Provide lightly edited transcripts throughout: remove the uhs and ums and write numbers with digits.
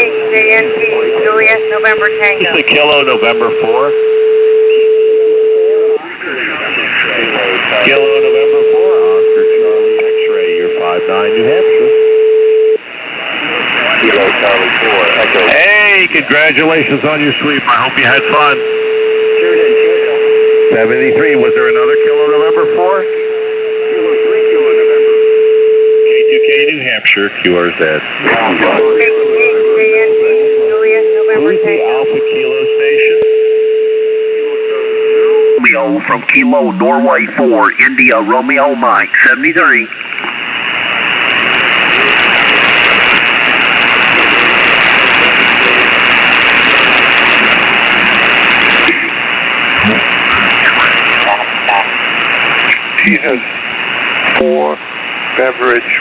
JNT, Juliet, November Tango. Just a Kilo, November 4. Kilo, November 4, Oscar Charlie X-Ray, you're 59, New Hampshire. Kilo, Charlie 4, Echo. Hey, congratulations on your sweep. I hope you had fun. 73, was there another Kilo, November 4? Kilo 3, Kilo, November. K2K, New Hampshire, QRZ. JNT, Juliet, November Who's the Tango. Alpha Kilo station? Romeo from Kilo Norway 4, India Romeo Mike, 73. Jesus 4, Beverage,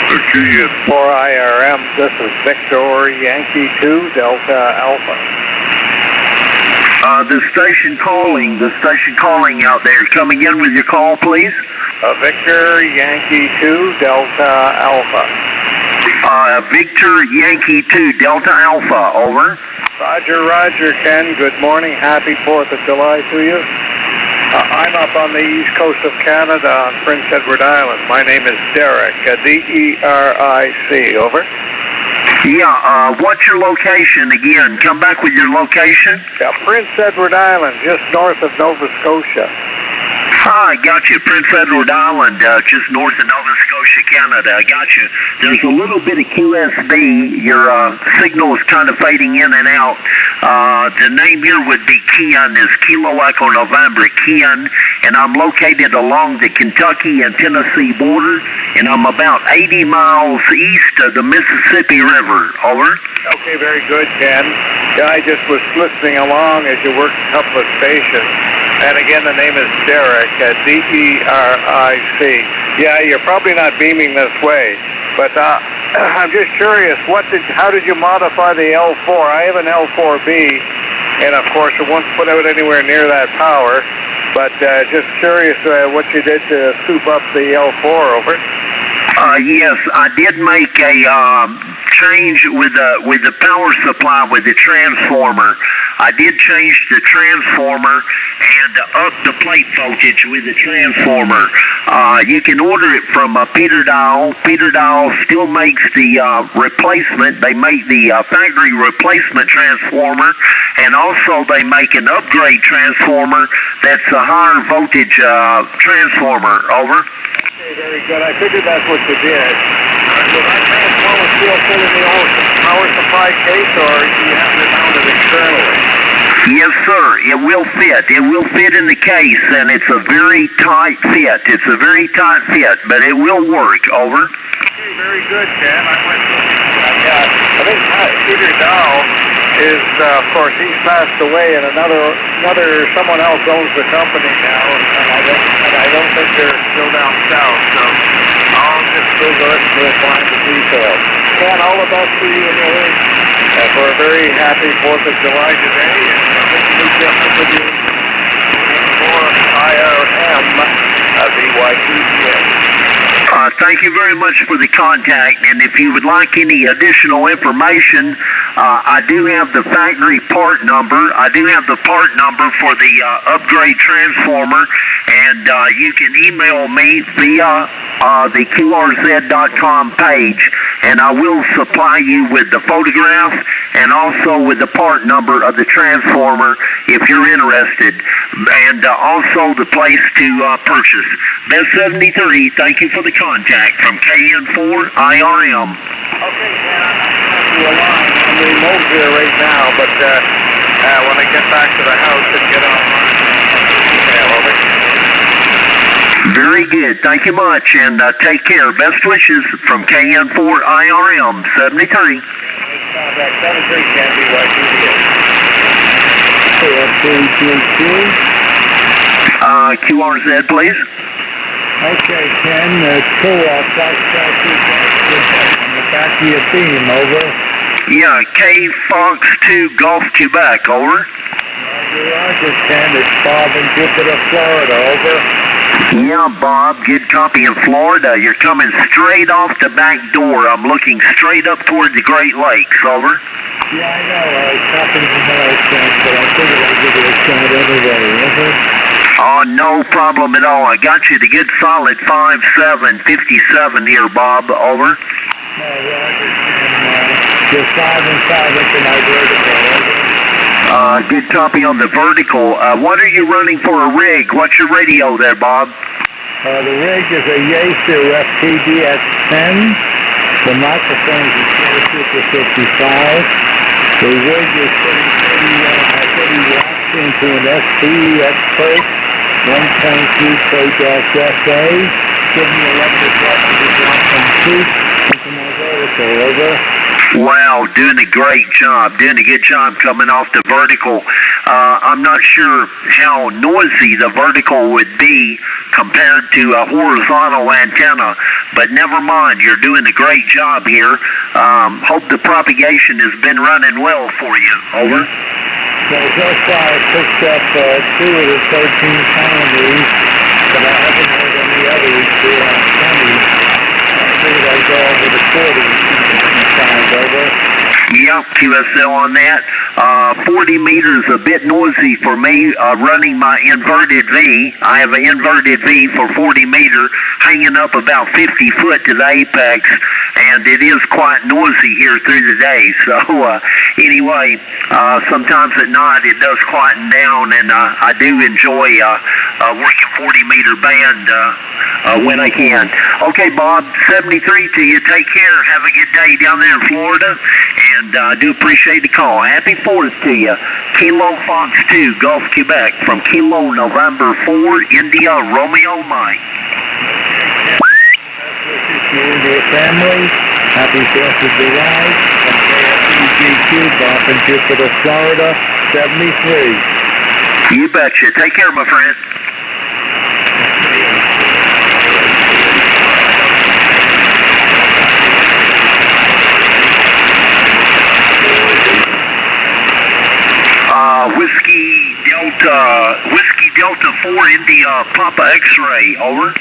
Virginia 4 IRM. This is Victor Yankee 2, Delta Alpha. The station calling out there. Come again with your call, please. Victor Yankee 2, Delta Alpha. Victor Yankee 2, Delta Alpha, over. Roger, Ken. Good morning. Happy 4th of July to you. I'm up on the east coast of Canada on Prince Edward Island. My name is Derek, D-E-R-I-C, over. Yeah, what's your location again? Come back with your location. Yeah, Prince Edward Island, just north of Nova Scotia. I got you. Prince Edward Island, just north of Nova Scotia, Canada. I got you. There's a little bit of QSB. Your signal is kind of fading in and out. The name here would be Kian, is Kilo Echo November, Kian, and I'm located along the Kentucky and Tennessee border, and I'm about 80 miles east of the Mississippi River. Over. Okay, very good, Ken. Yeah, I just was listening along as you worked a couple of stations. And again, the name is Derek, D-E-R-I-C. Yeah, you're probably not beaming this way, but I'm just curious, how did you modify the L4? I have an L4B, and of course it won't put out anywhere near that power, but just curious what you did to scoop up the L4, over. Yes, I did make a change with the power supply with the transformer. I did change the transformer and up the plate voltage with the transformer. You can order it from Peter Dial. Peter Dial still makes the replacement. They make the factory replacement transformer, and also they make an upgrade transformer that's a higher voltage transformer. Over. Okay, very good. I figured that's what you did. Was that transformer still full in the old power supply case, or do you have it mounted externally? Yes, sir. It will fit. It will fit in the case, and it's a very tight fit. It's a very tight fit, but it will work. Over. Okay, very good, Ken. I think Peter Dow is, of course, he's passed away, and someone else owns the company now, and I don't think they're still down south, so I'll just go and find the details. Ken, all the best to you and your week, for a very happy 4th of July today, and I hope to meet you up with you for IRM, BYTPA. Thank you very much for the contact, and if you would like any additional information, I do have the factory part number. I do have the part number for the upgrade transformer, and you can email me via the QRZ.com page, and I will supply you with the photograph and also with the part number of the transformer if you're interested, and also the place to purchase. Best 73, thank you for the contact from KN4 IRM. Okay, I'm remote here right now, but when I get back to the house and get online, email over. Very good. Thank you much, and take care. Best wishes from KN4 IRM 73. Contact 73 can be what you QRZ, please. Okay, Ken, co-op, on the back of your beam, over. Yeah, K Fox 2 Golf Quebec, over. Roger, Ken, it's Bob in Jupiter, Florida, over. Yeah, Bob, good copy in Florida. You're coming straight off the back door. I'm looking straight up toward the Great Lakes. Over. Yeah, I know. I was talking to my sense, but I figured I'd give it a shot anyway. Over. Oh, no problem at all. I got you the good solid 5757 here, Bob. Over. No, Roger. You're 5 and 5 into my vertical. Over. Good copy on the vertical. What are you running for a rig? What's your radio there, Bob? The rig is a Yaesu FPDX-10. The microphone is a Super 55. The rig is 30 watts into an SP Expert 1.2 K-SA. Give me 11 watts to drop some feet into my vertical. Over. Wow, doing a great job, doing a good job coming off the vertical. I'm not sure how noisy the vertical would be compared to a horizontal antenna, but never mind, you're doing a great job here. Hope the propagation has been running well for you. Over. So far I picked up 2 of the 13 colonies, but I haven't heard any others beyond 20. I figured I'd go over the 40. Over. Yeah, QSL on that. 40 meters a bit noisy for me, running my inverted V. I have an inverted V for 40 meter, hanging up about 50 foot to the apex, and it is quite noisy here through the day. So anyway, sometimes at night it does quieten down, and I do enjoy working 40 meter band when I can. Okay, Bob, 73 to you. Take care. Have a good day down there in Florida, and I do appreciate the call. Happy 4th to you. Kilo Fox 2, Gulf, Quebec, from Kilo November 4, India, Romeo Mike. To you and your family. Happy 4th of July. From KFEGQ, Gulf and Jupiter, Florida, 73. You betcha. Take care, my friend. Whiskey Delta 4 India Papa X-ray, over.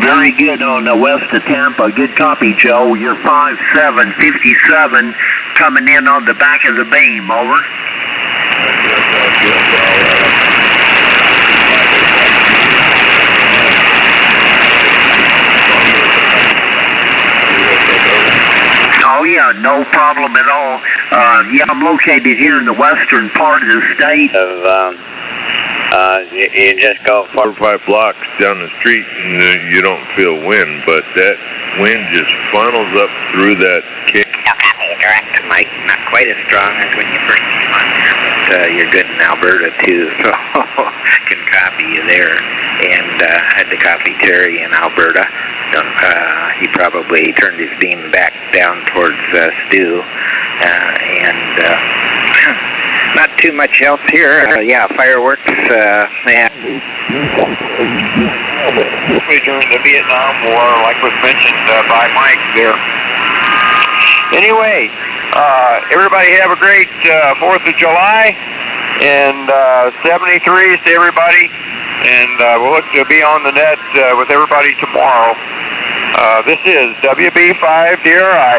Very good on the west of Tampa. Good copy, Joe. You're 5757 coming in on the back of the beam, over. Oh yeah, no problem at all. Yeah, I'm located here in the western part of the state. You just go 4 or 5 blocks down the street and you don't feel wind, but that wind just funnels up through that cave. direct, Mike, not quite as strong as when you first came on there, but you're good in Alberta too, so can copy you there. And had to copy Terry in Alberta. He probably turned his beam back down towards Stu, and not too much else here. Yeah, fireworks. Yeah. During the Vietnam War, like was mentioned by Mike there. Anyway, everybody have a great 4th of July, and 73s to everybody, and we'll look to be on the net with everybody tomorrow. This is WB5 DRI,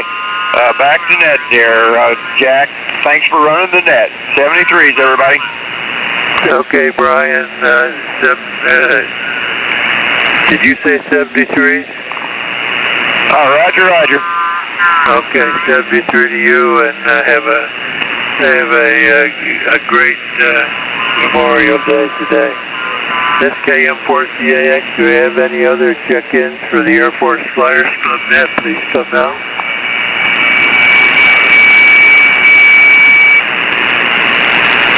back to net there. Jack, thanks for running the net. 73s, everybody. Okay, Brian, did you say 73s? Roger, roger. Okay, 73 to you, and have a great Memorial Day today. This KM4CAX, do we have any other check-ins for the Air Force Flyers Club net? Please come out.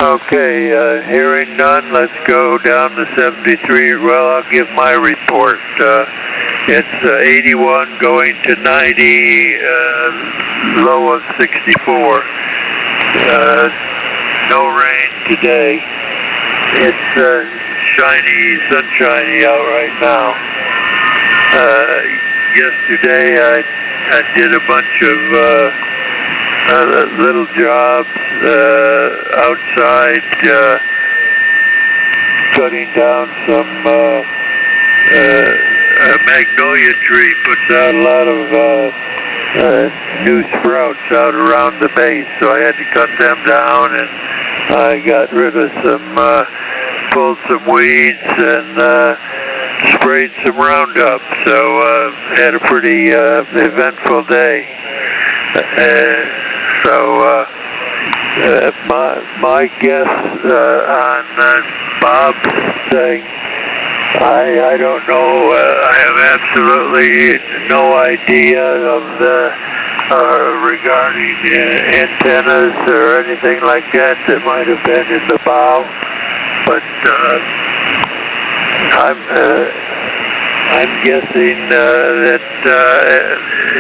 Okay, hearing none, let's go down to 73. Well, I'll give my report. It's 81 going to 90, low of 64. No rain today. It's sunshiny out right now. Yesterday I did a bunch of little jobs outside, cutting down some a magnolia tree puts out a lot of new sprouts out around the base, so I had to cut them down, and I got rid of some, pulled some weeds and sprayed some Roundup, so had a pretty eventful day. My guess on Bob's thing, I don't know. I have absolutely no idea of regarding antennas or anything like that that might have been in the bow, but I'm guessing that it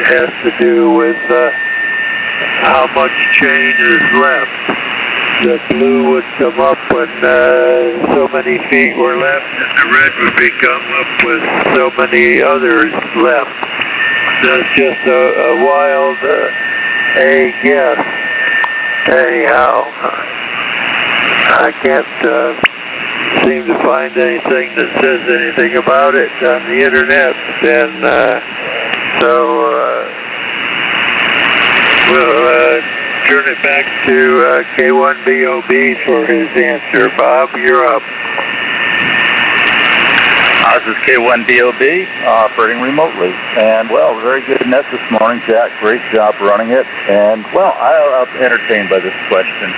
has to do with how much chain is left. The blue would come up when so many feet were left, and the red would become up with so many others left. That's just a wild guess. Anyhow, I can't seem to find anything that says anything about it on the internet, and we'll turn it back to K1BOB for his answer. Bob, you're up. This is K1BOB, operating remotely. And, well, very good net this morning, Jack. Great job running it. And, well, I was entertained by this question.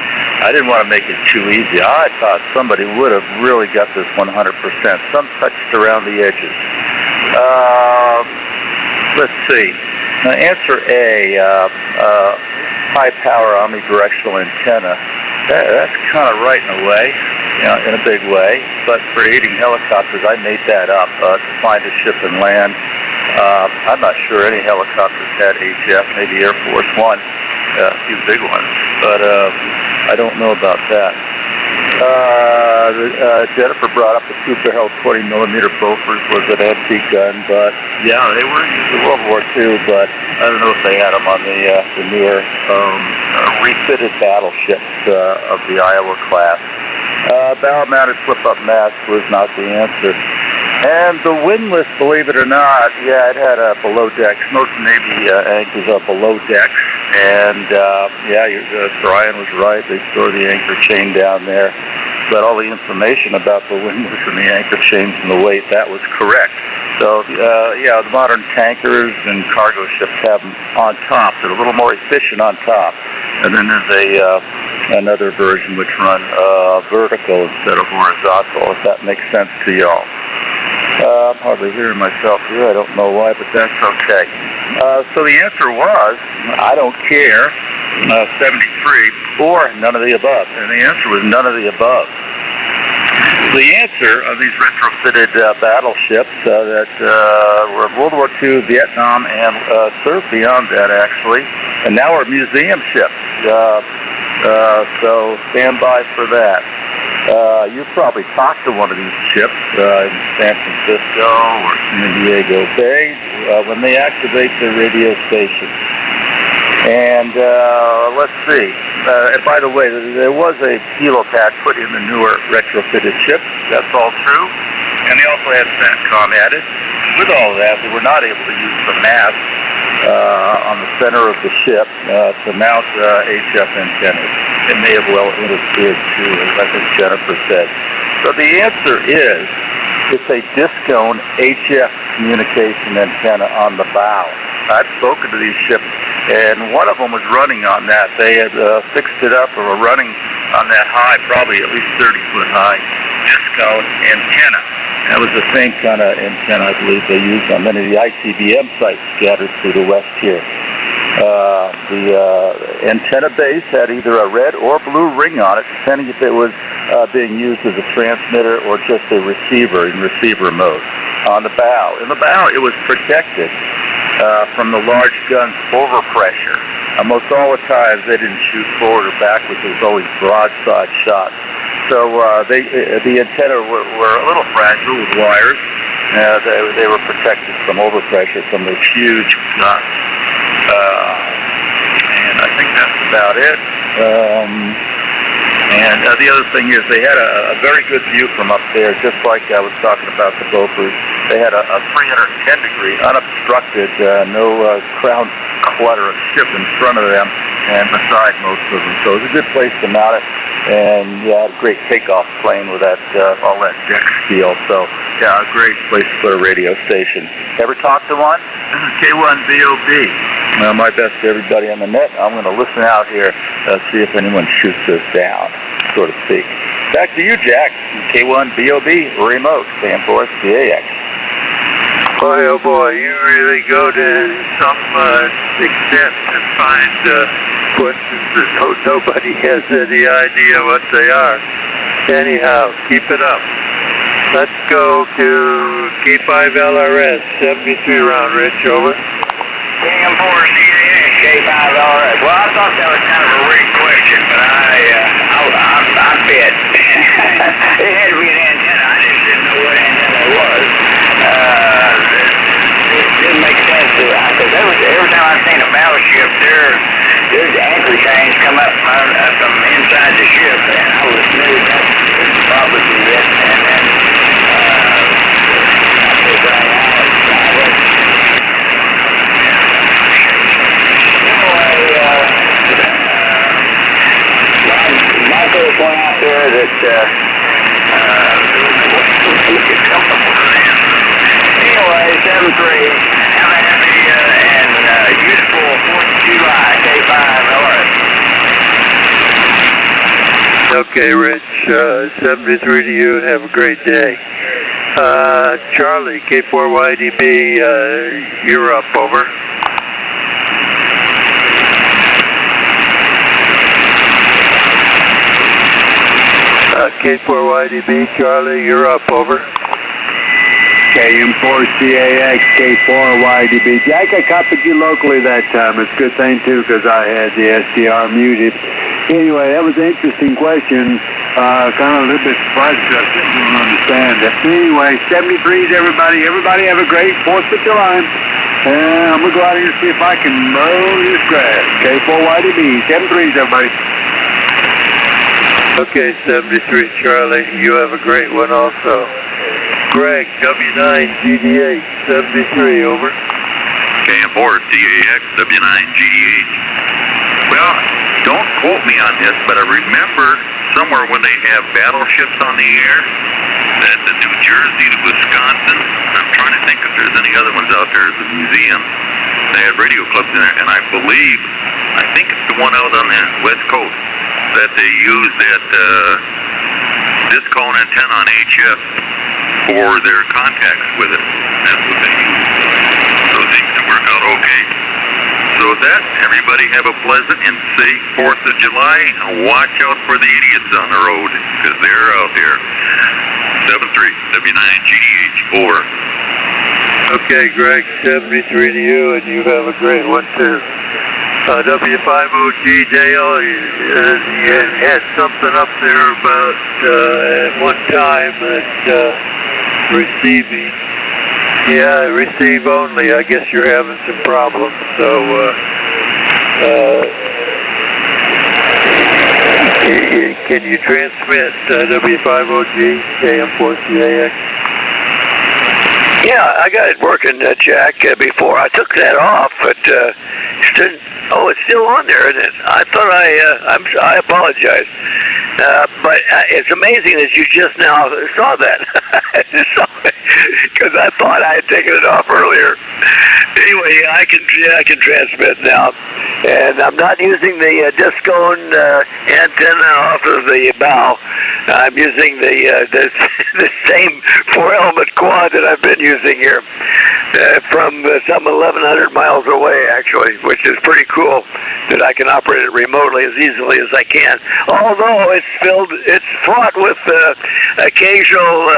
I didn't want to make it too easy. I thought somebody would have really got this 100%. Some touched around the edges. Let's see. Answer A, high-power omnidirectional antenna. That's kind of right in a way, in a big way. But for aiding helicopters, I made that up to find a ship and land. I'm not sure any helicopters had HF, maybe Air Force One, a few big ones. But I don't know about that. Jennifer brought up the two-barrel 20-millimeter Bofors was an antique gun, but yeah, they were used in World War II, but I don't know if they had them on the newer refitted battleships of the Iowa class. Bow-mounted flip-up mast was not the answer. And the windlass, believe it or not, yeah, it had a below decks. Most Navy anchors are below decks. And, Brian was right. They store the anchor chain down there. But all the information about the windlass and the anchor chains and the weight, that was correct. So, the modern tankers and cargo ships have them on top. They're a little more efficient on top. And then there's another version which run vertical instead of horizontal, if that makes sense to y'all. I'm hardly hearing myself here. I don't know why, but that's okay. So the answer was, I don't care, 73, or none of the above. And the answer was none of the above. The answer of these retrofitted battleships that were World War II, Vietnam, and served beyond that, actually, and now are museum ships. So stand by for that. You've probably talked to one of these ships in San Francisco or San Diego Bay when they activate their radio station. And let's see. And by the way, there was a helipad put in the newer retrofitted ships. That's all true. And they also had SATCOM added. With all that, they were not able to use the mast on the center of the ship to mount HF antennas. It may have well interfered too, as I think Jennifer said. So the answer is, it's a discone HF communication antenna on the bow. I've spoken to these ships, and one of them was running on that. They had fixed it up or were running on that high, probably at least 30-foot high discone antenna. That was the same kind of antenna I believe they used on many of the ICBM sites scattered through the west here. The antenna base had either a red or blue ring on it, depending if it was being used as a transmitter or just a receiver in receiver mode. On the bow. In the bow, it was protected from the large gun's overpressure. Most all the times, they didn't shoot forward or backwards. It was always broadside shots. So the antenna were a little fragile with wires. They were protected from overpressure from the huge gusts. And I think that's about it. And the other thing is they had a very good view from up there, just like I was talking about the Bopers. They had a 310-degree, unobstructed, no crown clutter of ship in front of them and beside most of them. So it was a good place to mount it. And yeah, a great takeoff plane with that all that deck steel. So yeah, a great place to put a radio station. Ever talk to one? K1BOB. My best to everybody on the net. I'm going to listen out here, see if anyone shoots us down, so to speak. Back to you, Jack. K1BOB, remote, stand for CAX. Boy, oh boy, you really go to some extent to find questions that nobody has any idea what they are. Anyhow, keep it up. Let's go to K5LRS, 73 round, Rich, over. K4 CAX, K5LRS. Well, I thought that was kind of a rigged question, but I bet. It had to be an antenna. I just didn't know what antenna it was. It didn't make sense to me. Because every time I've seen a battleship, there's anchor chains come up from inside the ship, and I was knew that was probably it. And then I put that out. Michael will point out there that anyway, 7-3, have a happy and useful 4th of July, K5LRS. Okay, Rich, 73 to you. Have a great day. Charlie, K4YDB, you're up, over. K4YDB, Charlie, you're up, over. KM4CAX, K4YDB. Jack, I copied you locally that time. It's a good thing, too, because I had the SDR muted. Anyway, that was an interesting question. Kind of a little bit surprised because I didn't understand it. Anyway, 73s, everybody. Everybody have a great 4th of July. And I'm going to go out here and see if I can mow this grass. K4YDB, 73s, everybody. Okay, 73 Charlie, you have a great one also. Greg, W9GDH, 73, over. KM4 CAX, W9GDH. Well, don't quote me on this, but I remember somewhere when they have battleships on the air, that the New Jersey to Wisconsin, I'm trying to think if there's any other ones out there at the museum, they had radio clubs in there, and I think it's the one out on the West Coast, that they use that disc cone antenna on HF for their contacts with it. That's what they use. So it seems to work out okay. So with that, everybody have a pleasant and safe 4th of July. Watch out for the idiots on the road, because they're out there. 73 W9GDH, over. Okay, Greg, 73 to you, and you have a great one too. W5OG Dale, you had something up there about at one time that receiving. Yeah, receive only. I guess you're having some problems. So, can you transmit W5OG KM4CAX? Yeah, I got it working, Jack, before I took that off, but it's still on there, isn't it? I thought I apologize. But it's amazing that you just now saw that. Because I thought I had taken it off earlier. Anyway, I can transmit now. And I'm not using the disc cone antenna off of the bow. I'm using the same 4-element quad that I've been using here from some 1,100 miles away, actually, which is pretty cool that I can operate it remotely as easily as I can. Although it's fraught with occasional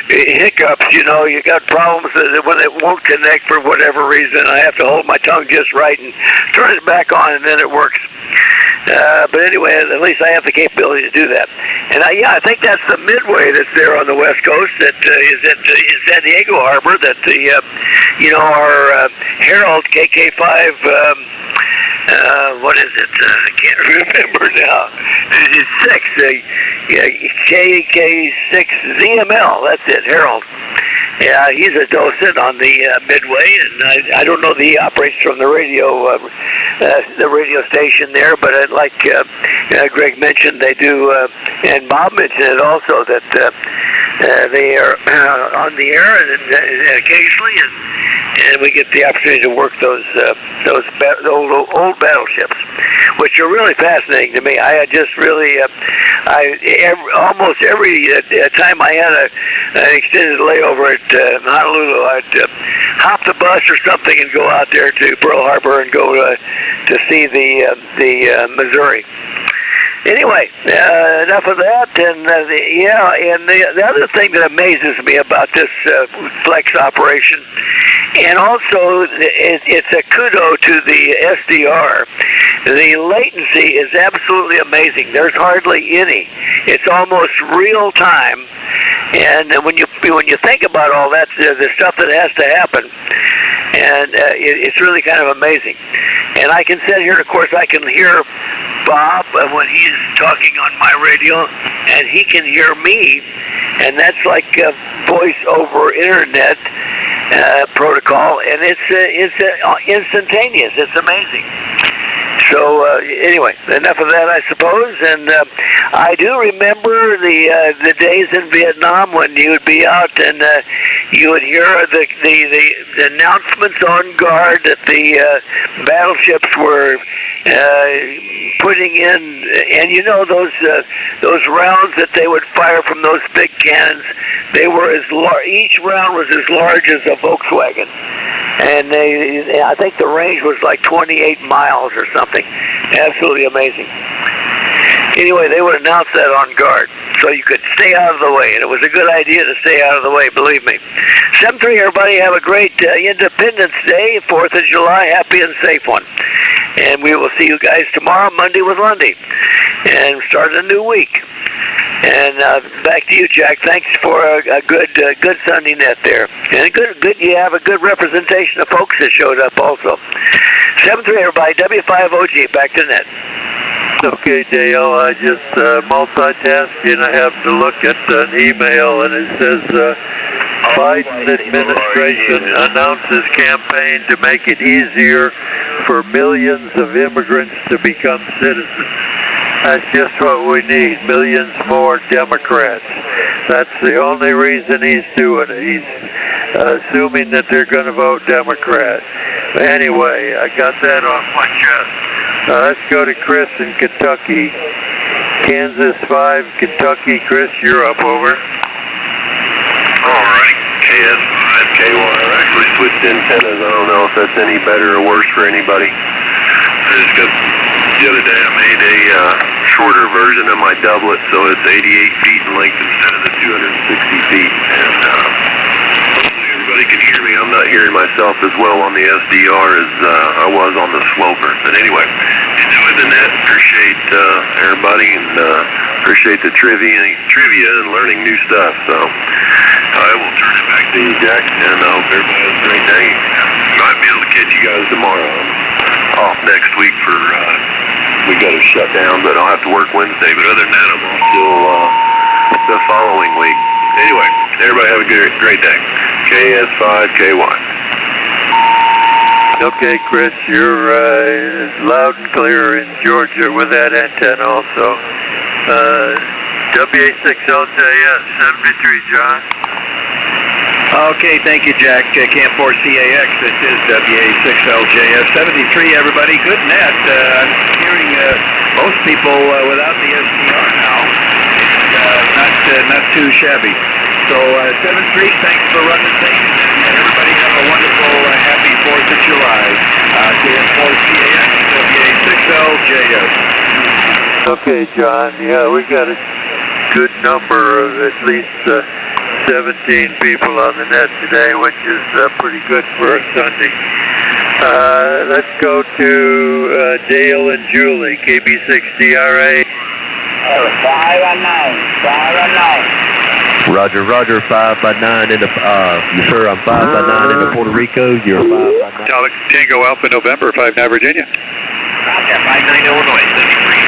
hiccups. You know, you got problems when it won't connect for whatever reason. I have to hold my tongue just right and turn it back on, and then it works. But anyway, at least I have the capability to do that. And I think that's the Midway that's there on the West Coast that is at San Diego Harbor. That our Herald KK5. What is it? I can't remember now. It's 6. KK6 ZML. That's it, Herald. Yeah, he's a docent on the Midway, and I don't know that he operates from the radio station there, but like Greg mentioned, they do, and Bob mentioned it also, that they are on the air and occasionally, and we get the opportunity to work those old battleships, which are really fascinating to me. I just really, almost every time I had an extended layover at Honolulu, I'd hop the bus or something and go out there to Pearl Harbor and go to see the Missouri. Anyway, enough of that. And the other thing that amazes me about this flex operation, and also it's a kudo to the SDR. The latency is absolutely amazing. There's hardly any. It's almost real time. And when you think about all that, the stuff that has to happen, and it's really kind of amazing. And I can sit here, and of course, I can hear Bob when he's talking on my radio, and he can hear me, and that's like voice over internet protocol, and it's instantaneous. It's amazing. So anyway, enough of that, I suppose. And I do remember the days in Vietnam when you would be out and you would hear the announcements on guard that the battleships were putting in, and you know those rounds that they would fire from those big cannons. They were each round was as large as a Volkswagen, and I think the range was like 28 miles or something. Absolutely amazing. Anyway, they would announce that on guard, so you could stay out of the way, and it was a good idea to stay out of the way, believe me. 7-3, everybody, have a great Independence Day, 4th of July, happy and safe one. And we will see you guys tomorrow, Monday with Lundy, and start a new week. And back to you, Jack. Thanks for a good Sunday net there, and you have a good representation of folks that showed up also. 7-3, everybody. W5OG. Back to net. Okay, Dale. I just multitasking. I have to look at an email, and it says Biden administration announces campaign to make it easier for millions of immigrants to become citizens. That's just what we need, millions more Democrats. That's the only reason he's doing it. He's assuming that they're going to vote Democrat. Anyway, I got that off my chest. Let's go to Chris in Kentucky. Kansas 5, Kentucky. Chris, you're up, over. All right, KS5, K1. I actually switched antennas. I don't know if that's any better or worse for anybody. It's just the other day I made a shorter version of my doublet, so it's 88 feet in length instead of the 260 feet. And hopefully everybody can hear me. I'm not hearing myself as well on the SDR as I was on the Sloper. But anyway, enjoy the net. Appreciate everybody, and appreciate the trivia and learning new stuff. So I will turn it back to you, Jack, and I hope everybody has a great day. Might be able to catch you guys tomorrow. Off next week for we got to shut down, but I'll have to work Wednesday. But other than that, I'm off till the following week. Anyway, everybody have a great day. KS5K1. Okay, Chris, you're loud and clear in Georgia with that antenna also. WA6LJS 73, John. Okay, thank you, Jack. Camp 4 CAX, this is WA6LJS 73, everybody. Good net. I'm hearing most people without the SDR now. Not too shabby. So 7-3, thanks for running things, and everybody have a wonderful, happy 4th of July. Camp 4 CAX. Okay, John. Yeah, we got a good number of at least 17 people on the net today, which is pretty good for a Sunday. Let's go to Dale and Julie, KB6DRA. 5 on 9. Roger, Roger, 5 by 9 in the, yes sir, I'm 5 by 9 into Puerto Rico, you're 5 by 9. Tango Alpha November, 5 now Virginia. Roger, 59 Illinois, 73.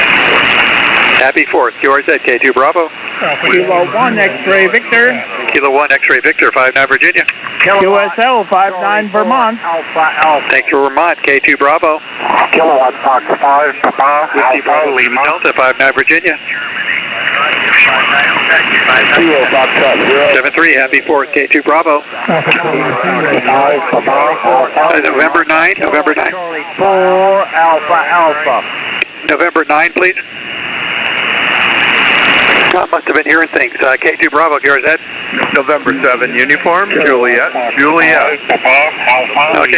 Happy 4th, yours at K2 Bravo. Kilo 1 X-ray Victor. Kilo 1 X-ray Victor, 5 now Virginia. QSL 59 Vermont. Thanks for Vermont, K2 Bravo. Kilowatt Fox 5 Papa. Whiskey Bravo Lima Delta, 5 now Virginia. Kilo Fox 0. 73, happy 4th, K2 Bravo. November 9, November 9. 4 Alpha. November 9, please. I must have been hearing things. K2 Bravo, yours Ed. November 7 uniform, Juliet. Okay,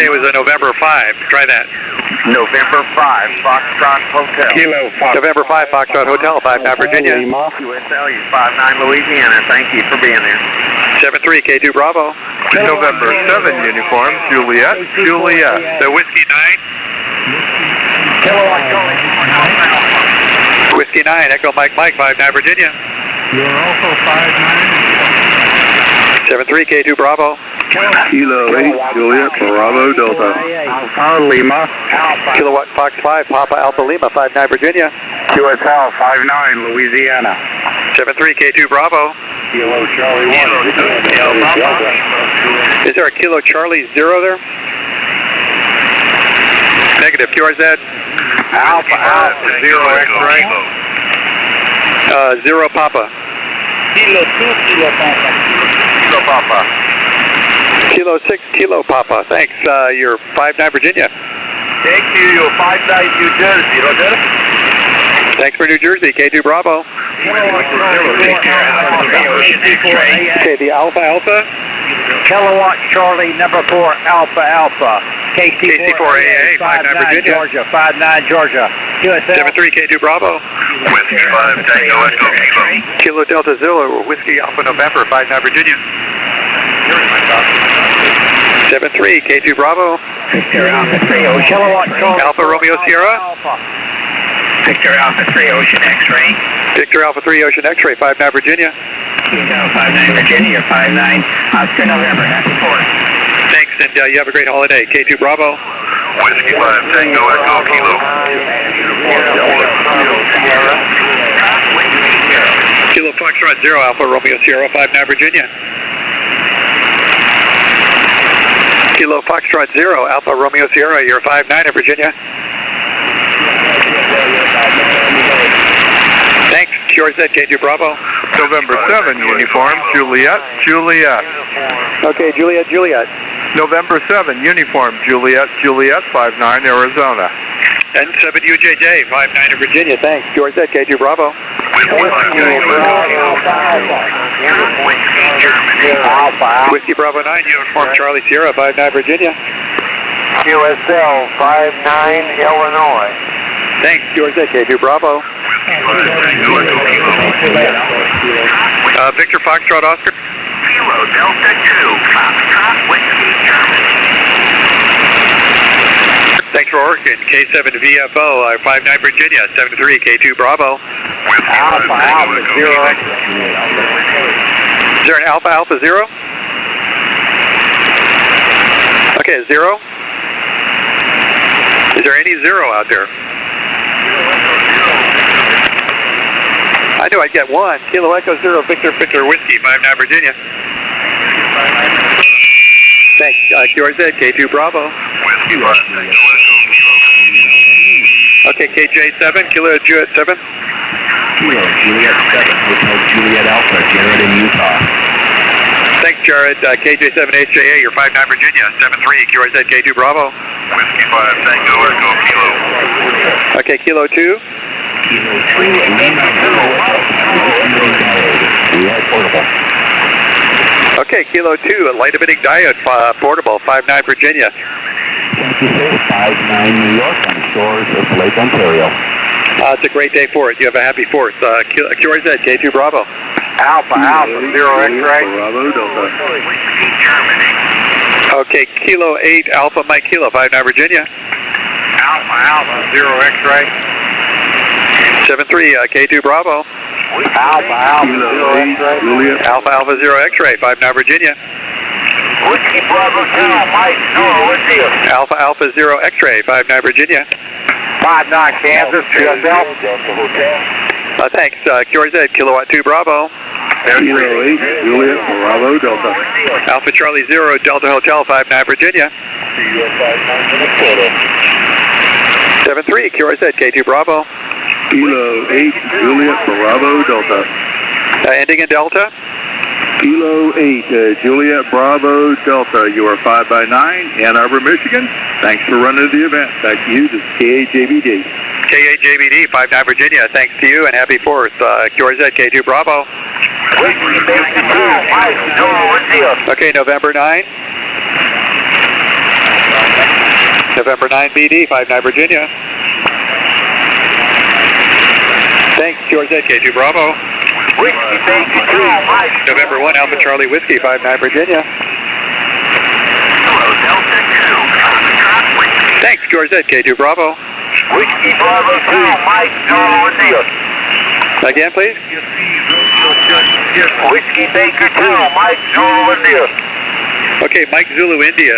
it was a November 5. Try that. November 5 Foxtrot Hotel. Kilo November 5 Foxtrot Hotel, 5 now Virginia. QSL 59 Louisiana. Thank you for being there. 73, K2 Bravo. November 7 uniform, Juliet. The Whiskey 9. Kilowatt Charlie. Whiskey 9, Echo Mike 5 now Virginia. You're also 5-9. 73, K2 Bravo. Kilo 8, Juliet, Bravo, Delta. Alpha Lima. Kilowatt Fox 5, Papa Alpha Lima, 5 now Virginia. QSL 59 Louisiana. 73, K2 Bravo. Kilo Charlie 1. Is there a Kilo Charlie 0 there? Negative, QRZ. Alpha 0 X-ray. 0 Papa. Kilo 2 Kilo Papa. Kilo Papa. Kilo 6 Kilo Papa. Thanks. You're 5 now Virginia. Thank you. You're 59 New Jersey. Roger. Thanks for New Jersey. K2 Bravo. Okay, the Alpha. Kilowatt Charlie number 4 Alpha. KC4AA, 5 now Virginia. Georgia. 59 Georgia. QSL. 73 K2 Bravo. Whiskey 5 Tango Echo Kilo. Kilo Delta Zulu, Whiskey Alpha November, 5 now Virginia. 73 K2 Bravo. Kilowatt Charlie. Alpha Romeo Sierra. Victor Alpha 3 Ocean X-ray. Victor Alpha 3 Ocean X-ray, 5 now Virginia. 59 Virginia, 59 Oscar November, happy 4th. Thanks, and you have a great holiday. K2 Bravo. Whiskey 5 Tango Echo Kilo. Kilo Foxtrot 0 Alpha Romeo Sierra, 5 now Virginia. Kilo Foxtrot 0 Alpha Romeo Sierra, you're 5-9 in Virginia. Thanks, QRZ K2 Bravo. November 7 uniform, Juliet. Okay, Juliet. November 7 uniform, Juliet, 59 Arizona. N7UJJ, 5-9 in Virginia. Thanks, QRZ K2 Bravo. Whiskey Bravo 9, uniform Charlie Sierra, 5-9 Virginia. QSL 59 Illinois. Thanks, QRZ K2 Bravo. Victor Foxtrot Oscar. Kilo Delta 2, Foxtrot Whiskey, Germany. Thanks for working. K7 VFO, 5-9 Virginia, 73 K2 Bravo. Alpha 0. Is there an Alpha 0? Okay, 0. Is there any 0 out there? I knew I'd get 1. Kilo Echo 0, Victor Whiskey, 5-9 Virginia. Thanks, QRZ, K2 Bravo. Okay, KJ7, Kilo Juliet 7. Kilo Juliet 7, Hotel Juliet Alpha, Jared in Utah. Thanks, Jared. KJ7HJA, you're 5-9 Virginia, 73 QRZ, K2 Bravo. Whiskey 5 Tango Echo Kilo. Okay, Kilo 2. Kilo 3, Lima Zero. We are portable. Okay, Kilo 2, a light emitting diode, portable, 5-9 Virginia. Thank you, sir. 5-9 New York on the shores of Lake Ontario. It's a great day for it. You have a happy 4th. QRZ, K2 Bravo. Alpha, 0 X-ray. Bravo, Delta. Okay, Kilo 8, Alpha Mike Kilo, 59 Virginia. Alpha, 0 X-ray. 73, K2 Bravo. Alpha, 0 X-ray. Juliet. Alpha 0 X-ray, 59 Virginia. Whiskey Bravo 2, Mike, Zulu, Alpha 0 X-ray, 59 Virginia. 59 Kansas, yourself. Thanks, QRZ, Kilowatt 2 Bravo. Kilo 8, Juliet, Bravo, Delta. Alpha Charlie 0, Delta Hotel, 59 Virginia. 73, QRZ, K2 Bravo. Kilo 8, Juliet, Bravo, Delta. Ending in Delta. Kilo 8, Juliet, Bravo, Delta. You are 5 by 9, Ann Arbor, Michigan. Thanks for running the event. Back to you. This is KAJBD. KAJBD, 59 Virginia. Thanks to you and happy 4th. QRZ, K2 Bravo. Okay, November 9. November 9 BD, 59 Virginia. Thanks, QRZ, K2 Bravo. November 1, Alpha Charlie Whiskey, 59 Virginia. Thanks, QRZ, K2 Bravo. Whiskey Bravo 2, Mike, Zulu, India. Again, please. Whiskey Baker 2, Mike, Zulu, India. Okay, Mike Zulu, India.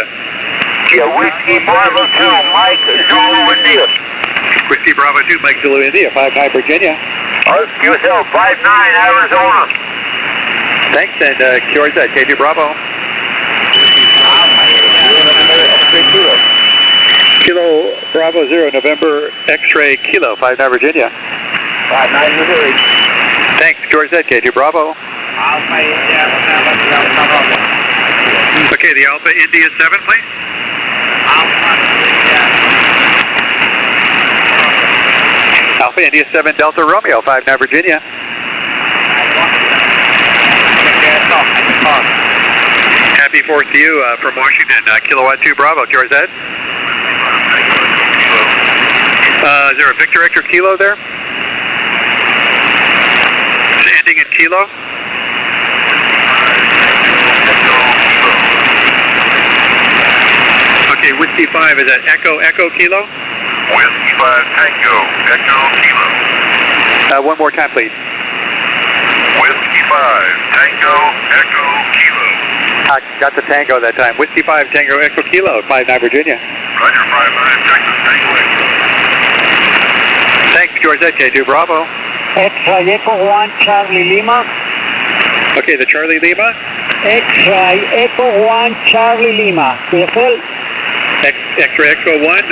Yeah, Whiskey Bravo 2, Mike, Zulu, India. Whiskey Bravo 2, Mike Zulu, India, 59 Virginia. Yourself, 59 Arizona. Thanks, and QRZ, K2 Bravo. Kilo Bravo 0, November X-ray Kilo, 59 Virginia. 59 Missouri. Thanks, QRZ, K2 Bravo. Okay, the Alpha India 7, please. Alpha India 7 Delta Romeo, 59 Virginia. Happy 4th to you from Washington, Kilowatt 2 Bravo, QRZ. Is there a Victor Hector Kilo there? Ending in Kilo? Okay, Whiskey 5, is that Echo Kilo? Whiskey 5 Tango, Echo Kilo. One more time, please. Whiskey 5 Tango, Echo Kilo. I got the Tango that time. Whiskey 5 Tango Echo Kilo, 59 Virginia. Roger, 59, Texas Tango Echo. Thanks, George K2 Bravo. X-ray Echo 1 Charlie Lima. Okay, the Charlie Lima. X-ray Echo 1 Charlie Lima. X-ray Echo 1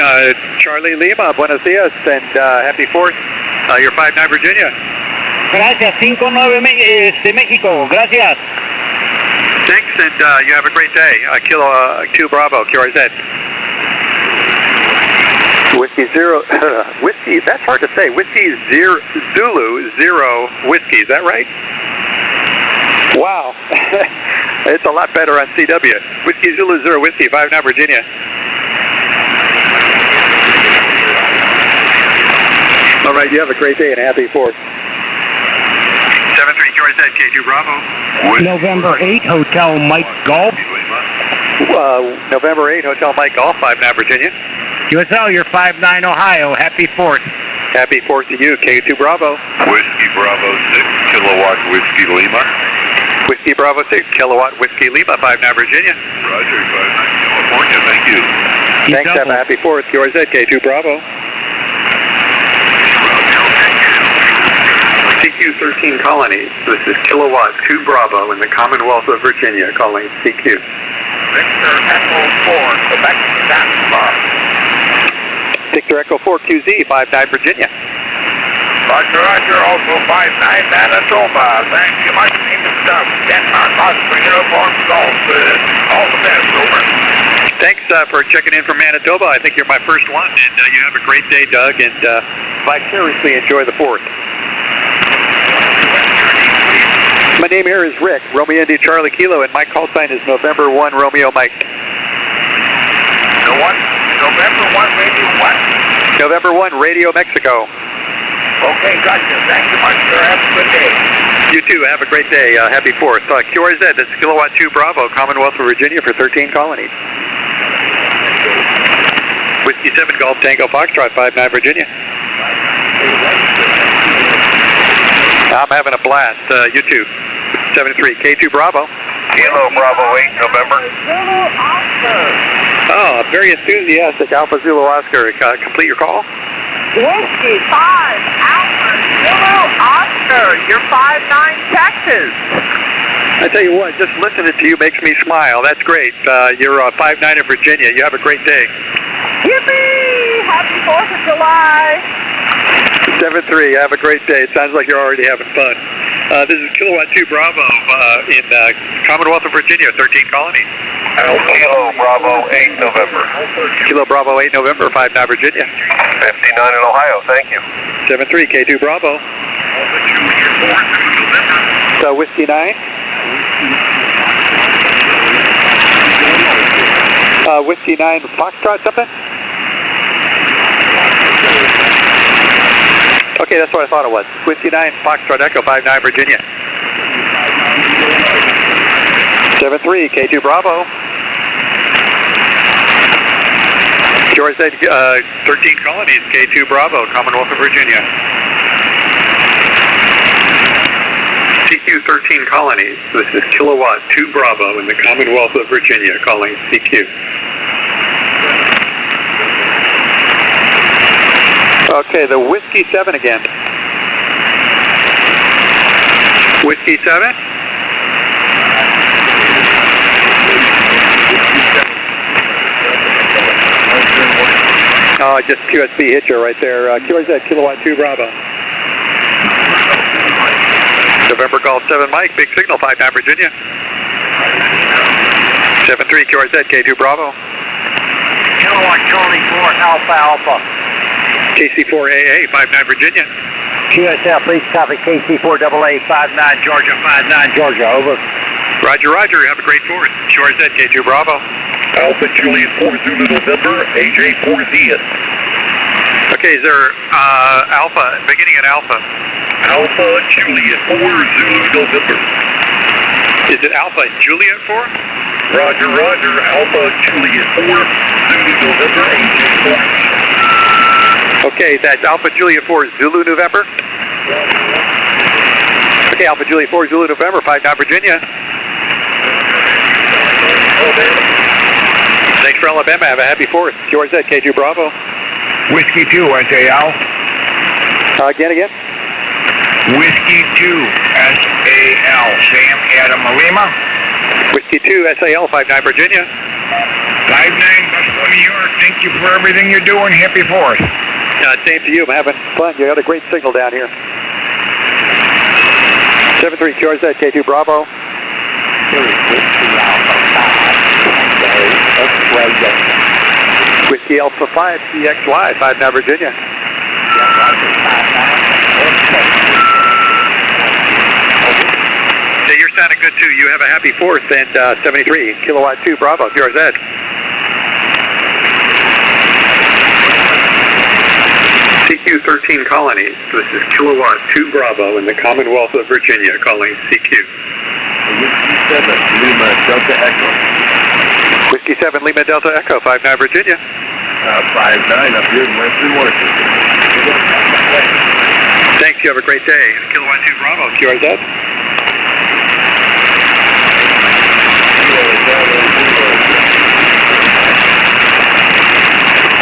Charlie Lima. Buenos dias and happy 4th. You're 59 Virginia. Gracias, 59 de México. Gracias. Thanks, and you have a great day. Kilo 2 Bravo, QRZ. Whiskey 0, Whiskey, that's hard to say. Whiskey 0, Zulu 0 Whiskey, is that right? Wow. It's a lot better on CW. Whiskey Zulu 0 Whiskey, 59 Virginia. All right, you have a great day and a happy 4th. 73 QRZ, K2 Bravo. November 8, Hotel Mike Golf. November 8, Hotel Mike Golf, 59 Virginia. USL, you're 59 Ohio. Happy 4th. Happy 4th to you, K2 Bravo. Whiskey Bravo 6, Kilowatt Whiskey Lima. Whiskey Bravo 6, Kilowatt Whiskey Lima, 59 Virginia. Roger, 59 California, thank you. Thanks, have a happy 4th, QRZ, K2 Bravo. CQ 13 Colony, this is Kilowatt 2 Bravo in the Commonwealth of Virginia calling CQ. Victor Echo 4, Quebec, Zanzibar. Victor Echo 4 QZ, 59 Virginia. Roger, Roger, also 59 Manitoba. Thank you, Mike. Denmark, Austria, Uniform Golf. All the best, over. Thanks for checking in from Manitoba. I think you're my first one, and you have a great day, Doug, and vicariously enjoy the 4th. My name here is Rick, Romeo India Charlie Kilo, and my call sign is November 1 Romeo Mike. November 1 Radio what? November 1 Radio Mexico. Okay, gotcha. Thank you much, sir. Have a good day. You too. Have a great day. Happy 4th. QRZ, this is Kilowatt 2 Bravo, Commonwealth of Virginia for 13 colonies. Whiskey 7 Golf Tango Foxtrot 59 Virginia. I'm having a blast. You too. 73 K2 Bravo. Kilo Bravo 8 November. Oh, very enthusiastic Alpha Zulu Oscar. Complete your call. Whiskey 5 Alpha Zulu Oscar. You're 59 Texas. I tell you what, just listening to you makes me smile. That's great. You're 59 in Virginia. You have a great day. Yippee! Happy 4th of July. 7-3. Have a great day. It sounds like you're already having fun. This is Kilowatt 2 Bravo in Commonwealth of Virginia, 13 colonies. Kilo Bravo 8 November. Kilo Bravo 8 November, 59 Virginia. 59 in Ohio, thank you. 7-3, K2 Bravo. So Whiskey 9. Whiskey 9 Foxtrot something? Okay, that's what I thought it was. Whiskey 9 Foxtrot Echo 59 Virginia. 7-3, K2 Bravo. George said 13 colonies, K2 Bravo, Commonwealth of Virginia. CQ 13 colonies, this is Kilowatt 2 Bravo in the Commonwealth of Virginia, calling CQ. Okay, the Whiskey 7 again. Whiskey 7? Oh, just QSB hit you right there. QRZ, Kilowatt 2 Bravo. November Golf 7 Mike, big signal, 59 Virginia. 7-3, QRZ, K2 Bravo. Kilowatt Charlie 4 Alpha Alpha. KC4AA, 59 Virginia. QSL, please copy KC4AA 59 Georgia, 59 Georgia, over. Roger, roger, have a great 4th. QRZ, K2 Bravo. Alpha Juliet 4 Zulu November, AJ4 Zenith. Okay, is there Alpha, beginning at Alpha? Alpha Juliet 4 Zulu November. Is it Alpha Juliet 4? Roger, roger, Alpha Juliet 4 Zulu November, AJ4. Okay, that's Alpha Juliet 4 Zulu November. Okay, Alpha Juliet 4 Zulu November, 59 Virginia. Thanks for Alabama. Have a happy 4th. QRZ, K2 Bravo. Whiskey 2, SAL. Again. Whiskey 2, SAL. Sam Adam Lima. Whiskey 2, SAL, 59 Virginia. 59, Buffalo, New York. Thank you for everything you're doing. Happy 4th. Same to you. I'm having fun. You got a great signal down here. 7-3, QRZ, K2 Bravo. Whiskey Alpha 5, CXY, 59 Virginia. Okay, you're sounding good too. You have a happy 4th and 73, Kilowatt 2 Bravo, QRZ. CQ 13 colonies. This is Kilowatt 2 Bravo in the Commonwealth of Virginia, calling CQ. Whiskey 7 Lima Delta Echo. Whiskey 7 Lima Delta Echo, 59 Virginia. 59 up here in Western Washington. Thanks, you have a great day. Kilowatt 2 Bravo, QRZ.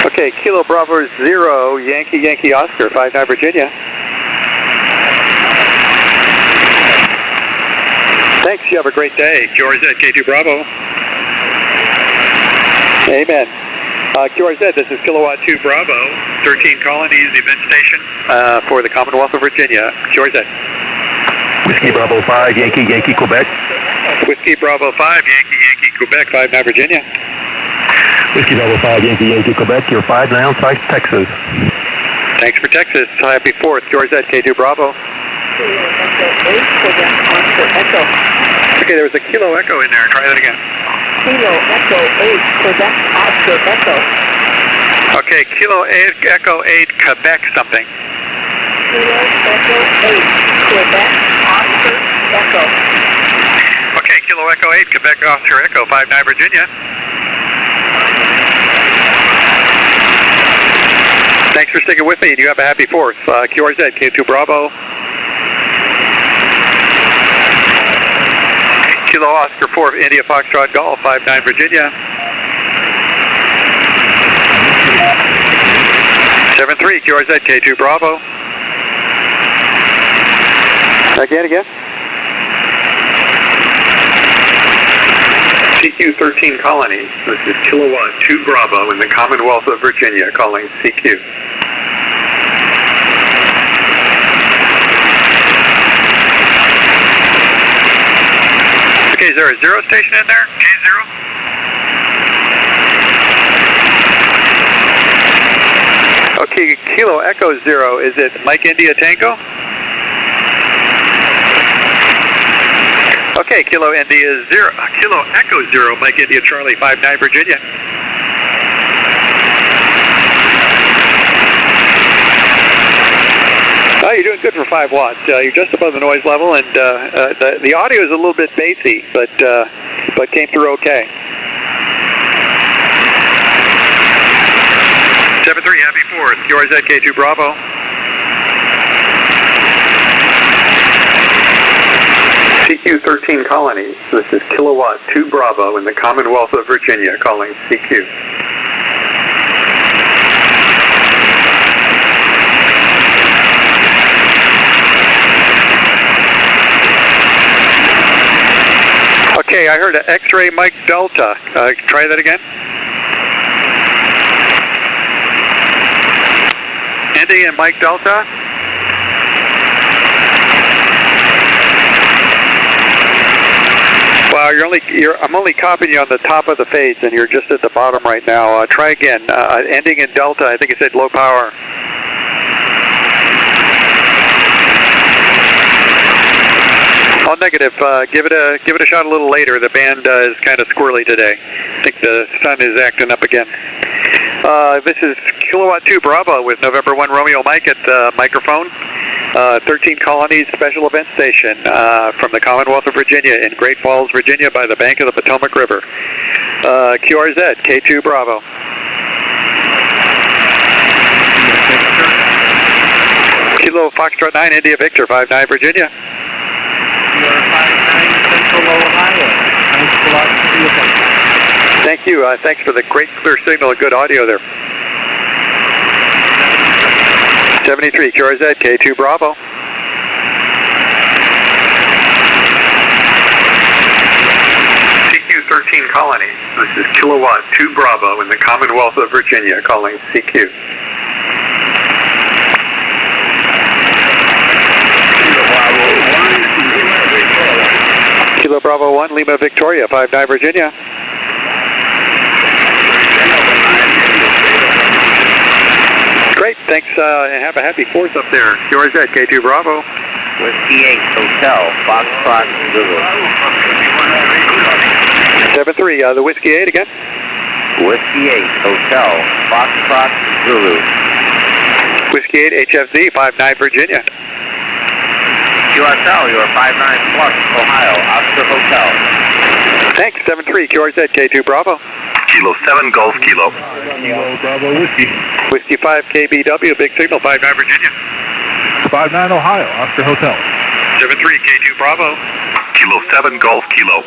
Okay, Kilo Bravo 0, Yankee Oscar, 59 Virginia. Thanks, you have a great day. QRZ, K2 Bravo. Amen. QRZ, this is Kilowatt 2 Bravo, 13 colonies, event station for the Commonwealth of Virginia. QRZ. Whiskey Bravo 5, Yankee, Quebec. Whiskey Bravo 5, Yankee, Quebec, 59 Virginia. Whiskey Bravo 5, Yankee, Quebec. You're 5 now, Texas. Thanks for Texas. Happy 4th. QRZ, K2 Bravo. Okay, there was a Kilo Echo in there. Try that again. Kilo Echo 8 Quebec Oscar Echo. Okay, Kilo Echo 8 Quebec something. Kilo Echo 8, Quebec, Oscar, Echo. Okay, Kilo Echo 8, Quebec, Oscar, Echo, 59 Virginia. Thanks for sticking with me, and you have a happy 4th. QRZ, K2 Bravo. Kilo Oscar 4, India Foxtrot Golf, 59 Virginia. 73, QRZ, K2 Bravo. Again. CQ 13 Colony, this is Kilowatt 2 Bravo in the Commonwealth of Virginia, calling CQ. Okay, is there a 0 station in there? K0? Okay, Kilo Echo 0, is it Mike India Tango? Okay, Kilo India 0, Kilo Echo 0, Mike India Charlie, 59 Virginia. Oh, you're doing good for 5 watts. You're just above the noise level, and the audio is a little bit bassy, but came through okay. 73, happy 4th. QRZ K2 Bravo. CQ 13 Colony, this is Kilowatt 2 Bravo in the Commonwealth of Virginia, calling CQ. Okay, I heard an X-ray Mike Delta. Try that again. Andy and Mike Delta. Well, I'm only copying you on the top of the fades, and you're just at the bottom right now. Try again. Ending in Delta. I think it said low power. Oh, negative. Give it a shot a little later. The band is kind of squirrely today. I think the sun is acting up again. This is Kilowatt 2 Bravo with November 1 Romeo Mike at the microphone. 13 Colonies Special Event Station from the Commonwealth of Virginia in Great Falls, Virginia by the bank of the Potomac River. QRZ, K2 Bravo. Kilo Foxtrot 9, India Victor, 59 Virginia. Central Ohio. Thank you. Thanks for the great clear signal and good audio there. 73, QRZ, K2 Bravo. CQ 13 Colony, this is Kilowatt 2 Bravo in the Commonwealth of Virginia, calling CQ. Kilo Bravo 1, Lima Victoria, 59 Virginia. Great, thanks, and have a happy 4th up there. QRZ, K2 Bravo. Whiskey 8, Hotel, Foxtrot, Zulu. 73, the Whiskey 8 again. Whiskey 8, Hotel, Foxtrot, Zulu. Whiskey 8, HFZ, 59 Virginia. QSL, you are 59 plus, Ohio, Oscar Hotel. Thanks, 73, QRZ, K2 Bravo. Kilo 7 Golf Kilo. Kilo Bravo Whiskey. Whiskey 5 KBW, big signal, 59 Virginia. 59 Ohio, Oscar Hotel. 73, K2 Bravo. Kilo 7 Golf Kilo.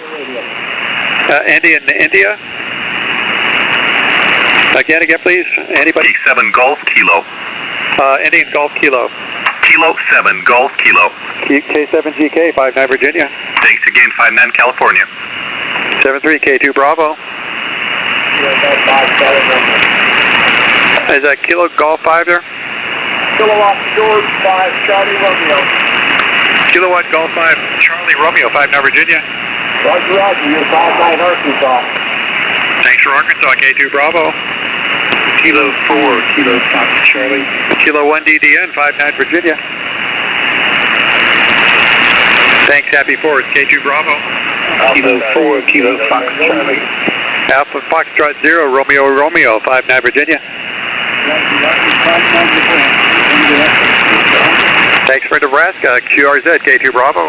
Andy in India. Again, please. Anybody? K7 Golf Kilo. Indian Golf Kilo. Kilo 7 Golf Kilo. K7GK, 59 Virginia. Thanks again, 59 California. 73, K2 Bravo. Is that Kilo Golf 5 there? Kilowatt George 5, Charlie Romeo. Kilowatt Golf 5, Charlie Romeo, 59 Virginia. Roger, Roger, you're 59 Arkansas. Thanks for Arkansas, K2 Bravo. Kilo 4, Kilo Fox Charlie. Kilo 1 DDN, 59 Virginia. Thanks, happy 4th, K2 Bravo. Kilo 4, Kilo Fox Charlie. Alpha Foxtrot 0, Romeo Romeo, 59 Virginia. Thanks for Nebraska. QRZ, K2 Bravo.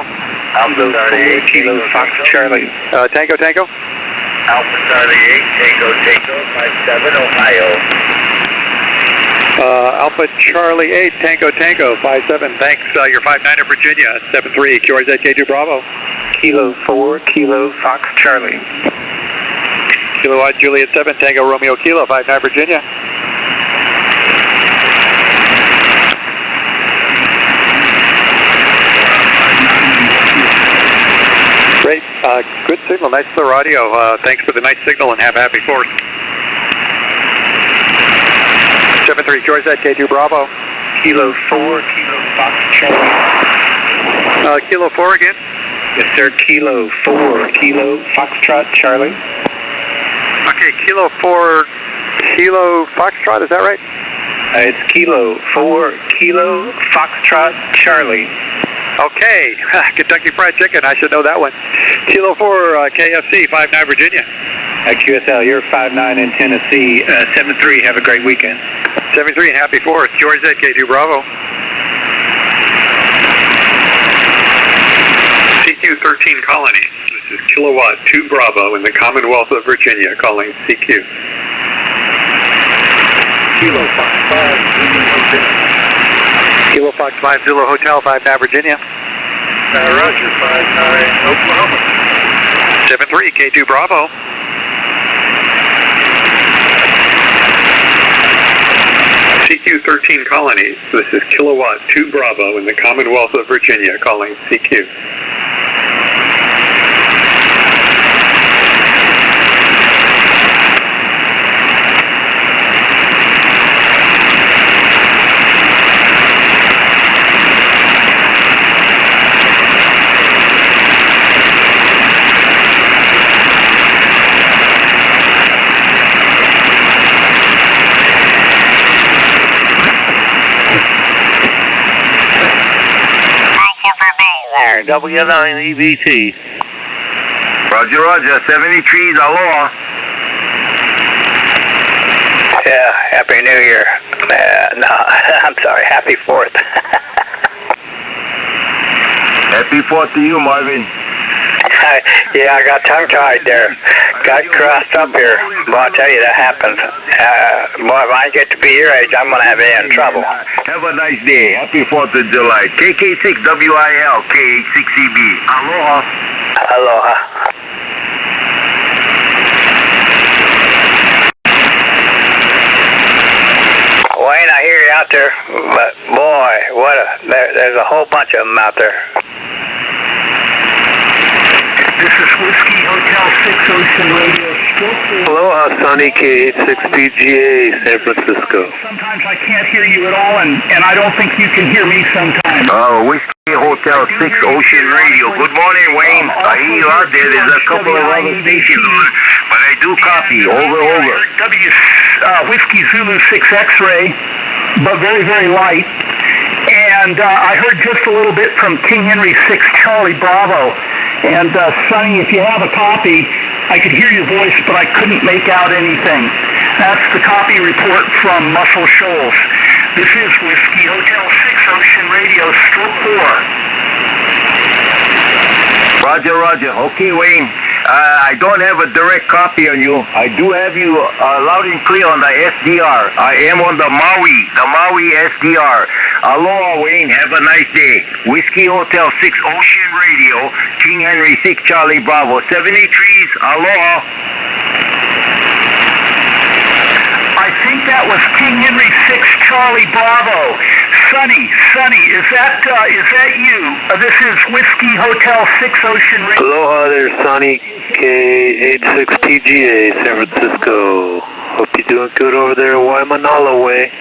Alpha Charlie 8, Kilo Fox Charlie. Tango, Tango. Alpha Charlie 8, Tango, Tango, 57, Ohio. Alpha Charlie 8, Tango, Tango, 57. Thanks. You're 59 in Virginia, 73. QRZ, K2 Bravo. Kilo 4, Kilo Fox Charlie. Kilowatt Juliet 7, Tango Romeo Kilo, 59 Virginia. Great. Good signal. Nice clear audio. Thanks for the nice signal and have a happy 4th. 73 QRZ, K2 Bravo. Kilo 4, Kilo Fox Charlie. Kilo 4 again? Yes, sir. Kilo 4, Kilo Foxtrot Charlie. Okay, Kilo 4, Kilo Foxtrot, is that right? It's Kilo 4, Kilo Foxtrot Charlie. Okay, Kentucky Fried Chicken, I should know that one. Kilo 4, KFC, 59 Virginia. QSL, you're 59 in Tennessee, 73, have a great weekend. 73 and happy 4th, QRZ, K2 Bravo. CQ 13 Colony, this is Kilowatt 2 Bravo in the Commonwealth of Virginia, calling CQ. Kilo Fox 5, Kilo Fox 5 Zulu Hotel, 59 Virginia. Roger, 59 Oklahoma. 73 K2 Bravo. CQ 13 Colony, this is Kilowatt 2 Bravo in the Commonwealth of Virginia, calling CQ. W9EBT. Roger, Roger. 73's aloha. Yeah, Happy New Year. No, I'm sorry, Happy 4th. Happy 4th to you, Marvin. Yeah, I got tongue-tied there. Got crossed up here. Boy, I'll tell you, that happens. Boy, if I get to be your age, I'm going to have you in trouble. Have a nice day. Happy 4th of July. KK6WIL, KH6EB. Aloha. Aloha. Wayne, I hear you out there, but boy, there's a whole bunch of them out there. This is Whiskey Hotel 6 Ocean Radio. Aloha, Sonny K86PGA, San Francisco. Sometimes I can't hear you at all, and I don't think you can hear me sometimes. Whiskey Hotel 6 Ocean Radio. Good morning, Wayne. I hear you out there. There's a couple of other stations on, but I do copy. Over. Whiskey Zulu 6 X-ray, but very, very light. And I heard just a little bit from King Henry 6 Charlie Bravo. And Sonny, if you have a copy, I could hear your voice, but I couldn't make out anything. That's the copy report from Muscle Shoals. This is Whiskey Hotel 6 Ocean Radio, stroke 4. Roger. Okay, Wayne. I don't have a direct copy on you. I do have you loud and clear on the SDR. I am on the Maui SDR. Aloha, Wayne. Have a nice day. Whiskey Hotel 6 Ocean Radio, King Henry 6 Charlie Bravo. 73's. Aloha. I think that was King Henry 6 Charlie Bravo. Sonny, is that you? This is Whiskey Hotel 6 Ocean Radio. Aloha there, Sonny K86PGA, San Francisco. Hope you're doing good over there, Waimanalo way.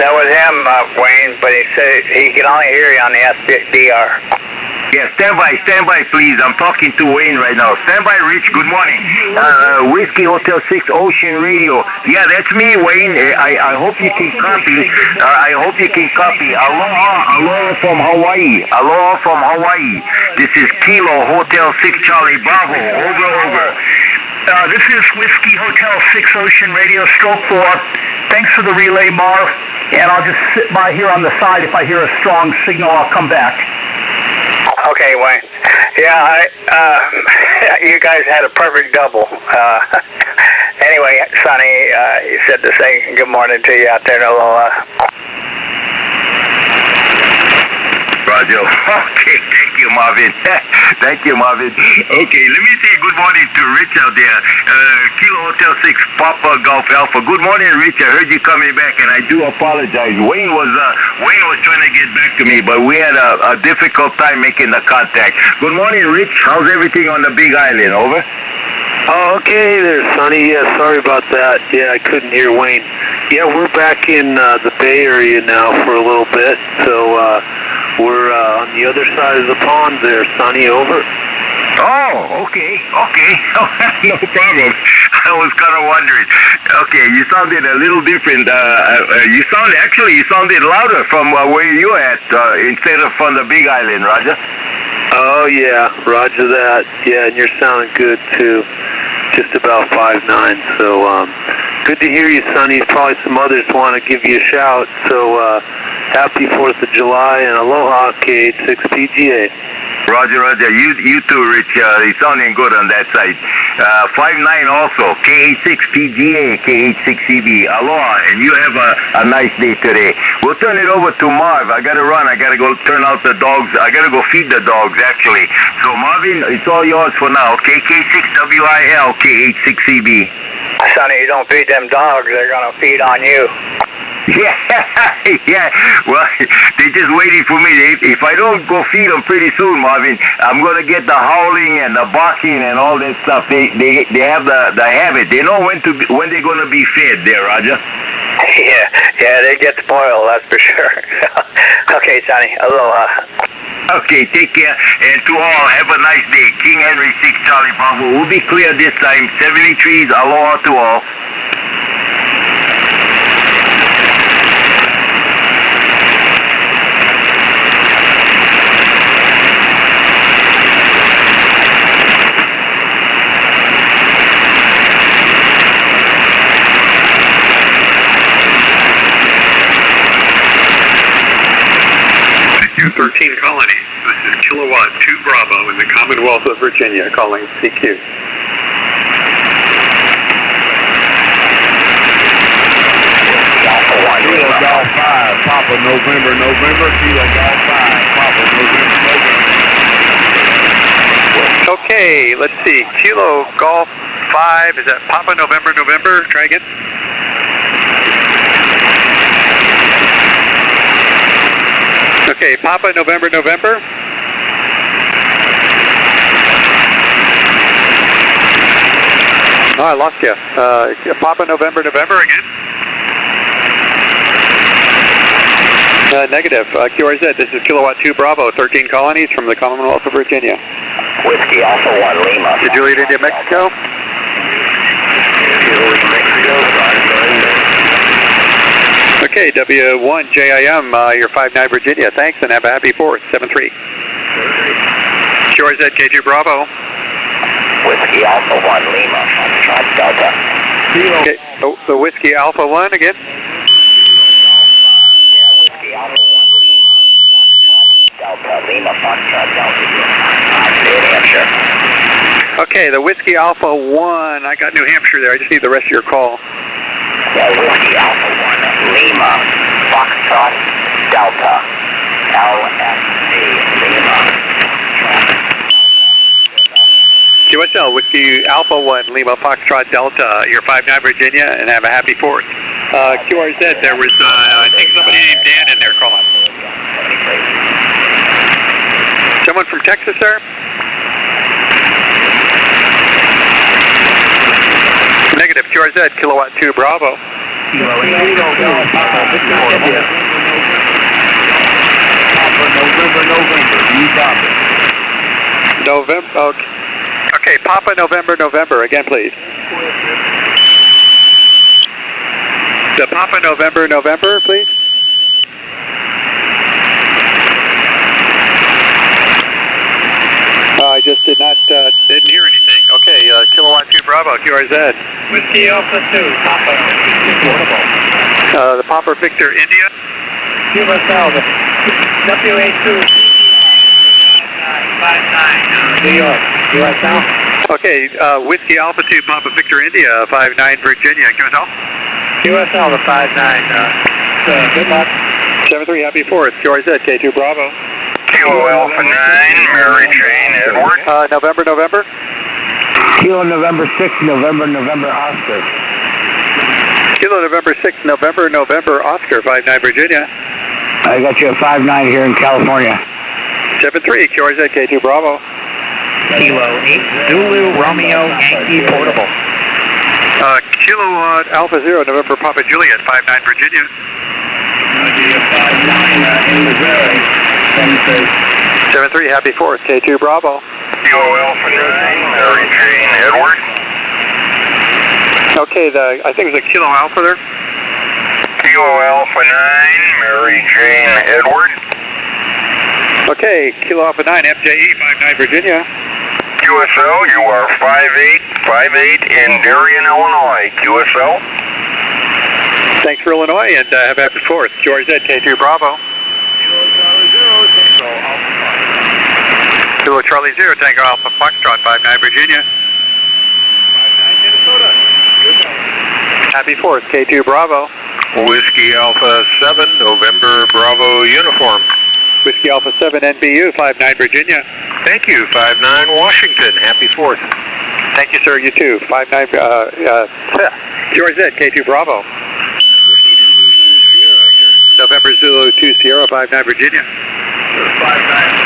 That was him, Wayne, but he said he can only hear you on the SDR. Yeah, stand by, please. I'm talking to Wayne right now. Stand by, Rich. Good morning. Whiskey Hotel 6 Ocean Radio. Yeah, that's me, Wayne. I hope you can copy. Aloha from Hawaii. This is Kilo Hotel 6 Charlie Bravo. Over. This is Whiskey Hotel 6 Ocean Radio, stroke 4. Thanks for the relay, Marv. and I'll just sit by here on the side. If I hear a strong signal, I'll come back. Okay, Wayne. Yeah, you guys had a perfect double. Anyway, Sonny, you said to say good morning to you out there in Aloha. Roger. Okay, thank you, Marvin. Thank you, Marvin. Okay, let me say good morning to Rich out there. Kilo Hotel 6, Papa Golf Alpha. Good morning, Rich. I heard you coming back, and I do apologize. Wayne was trying to get back to me, but we had a difficult time making the contact. Good morning, Rich. How's everything on the Big Island? Over. Oh, okay there, Sonny. Yeah, sorry about that. Yeah, I couldn't hear Wayne. Yeah, we're back in the Bay Area now for a little bit, so we're on the other side of the pond there, Sonny. Over. Oh, okay. No problem. I was kind of wondering. Okay, you sounded a little different. You sounded louder from where you're at instead of from the Big Island, Roger. Oh, yeah, roger that. Yeah, and you're sounding good, too. Just about 5'9", so good to hear you, Sonny. Probably some others want to give you a shout, so happy 4th of July, and aloha, KH6 PGA. Roger. You too, Rich. It's sounding good on that side. 5'9" also. KH6 PGA, KH6CB. Aloha, and you have a nice day today. We'll turn it over to Marv. I got to run. I got to go turn out the dogs. I got to go feed the dogs, actually. So, Marvin, it's all yours for now. KK6WIL, KH6CB. Sonny, you don't feed them dogs, they're going to feed on you. Yeah. Well, they're just waiting for me. If I don't go feed them pretty soon, Marvin, I'm going to get the howling and the barking and all that stuff. They have the habit. They know when they're going to be fed there, Roger. Yeah, they get spoiled, that's for sure. Okay, Sonny, aloha. Okay, take care. And to all, have a nice day. King Henry 6 Charlie Bravo. We'll be clear this time. 73s, aloha to all. U13 Colony. This is Kilowatt 2 Bravo in the Commonwealth of Virginia calling CQ. Kilo Golf 5, Papa November, Kilo Golf 5, Papa November. Okay, let's see. Kilo Golf 5, is that Papa November? Try again. Okay, Papa November. Oh, I lost you. Papa November again? Negative. QRZ, this is Kilowatt 2 Bravo, 13 colonies from the Commonwealth of Virginia. Whiskey Alpha 1 Lima. To Juliet, India, Mexico. Okay, W1JIM, you're 5'9" Virginia. Thanks, and have a happy 4th, 7-3. QRZ, K2 Bravo. Whiskey Alpha 1 Lima, Foxtrot Delta. Okay, the Whiskey Alpha 1 again? Yeah, Whiskey Alpha 1 Lima, Foxtrot Delta, Lima, Foxtrot Delta, New Hampshire. Okay, the Whiskey Alpha 1, I got New Hampshire there. I just need the rest of your call. Yeah, Whiskey Alpha 1 Lima, Foxtrot Delta, LSC, Lima. QSL, Whiskey Alpha 1, Lima, Foxtrot Delta, you're 5'9" Virginia, and have a happy 4th. QRZ, there was, I think somebody named Dan in there calling. Someone from Texas, sir? Negative, QRZ, Kilowatt 2 Bravo. November, okay. Okay, Papa November, again, please. The Papa November, please. I just didn't hear anything. Okay, Kilowatt 2 Bravo, QRZ. Whiskey Alpha 2, Papa. The Papa Victor India. QSL, WA2. 59, New York. QSL. Okay, Whiskey Alpha 2, Papa Victor India, 59 Virginia. QSL? QSL, the 59. Good luck. 73, happy 4th. QRZ, K2 Bravo. Kilo Alpha 9, Mary Jane Edward. November. Kilo November 6, November Oscar. Kilo November 6, November Oscar, 59 Virginia. I got you a 59 here in California. 73, QRZ, K2 Bravo. Kilo 8 Zulu Romeo Yankee Portable. Kilo Alpha 0, November Papa Juliet, 59 Virginia. 73, happy 4th, K2 Bravo. Kilo Alpha 9, Mary Jane Edward. Okay, I think it was a Kilo Alpha there. Kilo Alpha 9, Mary Jane Edward. Okay, Kilo Alpha 9, FJE, 59 Virginia. QSL, you are 5858 in Darien, Illinois. QSL. Thanks for Illinois, and have a happy 4th. George Z, K2 Bravo. Kilo Charlie 0, Tango Alpha Foxtrot, 59 Virginia. 59 Minnesota. Happy 4th, K2 Bravo. Whiskey Alpha 7, November Bravo Uniform. Whiskey Alpha 7, NBU, 59 Virginia. Thank you, 59 Washington. Happy 4th. Thank you, sir. You too. 59, George Z, K2 Bravo. November Zulu 2 Sierra, 59 Virginia. 59.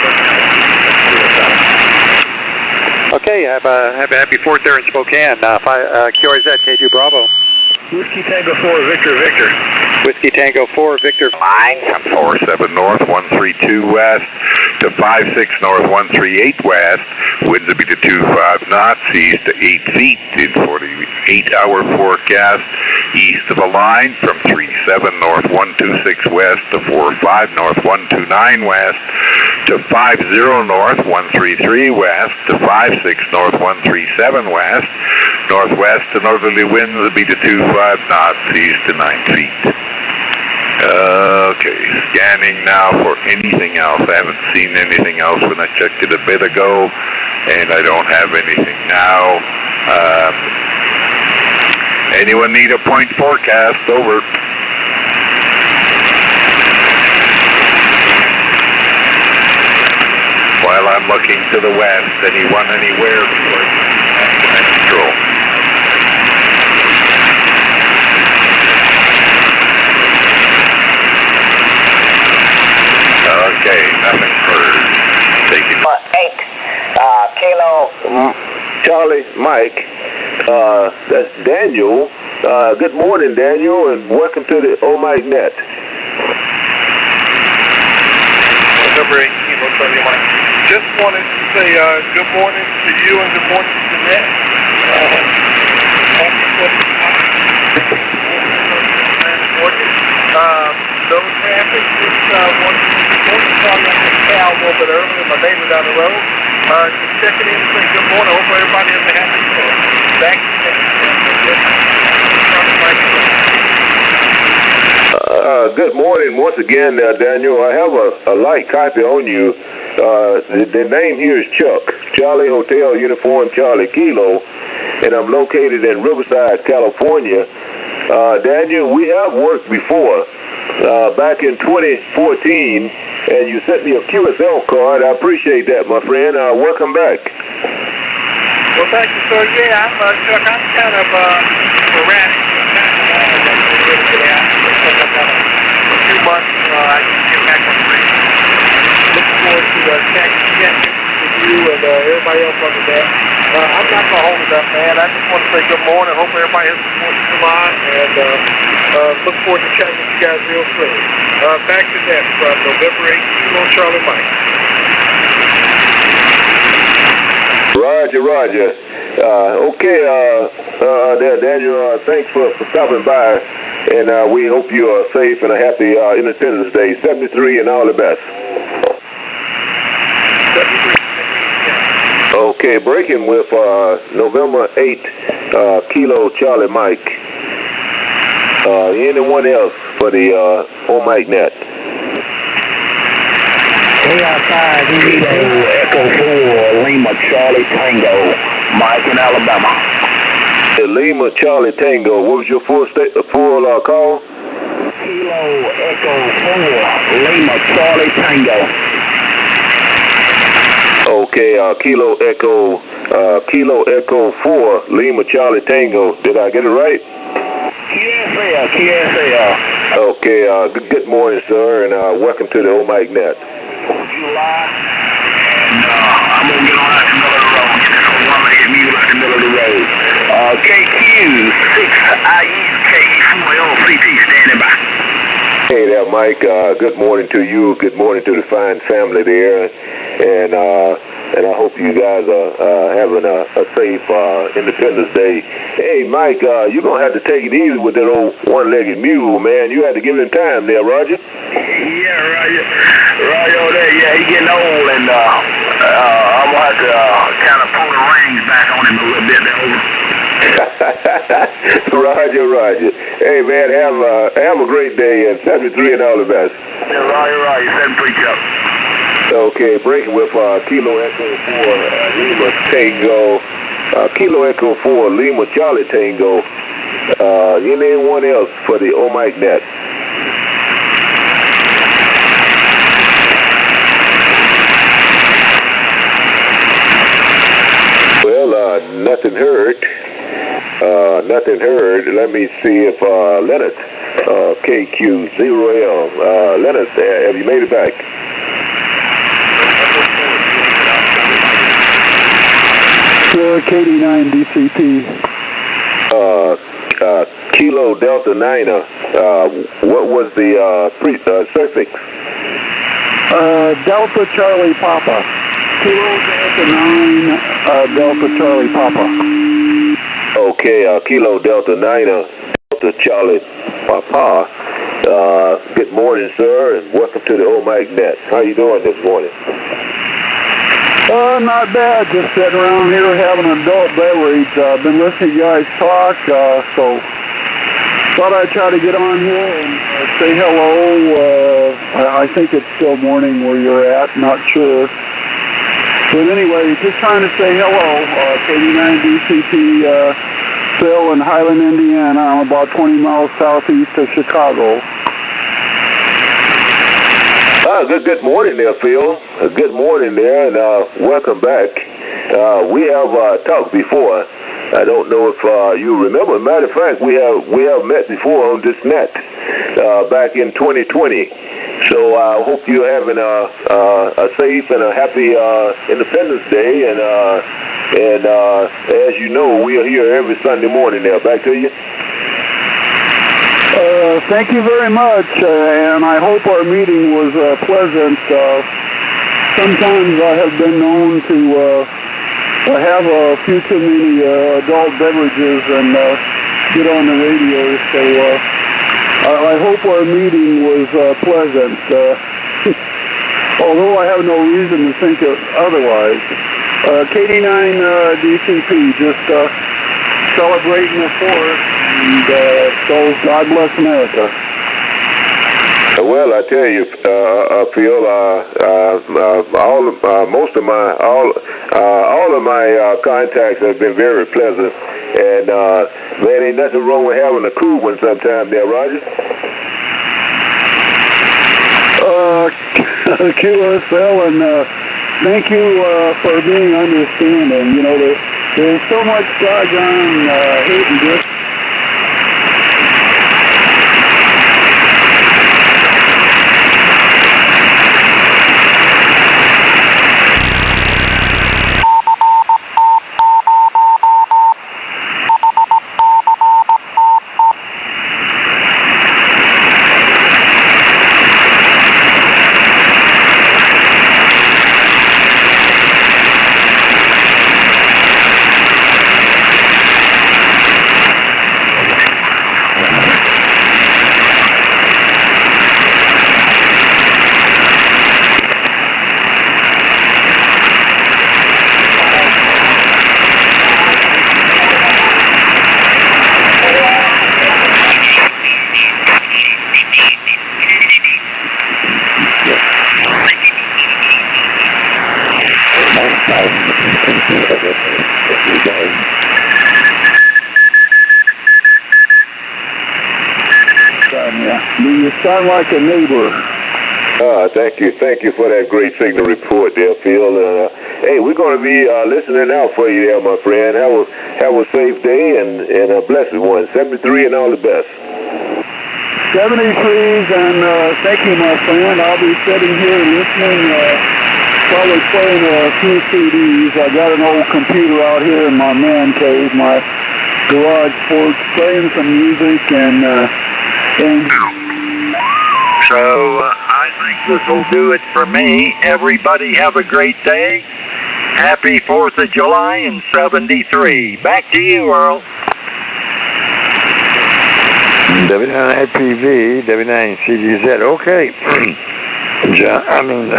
Okay, have a happy 4th there in Spokane. QRZ, K2 Bravo. Whiskey Tango 4, Victor. Whiskey Tango 4, Victor. Line from 47 North, 132 West to 56 North, 138 West. Winds will be to 25 knots, east to 8 feet in 48-hour forecast. East of the line from 37 North, 126 West to 45 North, 129 West to 50 North, 133 West to 56 North, 137 West. Northwest to northerly winds will be to 25 knots, east to 9 feet. Okay, scanning now for anything else. I haven't seen anything else when I checked it a bit ago, and I don't have anything now. Anyone need a point forecast? Over. While I'm looking to the west, anyone anywhere towards control. Okay, nothing heard. Take it. 8 Kilo Charlie Mike. That's Daniel. Good morning, Daniel, and welcome to the Mike Net. Number 18, Charlie Mike. Just wanted to say good morning to you and good morning to Jeanette. No traffic, just wanted to call you on the cow a little bit earlier, my neighbor down the road. Just checking in and say good morning. I hope everybody has a happy day. Back to Good morning once again, Daniel. I have a light copy on you. The name here is Chuck, Charlie Hotel Uniform Charlie Kilo, and I'm located in Riverside, California. Daniel, we have worked before, back in 2014, and you sent me a QSL card. I appreciate that, my friend. Welcome back. Well, thank you, sir. Yeah, Chuck, I'm kind of erratic. A few months, I can get back on track. Looking forward to checking with you and everybody else under that. I'm not going to hold it up, man. I just want to say good morning. Hope everybody has a 4th of July, and look forward to chatting with you guys real soon. Back to that from November 18 on Charlie Mike. Roger. Okay, there, Daniel, thanks for stopping by, and we hope you are safe and a happy Independence Day, 73 and all the best. Okay, breaking with November 8, Kilo Charlie Mike. Anyone else for the OMIC net? AI5 Echo 4 Lima Charlie Tango, Mike in Alabama. Lima Charlie Tango. What was your full call? Kilo Echo 4 Lima Charlie Tango. Okay, Kilo Echo 4 Lima Charlie Tango. Did I get it right? QSL. Okay, good morning, sir, and welcome to the OMIC net. July, and I'm going to get on out the middle of the road. Get this whole woman hit me out the middle of the road. KQ6IEK4LCT standing by. Hey there, Mike. Good morning to you. Good morning to the fine family there, and I hope you guys are having a safe Independence Day. Hey, Mike, you're gonna have to take it easy with that old one-legged mule, man. You had to give him time there, Roger. Yeah, Roger there. Yeah, he's getting old, and I'm gonna have to kind of pull the reins back on him a little bit there. Roger. Hey, man, have a great day, and 73 and all the best. Yeah, Roger. 73 Chuck. Okay, breaking with Kilo Echo 4 Lima Tango. Kilo Echo 4 Lima Charlie Tango. Anyone else for the OMIC net? Well, nothing heard. Let me see if Leonard, KQ0L. Leonard, have you made it back? KD9 DCP. Kilo Delta Niner. What was the suffix? Delta Charlie Papa. Kilo Delta 9 Delta Charlie Papa. Okay, Kilo Delta Niner Delta Charlie Papa. Good morning, sir, and welcome to the OMIC net. How you doing this morning? Not bad. Just sitting around here having an adult beverage. I've been listening to you guys talk, so thought I'd try to get on here and say hello. I think it's still morning where you're at, not sure. But anyway, just trying to say hello. KD9 DCP, Phil in Highland, Indiana. I'm about 20 miles southeast of Chicago. Good morning there, Phil. Good morning there, and welcome back. We have talked before. I don't know if you remember. Matter of fact, we have met before on this net back in 2020. So I hope you're having a safe and a happy Independence Day. And as you know, we are here every Sunday morning there. Back to you. Thank you very much, and I hope our meeting was pleasant. Sometimes I have been known to have a few too many adult beverages and get on the radio, so I hope our meeting was pleasant, although I have no reason to think otherwise. KD9 DCP, just celebrating the 4th, and so God bless America. Well, I tell you, Phil, most of my contacts have been very pleasant, and man, ain't nothing wrong with having a cool one sometime there, Roger. QSL, and thank you for being understanding. You know, there's so much doggone hate and dis. You sound like a neighbor. Thank you for that great signal report there, Phil. Hey, we're going to be listening out for you there, my friend. Have a safe day and a blessed one. 73 and all the best. 73s, and thank you, my friend. I'll be sitting here listening, probably playing a few CDs. I got an old computer out here in my man cave, my garage porch, playing some music, and so I think this will do it for me. Everybody have a great day. Happy 4th of July in 73. Back to you, Earl. W9IPV, W9CGZ. Okay. John,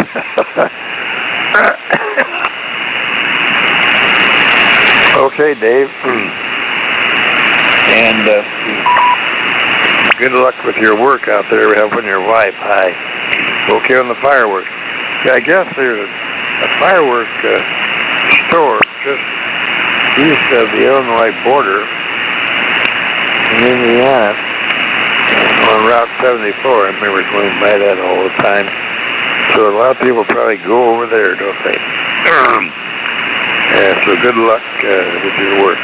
okay, Dave. And good luck with your work out there, helping your wife. Hi. Okay, on the fireworks. Yeah, I guess there's a firework store just east of the Illinois border in Indiana on Route 74. I remember going by that all the time. So a lot of people probably go over there, don't they? Yeah, so good luck with your work.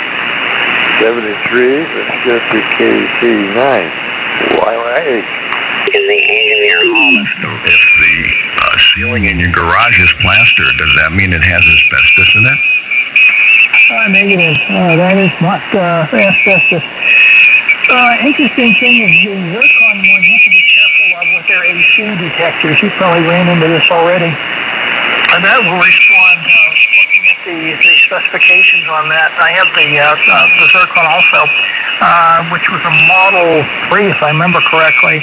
73, let's get to KC9. YYH. In the engineer office, if the ceiling in your garage is plaster, does that mean it has asbestos in it? Negative. That is not asbestos. Interesting thing is the zircon one, you have to be careful of with their AC detectors. You probably ran into this already. And that will respond, looking at the specifications on that. I have the zircon also, which was a Model 3, if I remember correctly.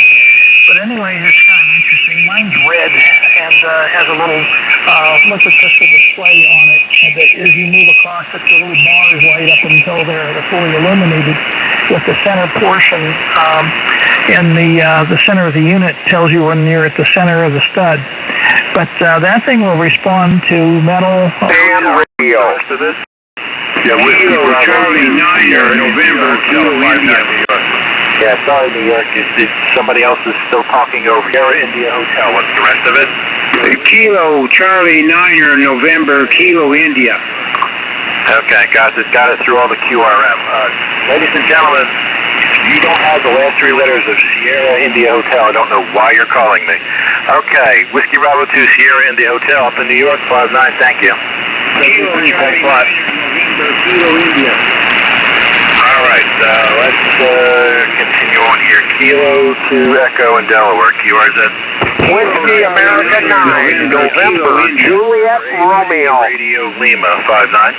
But anyway, it's kind of interesting. Mine's red and has a little liquid crystal display on it. And that as you move across it, the little bars light up until they're fully illuminated. With the center portion in the center of the unit tells you when you're at the center of the stud. But that thing will respond to metal. And radio. Yeah, Whiskey Charlie 9 November, Kilo India. Yeah, sorry, New York. Somebody else is still talking over here. India Hotel. What's the rest of it? Kilo Charlie 9 November, Kilo India. Okay, got it through all the QRM. Ladies and gentlemen, you don't have the last three letters of Sierra India Hotel. I don't know why you're calling me. Okay, Whiskey Bravo 2 Sierra India Hotel up in New York, 59. Thank you. Kilo Thanks a lot. Kilo India. All right, let's continue on here. Kilo to Echo in Delaware, QRZ. Whiskey America 9, November, Juliet Romeo. Radio Lima, 59.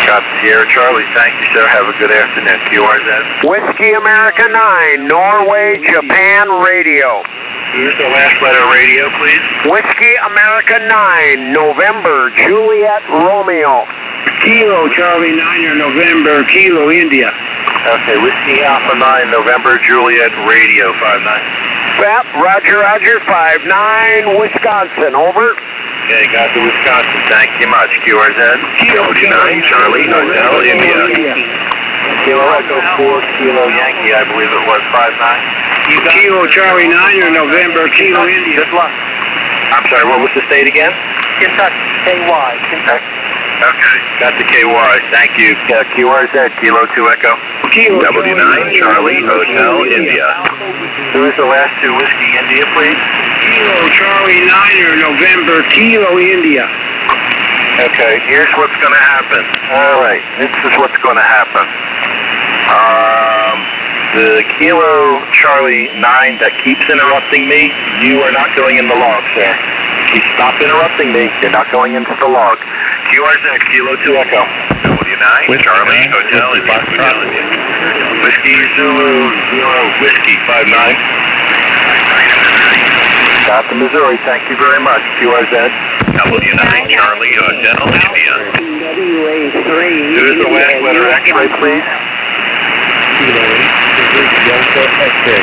Got Sierra Charlie, thank you, sir. Have a good afternoon. QRZ. Whiskey America 9, Norway, Japan Radio. Here's the last letter radio, please. Whiskey America 9, November, Juliet Romeo. Kilo Charlie 9 November, Kilo India. Okay, Whiskey Alpha 9, November, Juliet Radio, 59. Fat, Roger, 59, Wisconsin, over. Okay, got the Wisconsin, thank you much. QRZ. Kilo 9, Charlie, Hotel, India. Kilo Echo 4, Kilo Yankee, I believe it was, 59. Kilo Charlie 9 November, Kilo India. Good luck. I'm sorry, what was the state again? Kentucky, KY. Kentucky. Okay, got the KY, thank you. QRZ, Kilo 2 Echo. Kilo W9, Charlie, Hotel, India. Who is the last two? Whiskey India, please. Kilo Charlie 9 November, Kilo India. Okay, here's what's going to happen. All right, this is what's going to happen. The Kilo Charlie 9 that keeps interrupting me, you are not going in the log, sir. Stop interrupting me. You're not going into the log. QRZ, Kilo 2 Echo. W9, Charlie, Hotel, India. Whiskey Zulu, Zero, Whiskey, 59. Got the Missouri, thank you very much. QRZ. W9, Charlie, Hotel, India. Who's the last letter X-ray, please? Delta X-ray.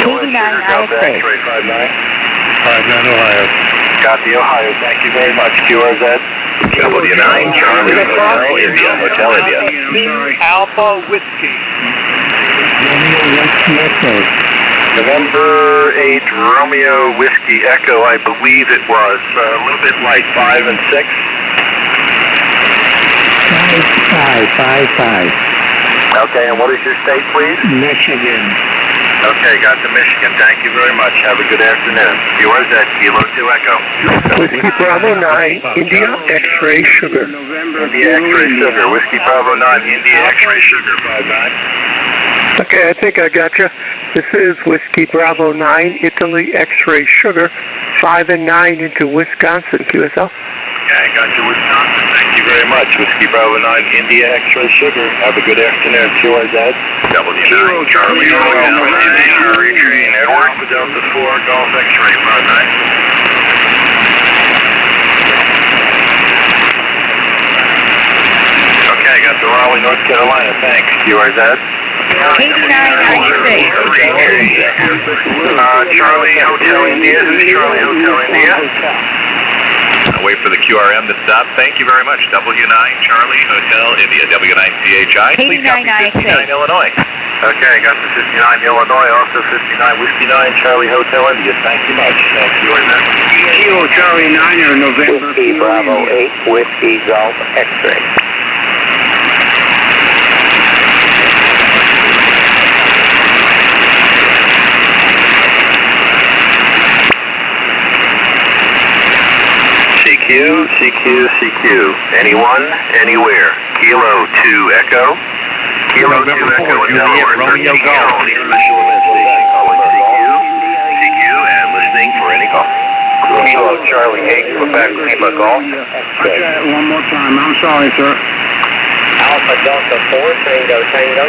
Delta X-ray, 59. 59 Ohio. Got the Ohio, thank you very much. QRZ. W9, Charlie, Hotel, India, Hotel, India. Alpha Whiskey. November 8 Romeo Whiskey Echo, I believe it was. A little bit light, 5 and 6. 5. Okay, and what is your state, please? Michigan. Okay, got to Michigan. Thank you very much. Have a good afternoon. Yours at Kilo 2 Echo. Whiskey Bravo 9, India X-Ray Sugar. India X-Ray Sugar. Whiskey Bravo 9, India X-Ray Sugar. 5-9. Okay, I think I got you. This is Whiskey Bravo 9, Italy X-Ray Sugar. 5 and 9 into Wisconsin, QSL. Okay, got you, Wisconsin. Thank you very much. Whiskey Bravo 9, India X-Ray Sugar. Have a good afternoon. QRZ. W9, Charlie Hotel, Charlie Train, Edward, Delta 4, Golf X-Ray, 5-9. Okay, got the Raleigh, North Carolina. Thanks. QRZ. 89, Charlie Hotel India. Who's Charlie Hotel India? Wait for the QRM to stop. Thank you very much. W9 Charlie Hotel India. W9 CHI. Please copy 59 Illinois. Okay, got the 59 Illinois. Also 59 Whiskey 9 Charlie Hotel India. Thank you much. Thank you. Kilo Charlie 9 November. Whiskey Bravo 8 Whiskey Golf X-Ray. CQ. Anyone, anywhere. Kilo 2 Echo. Kilo 2 Echo in Delaware. Romeo Golf. CQ and listening for any call. Kilo Charlie 8, Quebec Lima Golf. One more time. I'm sorry, sir. Alpha Delta 4 Tango Tango.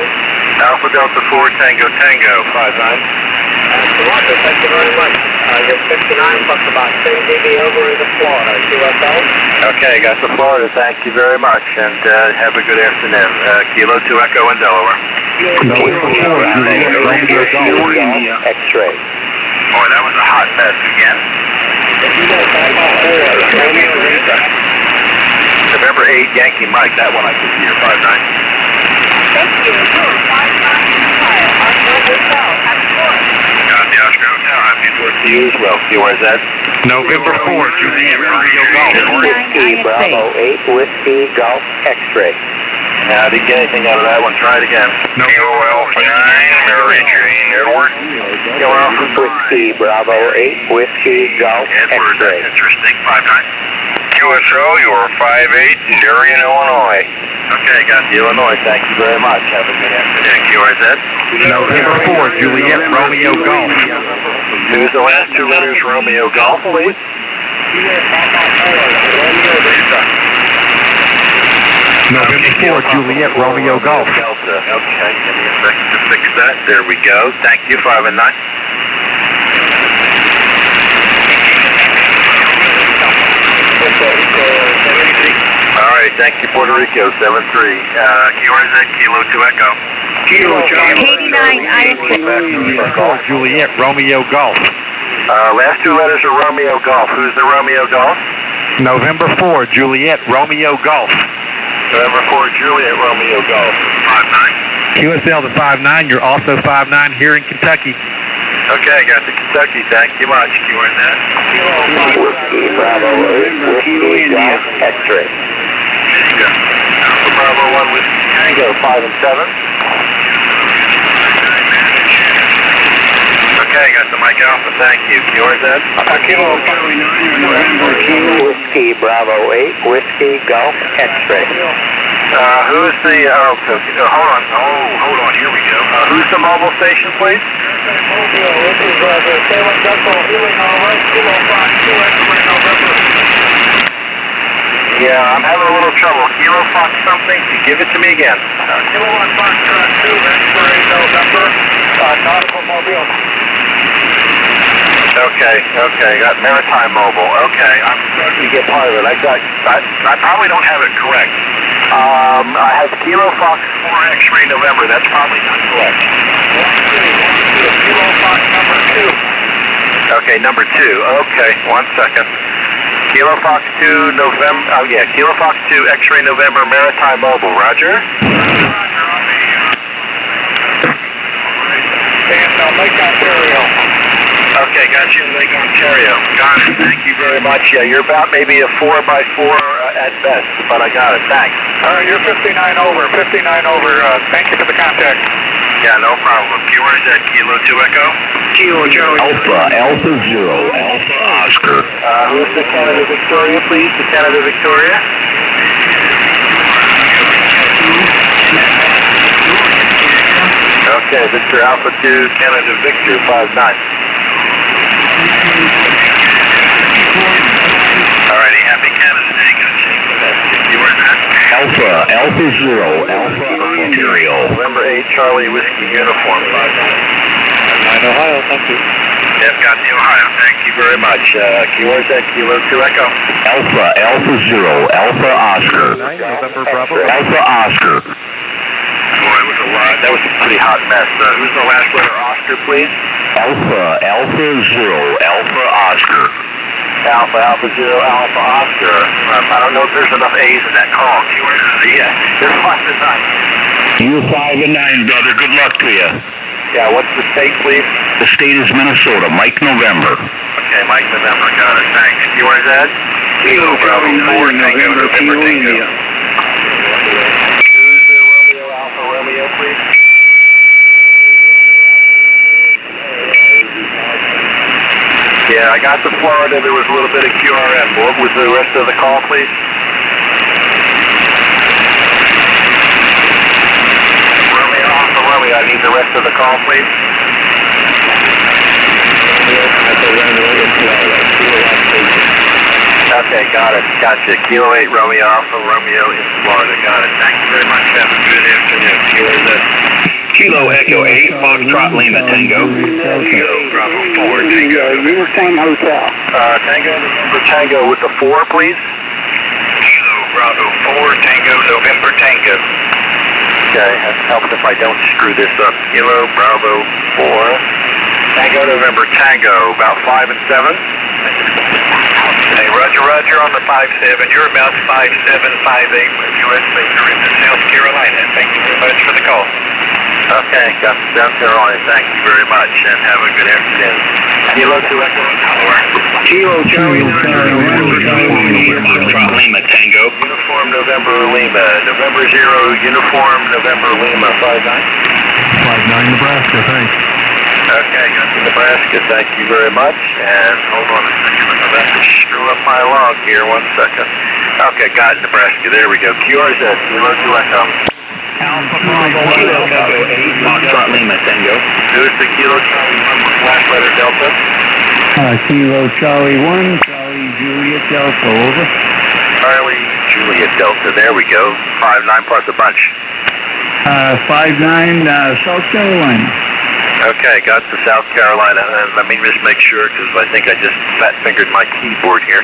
Alpha Delta 4 Tango Tango. 5-9. Roger, thank you very much. You're 59 plus about 10 dB over into Florida. QSL? Okay, got to Florida. Thank you very much, and have a good afternoon. Kilo 2 Echo in Delaware. X-ray. Boy, that was a hot mess again. November 8 Yankee Mike. That one I can hear. 5-9. Thank you. 5-9 Oscar Hotel. Happy 4th. Got the Oscar Hotel. Happy 4th to you as well. QRZ. November 4th, Juliet Romeo Golf. Whiskey Bravo 8 Whiskey Golf X-Ray. I didn't get anything out of that one. Try it again. November Alpha 9 Mary Train Edward. Whiskey Bravo 8 Whiskey Golf Edward, X-Ray. that's interesting. 5-9. QSO, you're 5-8 Darien, Illinois. Okay, got the Illinois. Thank you very much. Have a good afternoon. QRZ. November 4th, Juliet Romeo Golf. Who's the last two letters? Romeo Golf, please. November 4th, Juliet Romeo Golf. Delta. Okay, give me a second to fix that. There we go. Thank you. 5 and 9. All right, thank you, Puerto Rico, 7-3. QRZ, Kilo 2 Echo. Kilo Charlie. 4th, Juliet Romeo Golf. Last two letters are Romeo Golf. Who's the Romeo Golf? November 4th, Juliet Romeo Golf. November 4th, Juliet Romeo Golf. 5-9. QSL to 5-9. You're also 5-9 here in Kentucky. Okay, got the Kentucky. Thank you much. QRZ. Whiskey Bravo 8 Whiskey Golf X-Ray. There you go. Alpha Bravo 1 Whiskey Tango, 5 and 7. Okay, got the Mike Alpha. Thank you. QRZ. Whiskey Bravo 8 Whiskey Golf X-Ray. Who's the, hold on, here we go. Who's the mobile station, please? Yeah, I'm having a little trouble. Kilo Fox something, give it to me again. Kilo 1 Fox 2, X-ray, November, Nautical Mobile. Okay, got Maritime Mobile. Okay, I'm starting to get part of it. I probably don't have it correct. I have Kilo Fox 4 X-ray November. That's probably not correct. Kilo Fox number 2. Okay, number 2. Okay, 1 second. Kilo Fox 2, Kilo Fox 2, X-Ray November, Maritime Mobile, roger. And Lake Ontario. Okay, got you in Lake Ontario. Got it, thank you very much. Yeah, you're about maybe a 4x4 at best, but I got it, thanks. You're 59 over, 59 over. Thank you for the contact. Yeah, no problem. QRZ, Kilo 2 Echo. Kilo Charlie. Alpha 0, Alpha Oscar. Who's the Canada Victoria, please? The Canada Victoria. Okay, Victor Alpha 2, Canada Victor, 5-9. Alrighty, happy Canada Day. You were that? Alpha 0, Alpha Ontario. November 8, Charlie Whiskey Uniform, 5-9. Ohio, thank you. Yes, got the Ohio. Thank you very much. QRZ, Kilo 2 Echo. Alpha 0, Alpha Oscar. November Bravo. Alpha Oscar. Boy, it was a lot. That was a pretty hot mess. Who's the last letter? Oscar, please. Alpha 0, Alpha Oscar. Alpha 0, Alpha Oscar. I don't know if there's enough A's in that call. Yeah, there's lots of nine. You 5 and 9, brother. Good luck to you. Yeah, what's the state, please? The state is Minnesota. Mike November. Okay, Mike November. Got it. Thanks. QRZ? Kilo Bravo 4, Tango November Tango. Alpha Romeo, please. Yeah, I got to Florida. There was a little bit of QRM. What was the rest of the call, please? Romeo, Alpha Romeo. I need the rest of the call, please. Okay, got it. Gotcha. Kilo 8 Romeo, Alpha Romeo in Florida. Got it. Thank you very much. Have a good afternoon. Kilo Echo 8, Foxtrot Lima Tango. Kilo Bravo 4 Tango. Riverfront Hotel. Tango with the 4, please. Kilo Bravo 4 Tango November Tango. Okay, that helps if I don't screw this up. Kilo Bravo 4 Tango November Tango. About 5 and 7. Hey, roger on the 5-7. You're about 5-7-5-8 with U.S. Victor in South Carolina. Thank you very much for the call. Okay, got to South Carolina. Thank you very much, and have a good afternoon. Kilo 2 Echo. Kilo Charlie. Foxtrot Lima Tango. Uniform November Lima. November 0, Uniform November Lima. 5-9. 5-9 Nebraska, thanks. Okay, got to Nebraska. Thank you very much. And hold on a second. I'm about to screw up my log here. 1 second. Okay, got Nebraska. There we go. QRZ. Kilo 2 Echo. Alpha Bravo 1, Echo 8, Foxtrot Lima Tango. Who's the Kilo Charlie 1 with last letter Delta? Kilo Charlie 1, Charlie Juliet Delta, over. Charlie Juliet Delta. There we go. 5-9 plus a bunch. 5-9, South Carolina. Okay, got to South Carolina. Let me just make sure, because I think I just fat-fingered my keyboard here.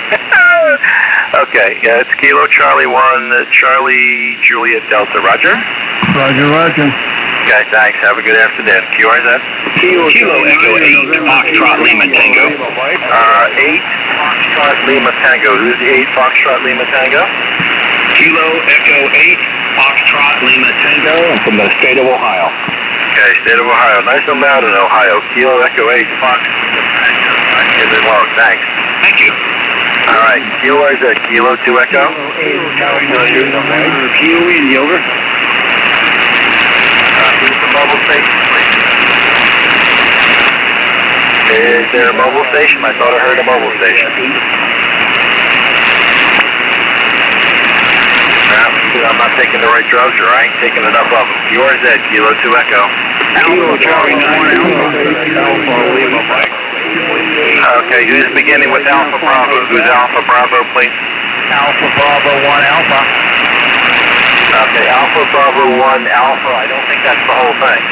Okay, yeah, it's Kilo Charlie 1, Charlie Juliet Delta. Roger? Roger. Okay, thanks. Have a good afternoon. QRZ? Kilo Echo 8, Foxtrot Lima Tango. 8, Foxtrot Lima Tango. Who's the 8, Foxtrot Lima Tango? Kilo Echo 8, Foxtrot Lima Tango. I'm from the state of Ohio. Okay, state of Ohio. Nice and loud in Ohio. Kilo Echo 8, Fox. Thanks. Thank you. All right, QRZ, Kilo 2 Echo. Kilo Indy, over. Who's the mobile station, please? Is there a mobile station? I thought I heard a mobile station. I'm not taking the right drugs, or I ain't taking enough of them. QRZ, Kilo 2 Echo. Kilo Charlie 1, Okay, who's beginning with Alpha Bravo? Who's Alpha Bravo, please? Alpha Bravo 1 Alpha. Okay, Alpha Bravo 1 Alpha. I don't think that's the whole thing.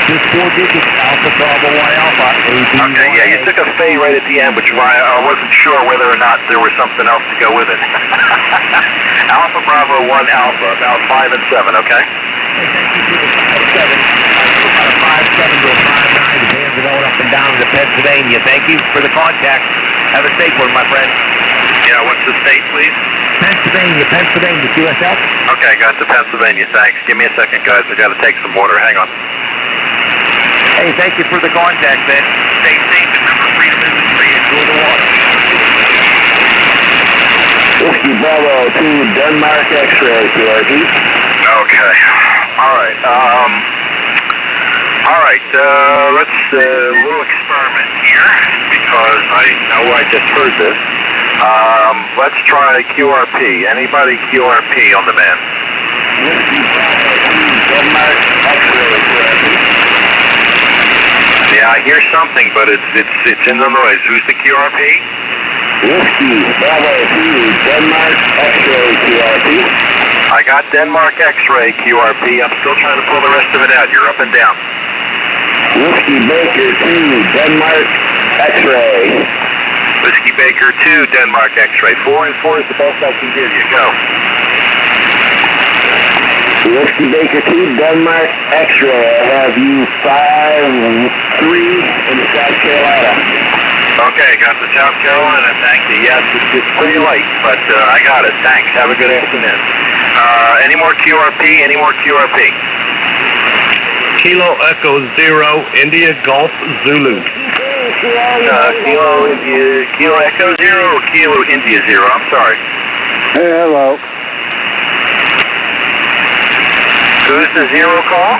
Just 4 digits. Alpha Bravo 1 Alpha. Okay, yeah, you took a fade right at the end, which is why I wasn't sure whether or not there was something else to go with it. Alpha Bravo 1 Alpha, about 5 and 7, okay? About a 5-7 to a 5-9. The bands are going up and down to Pennsylvania. Thank you for the contact. Have a safe one, my friend. Yeah, what's the state, please? Pennsylvania, QSX. Okay, got the Pennsylvania, thanks. Give me a second, guys. I gotta take some water. Hang on. Hey, thank you for the contact, man. Stay safe and remember freedom isn't free. Enjoy the water. Whiskey Bravo to Denmark X-ray, QRP. Okay. All right, let's a little experiment here because I know I just heard this. Let's try QRP. Anybody QRP on the band? Whiskey Bravo to Denmark X-ray, QRP. Yeah, I hear something, but it's in the noise. Who's the QRP? Whiskey Bravo to Denmark X-ray, QRP. I got Denmark X-ray QRP. I'm still trying to pull the rest of it out. You're up and down. Whiskey Baker to Denmark X-ray. Whiskey Baker 2, Denmark X-ray. 4 and 4 is the best I can give you. Go. Whiskey Baker 2, Denmark X-ray. I have you 5-3 in South Carolina. Okay, got the top going, and thank you. Yes, it's pretty late, but I got it. Thanks. Have a good afternoon. Any more QRP? Any more QRP? Kilo Echo 0, India Golf Zulu. Kilo Echo 0, Kilo India 0. I'm sorry. Hey, hello. Who's the 0 call?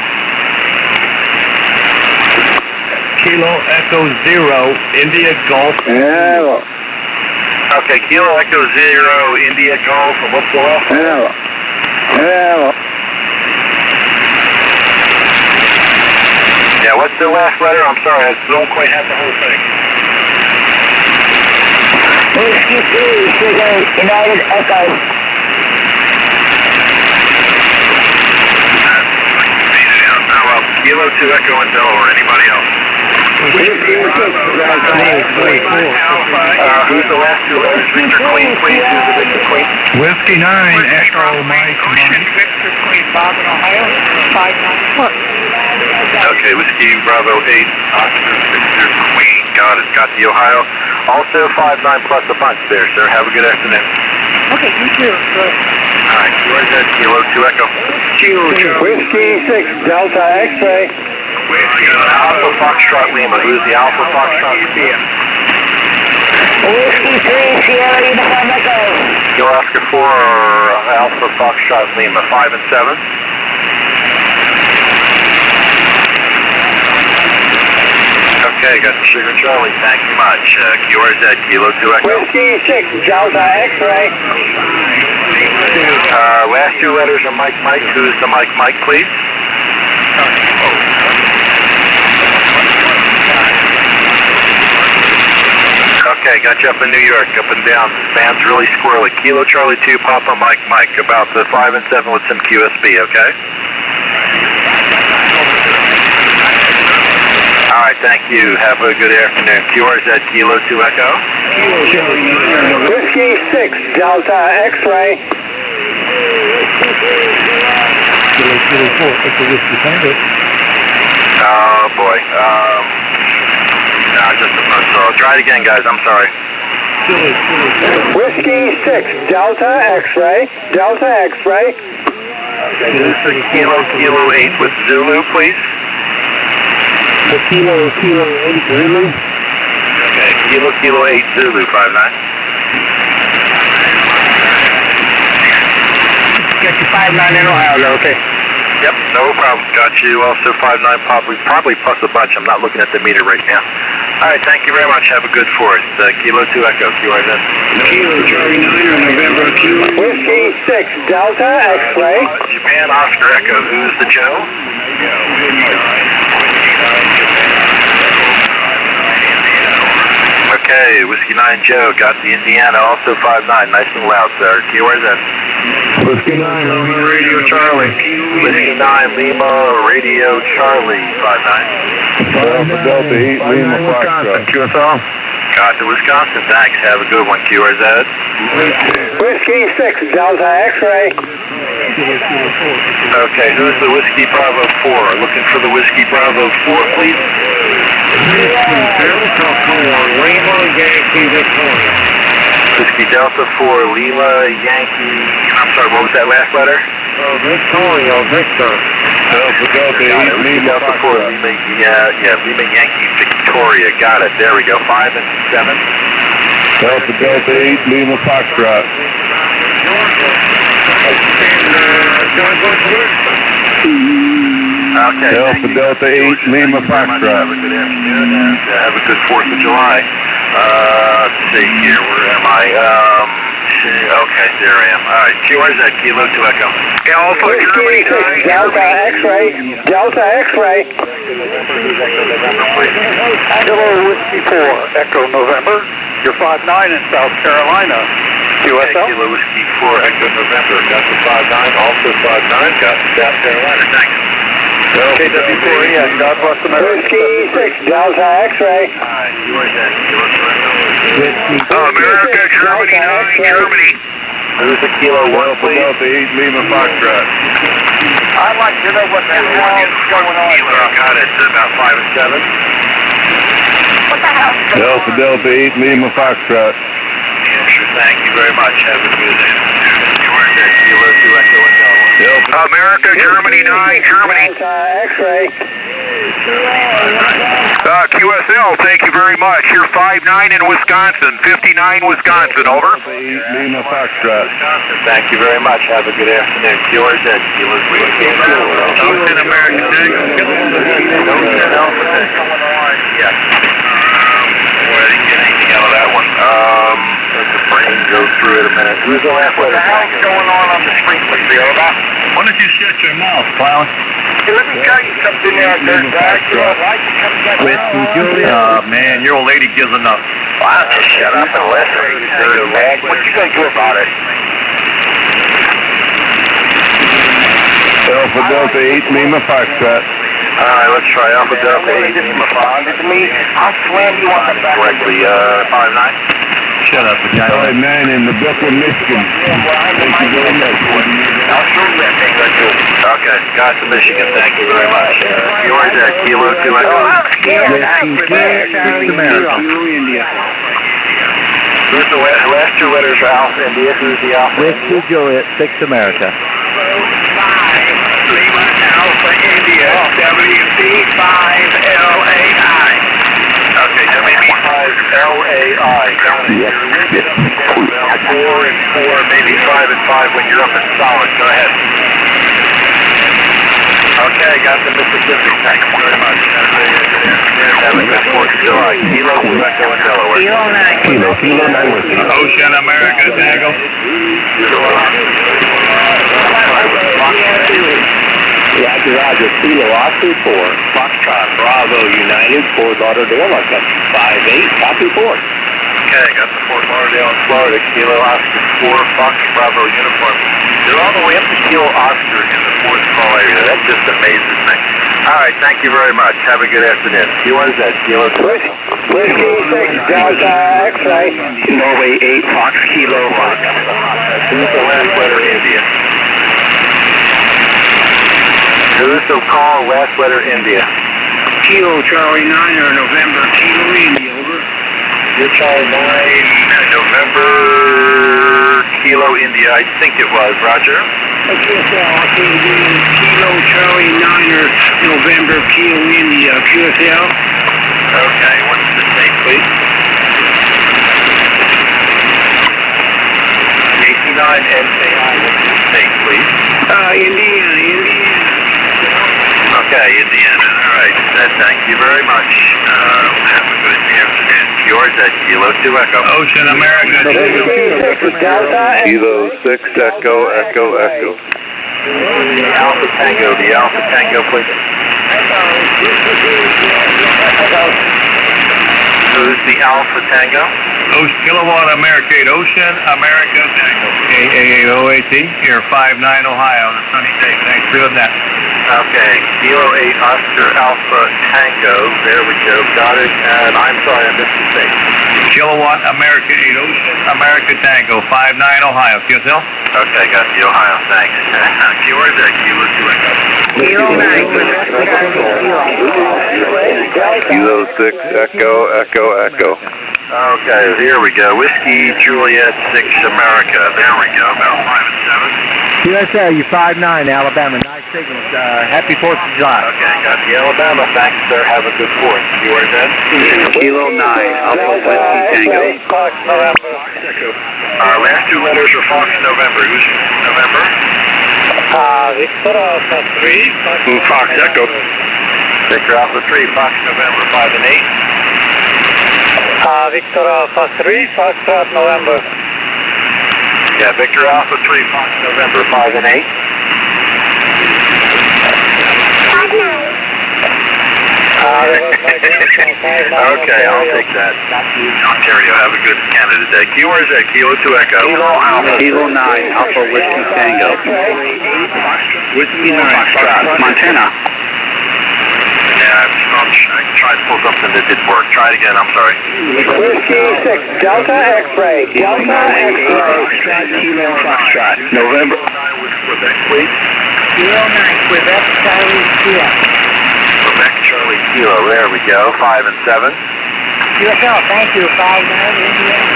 Kilo Echo 0, India Golf. Hello. Okay, Kilo Echo 0, India Golf, and what's the last one? Hello. Hello. Yeah, what's the last letter? I'm sorry, I don't quite have the whole thing. Whiskey 3, Sugar United Echo. Kilo 2 Echo and Delaware. Anybody else? Whiskey 6, who's the last two letters? Victor Queen, please. Who's the Victor Queen? Whiskey 9, Echo Mike. Victor Queen, Bob in Ohio, 594. Okay, Whiskey Bravo 8, Oscar Victor Queen. Got it. Got the Ohio. Also 5-9 plus a bunch there, sir. Have a good afternoon. Okay, you too. Good. All right, where's that? Kilo 2 Echo. Whiskey 6, Delta X-ray. Alpha Foxtrot Lima. Who's the Alpha Foxtrot Lima? Whiskey 3, Sierra Uniform Echo. You're Oscar 4, Alpha Foxtrot Lima. 5 and 7. Okay, got the Sugar Charlie. Thank you much. QRZ, Kilo 2 Echo. Whiskey 6, Delta X-ray. Last two letters are Mike Mike. Who's the Mike Mike, please? Okay, got you up in New York, up and down. Band's really squirrely. Kilo Charlie 2, Papa Mike Mike. About the 5 and 7 with some QSB, okay? All right, thank you. Have a good afternoon. QRZ, Kilo 2 Echo. Whiskey 6, Delta X-ray. Oh, boy. No, just a phone call. Try it again, guys. I'm sorry. Whiskey 6, Delta X-ray. Delta X-ray. Okay, this is Kilo 8 with Zulu, please. Kilo 8 Zulu. Okay, Kilo 8 Zulu, 5-9. Got you 5-9 in Ohio, okay? Yep, no problem. Got you also 5-9, probably plus a bunch. I'm not looking at the meter right now. All right, thank you very much. Have a good 4th. Kilo 2 Echo, QRZ. Kilo Charlie 9 November 2. Whiskey 6, Delta X-ray. Japan Oscar Echo. Who's the Joe? Okay, Whiskey 9 Joe. Got the Indiana, also 5-9. Nice and loud, sir. QRZ. Whiskey 9, Lima Radio Charlie. Whiskey 9 Lima Radio Charlie, 5-9. Delta 8, Lima Foxtrot. QSL. Got the Wisconsin. Thanks. Have a good one, QRZ. Whiskey 6, Delta X-ray. Okay, who's the Whiskey Bravo 4? Looking for the Whiskey Bravo 4, please. Lima Yankee Victoria. Whiskey Delta 4, Lima Yankee. I'm sorry, what was that last letter? Victoria, Victor. Delta 8, Lima Delta 4, Lima, Lima Yankee Victoria. Got it. There we go. 5 and 7. Delta 8, Lima Foxtrot. Okay. Delta 8, Lima Foxtrot. Have a good afternoon and have a good 4th of July. Let's see here. Where am I? Okay, there I am. All right. QRZ, Kilo to Echo. Alpha Germany 9. Delta X-ray. Delta X-ray. Hello, Whiskey 4, Echo November. You're 5-9 in South Carolina. QSL. Okay, Kilo Whiskey 4, Echo November. Got the 5-9, also 5-9. Got the South Carolina. Thanks. KW4EN, God bless America. Whiskey 6, Delta X-ray. America, Germany 9, Germany. Who's the Kilo 1, please? Delta 8, Lima Foxtrot. I'd like to know what the hell is going on. Kilo, got it. About 5 and 7. What the hell? Delta 8, Lima Foxtrot. Sure, thank you very much. Have a good afternoon. Kilo to Echo and Delta. America, Germany 9, Germany. X-ray. QSL, thank you very much. You're 5-9 in Wisconsin, 59 Wisconsin, over. Lima Foxtrot. Thank you very much. Have a good afternoon. QRZ, Kilo to Echo. Ocean America. Yeah. Boy, I didn't get anything out of that one. Let the brain go through it a minute. Who's the last one? What the hell's going on the sprinkler field? Why don't you shut your mouth, Clown? Hey, let me tell you something there, dirtbag. Man, your old lady gives enough. Why don't you shut up and listen, you dirtbag? What you gonna do about it? Alpha Delta 8, Lima Foxtrot. Alright, let's try Alpha Delta 8, Lima Foxtrot. I'll slam you on the back. Correctly, 5-9. Shut up, vagina. 5-9 in the Brooklyn, Michigan. Thank you very much. I'll show you that thing right there. Okay, got to Michigan. Thank you very much. Yours at Kilo 2 Echo. Who's the last two letters are Alpha India? Who's the Alpha? Whiskey Juliet, 6 America. 5 Lima Alpha India. WB5LAI. Okay, WB5LAI. 4 and 4, maybe 5 and 5 when you're up in solid. Go ahead. Okay, got the Mississippi. Thank you very much. Have a good 4th of July. Kilo, Echo, and Delaware. Kilo 9 Whiskey. Ocean America, Tango. Roger, Kilo Oscar 4, Foxtrot, Bravo United, Fort Lauderdale, I've got 5-8, copy 4. Okay, got the Fort Lauderdale in Florida, Kilo Oscar 4, Fox Bravo uniform. They're all the way up to Kilo Oscar in the 4th call area. That just amazes me. All right, thank you very much. Have a good afternoon. QRZ, Kilo 2. Whiskey 6, Delta X-ray. Norway 8, Fox Kilo Fox. Who's the last letter India? Who's the call last letter India? Kilo Charlie 9 November, Kilo India, over. You're Charlie 9, November, Kilo India. I think it was, Roger. Kilo Charlie 9 November, Kilo India, QSL. Okay, what's the date, please? 89 NKI, what's the date, please? Indiana. Okay, Indiana, all right. Thank you very much. Have a good afternoon. Yours at Kilo 2 Echo. Ocean America. Kilo 6 Echo, Echo, Echo. The Alpha Tango, please. Who's the Alpha Tango? Kilowatt America 8, Ocean America Tango. AAOAT, here 5-9 Ohio on a sunny day. Thanks for doing that. Okay, Kilo 8 Oscar Alpha Tango. There we go. Got it. And I'm sorry, I missed the thing. Kilowatt America 8 Ocean America Tango 59 Ohio. QSL? Okay, got the Ohio. Thanks. Kilo is that? Kilo 2 Echo. Kilo 9. Kilo 6 Echo, Echo, Echo. Okay, here we go. Whiskey Juliet 6 America. There we go. About 5 and 7. QSL, you 5-9, Alabama. Nice signals. Happy 4th of July. Okay, got the Alabama. Thanks, sir. Have a good 4th. You are that? Kilo 9, Alpha Whiskey Tango. Fox November. Last two letters are Fox November. Who's November? Victor Alpha 3. Fox Echo. Victor Alpha 3, Fox November 5 and 8. Victor Alpha 3, Foxtrot November. Yeah, Victor Alpha 3, Fox November 5 and 8. Okay, I'll take that. Ontario, have a good Canada Day. Q, where's that? Kilo 2 Echo. Kilo 9, Alpha Whiskey Tango. Whiskey 9, Foxtrot, Montana. Yeah, I tried to pull something that didn't work. Try it again, I'm sorry. Whiskey 6, Delta X-ray. Delta X-ray. Kilo Foxtrot. November 9 with Quebec, please. Kilo 9, Quebec, Charlie, Kilo. Quebec, Charlie, Kilo. There we go. 5 and 7. QSL, thank you. 5-9, Indiana.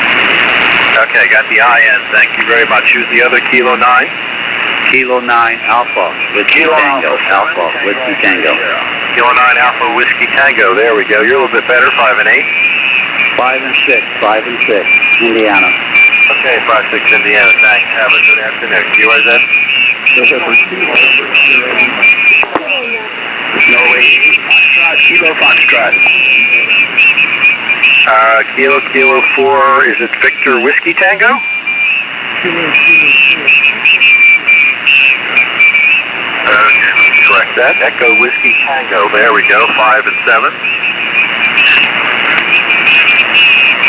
Okay, got the IN. Thank you very much. Who's the other? Kilo 9? Kilo 9, Alpha Whiskey Tango. Alpha Whiskey Tango. Kilo 9 Alpha Whiskey Tango. There we go. You're a little bit better. 5 and 8. 5 and 6, Indiana. Okay, 5-6 Indiana. Thanks. Have a good afternoon. QRZ? No way. Foxtrot, Kilo Foxtrot. Kilo 4. Is it Victor Whiskey Tango? Okay, let's correct that. Echo Whiskey Tango. There we go. 5 and 7.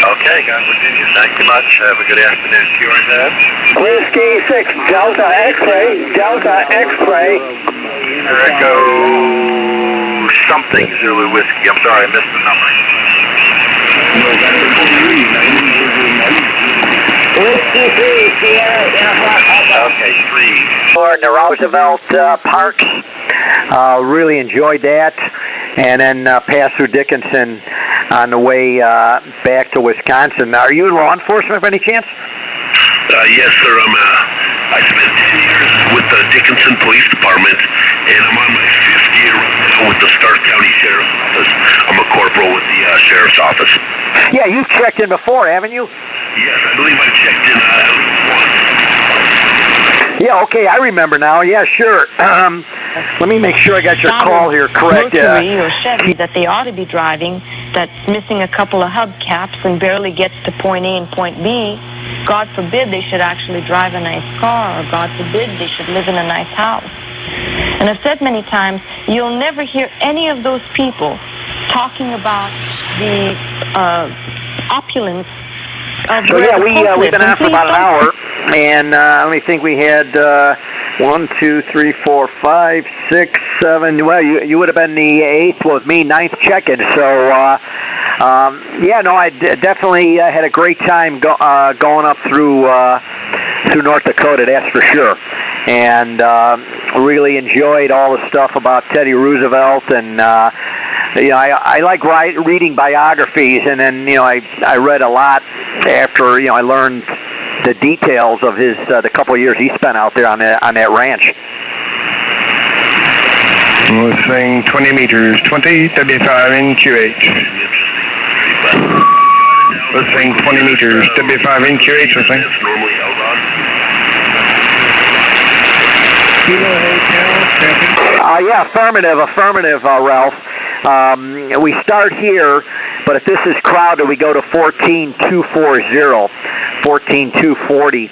Okay, got Virginia. Thank you much. Have a good afternoon. QRZ? Whiskey 6, Delta X-ray. Delta X-ray. Echo something Zulu Whiskey. I'm sorry, I missed the number. Whiskey 3, Sierra, Okay, 3. For the Roosevelt Parks. Really enjoyed that. And then passed through Dickinson on the way back to Wisconsin. Are you in law enforcement by any chance? Yes, sir. I spent 10 years with the Dickinson Police Department, and I'm on my 5th year right now with the Stark County Sheriff's Office. I'm a corporal with the Sheriff's Office. Yeah, you've checked in before, haven't you? Yes, I believe I checked in once. Yeah, okay, I remember now. Yeah, sure. Let me make sure I got your call here correct. Mercury or Chevy that they ought to be driving that's missing a couple of hubcaps and barely gets to point A and point B. God forbid they should actually drive a nice car, or God forbid they should live in a nice house. And I've said many times, you'll never hear any of those people talking about the opulence of so yeah, we've been on for about an hour, and let me think. We had 1, 2, 3, 4, 5, 6, 7. Well, you would have been the 8th with me, 9th check-in. So yeah, no, I definitely had a great time going up through North Dakota. That's for sure. And really enjoyed all the stuff about Teddy Roosevelt, and you know, I like reading biographies, and then I read a lot after I learned the details of his the couple of years he spent out there on that ranch. Listening 20 meters, 20 W5 in QH. Listening 20 meters, W5 in QH, listening. Yeah, affirmative, Ralph. We start here, but if this is crowded, we go to 14,240, 14,240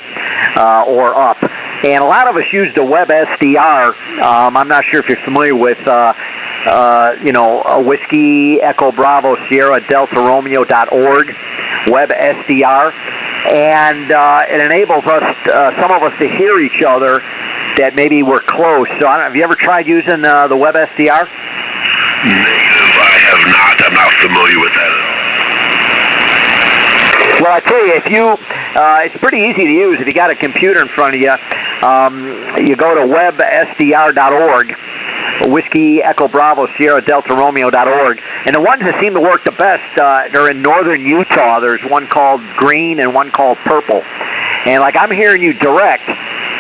or up. And a lot of us use the web SDR. I'm not sure if you're familiar with, Whiskey Echo Bravo Sierra Delta Romeo.org, web SDR. And it enables us, some of us, to hear each other that maybe were close. So I don't know, have you ever tried using the web SDR? Negative, I have not. I'm not familiar with that at all. Well, I tell you, if you, it's pretty easy to use. If you got a computer in front of you, you go to websdr.org, Whiskey Echo Bravo Sierra Delta Romeo.org, and the ones that seem to work the best are in northern Utah. There's one called green and one called purple. And like I'm hearing you direct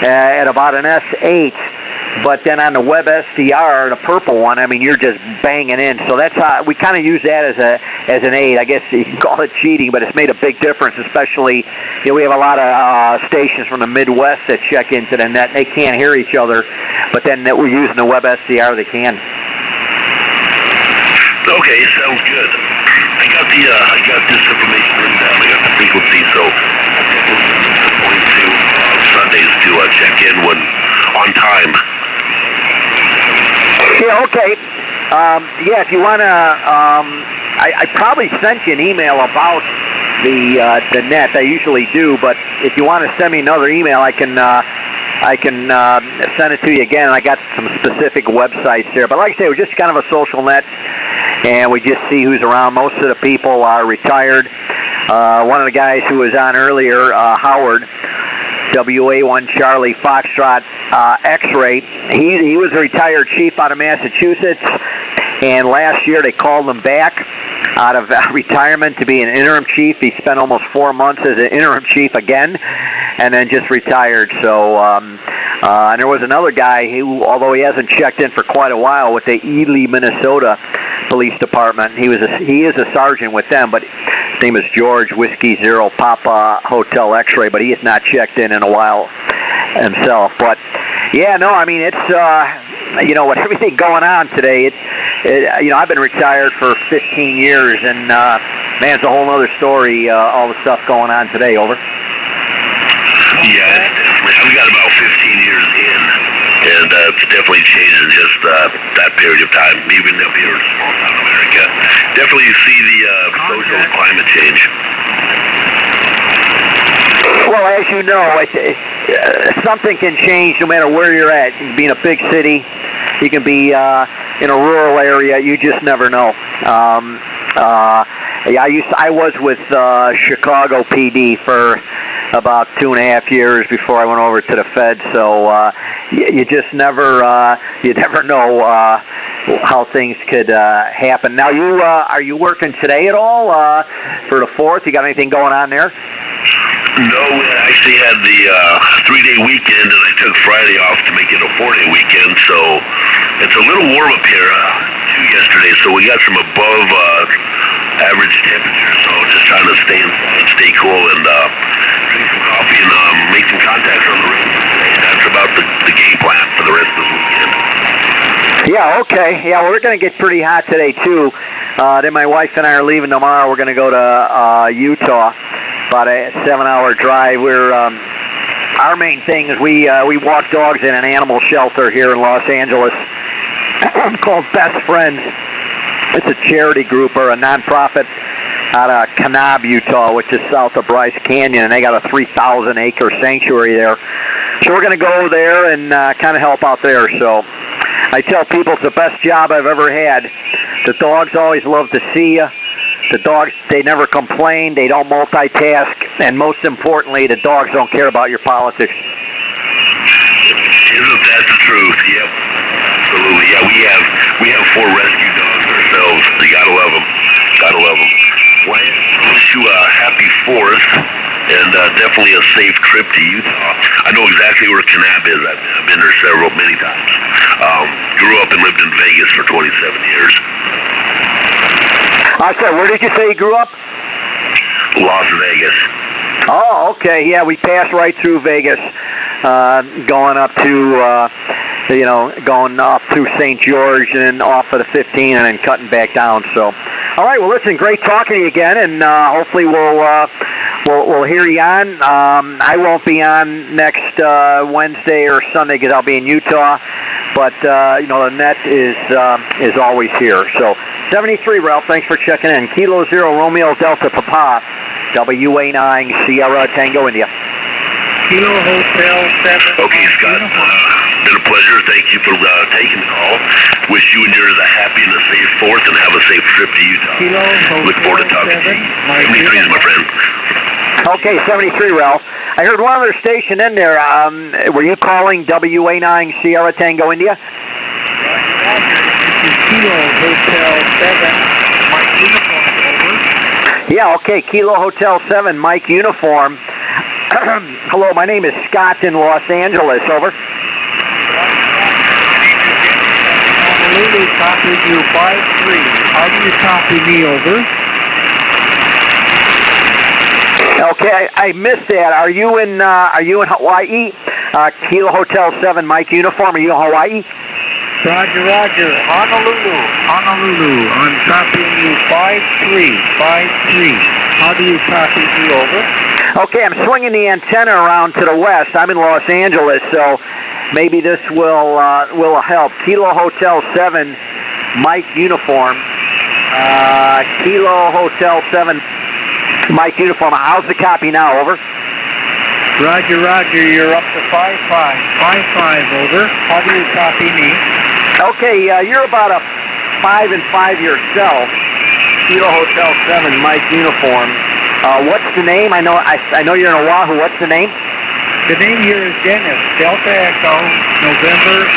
at about an S8, but then on the web SDR, the purple one, I mean, you're just banging in. So that's how we kind of use that as an aid. I guess you can call it cheating, but it's made a big difference, especially, you know, we have a lot of stations from the Midwest that check into the net. They can't hear each other, but then that we're using the web SDR, they can. Okay, sounds good. I got this information written down. I got the frequency, so I'm going to Sundays to check in when on time. Yeah, okay. Yeah, if you want to, I probably sent you an email about the net. I usually do, but if you want to send me another email, I can send it to you again. I got some specific websites here. But like I say, we're just kind of a social net, and we just see who's around. Most of the people are retired. One of the guys who was on earlier, Howard, WA1 Charlie Foxtrot X-Ray, he was a retired chief out of Massachusetts, and last year they called him back out of retirement to be an interim chief. He spent almost 4 months as an interim chief again, and then just retired. So, and there was another guy who, although he hasn't checked in for quite a while, with the Ely, Minnesota Police Department. He is a sergeant with them, but his name is George Whiskey Zero Papa Hotel X-Ray, but he has not checked in a while himself. But yeah, no, I mean, it's you know, with everything going on today, you know, I've been retired for 15 years, and man, it's a whole other story. All the stuff going on today. Over. Yeah, I've got about 15 years in, and it's definitely changed in just that period of time, even up here in small town America. Definitely see the social climate change. Well, as you know, something can change no matter where you're at. You can be in a big city, you can be in a rural area. You just never know. Yeah, I was with Chicago PD for about 2.5 years before I went over to the Fed. So you just never know how things could happen. Now, are you working today at all for the 4th? You got anything going on there? No, I actually had the 3-day weekend, and I took Friday off to make it a 4-day weekend. So it's a little warm up here too yesterday. So we got some above average temperature. So just trying to stay inside, stay cool, and drink some coffee and make some contacts on the road. That's about the game plan for the rest of the weekend. Yeah, okay. Yeah, we're going to get pretty hot today, too. Then my wife and I are leaving tomorrow. We're going to go to Utah, about a 7-hour drive. Our main thing is we walk dogs in an animal shelter here in Los Angeles called Best Friends. It's a charity group or a nonprofit out of Kanab, Utah, which is south of Bryce Canyon, and they got a 3,000-acre sanctuary there. So we're going to go there and kind of help out there. So I tell people it's the best job I've ever had. The dogs always love to see you. The dogs, they never complain. They don't multitask. And most importantly, the dogs don't care about your politics. Isn't that the truth? Yep. Absolutely. Yeah, we have 4 rescue dogs ourselves. You gotta love them. Gotta love them. Well, I wish you a happy 4th and definitely a safe trip to Utah. I know exactly where Kanab is. I've been there many times. Grew up and lived in Vegas for 27 years. I said, where did you say you grew up? Las Vegas. Oh, okay. Yeah, we passed right through Vegas, going up to St. George and then off of the 15 and then cutting back down. So, all right. Well, listen, great talking to you again, and hopefully we'll hear you on. I won't be on next Wednesday or Sunday because I'll be in Utah, but the net is always here. So 73, Ralph. Thanks for checking in. Kilo 0 Romeo Delta Papa, WA9 Sierra Tango India. Kilo Hotel 7. Okay, Scott. Been a pleasure. Thank you for taking the call. Wish you and yours a happy and a safe 4th, and have a safe trip to Utah. Kilo, Look forward to talking to you. 73 is my friend. Okay, 73, Ralph. I heard one other station in there. Were you calling WA9 Sierra Tango India? This is Kilo Hotel 7, Mike Uniform, over. Yeah, okay, Kilo Hotel 7, Mike Uniform. Hello, my name is Scott in Los Angeles, over. Honolulu, copy you 5-3. How do you copy me, over? Okay, I missed that. Are you in Hawaii? Kilo Hotel 7, Mike Uniform. Are you in Hawaii? Roger, Roger. Honolulu. I'm copying you 5-3. How do you copy me, over? Okay, I'm swinging the antenna around to the west. I'm in Los Angeles, so maybe this will help. Kilo Hotel 7, Mike Uniform. Kilo Hotel 7, Mike Uniform. How's the copy now, over? Roger, you're up to 5-5, over. How do you copy me? Okay, you're about a 5 and 5 yourself. Kilo Hotel 7, Mike Uniform. What's the name? I know you're in Oahu. What's the name? The name here is Dennis. Delta Echo, November,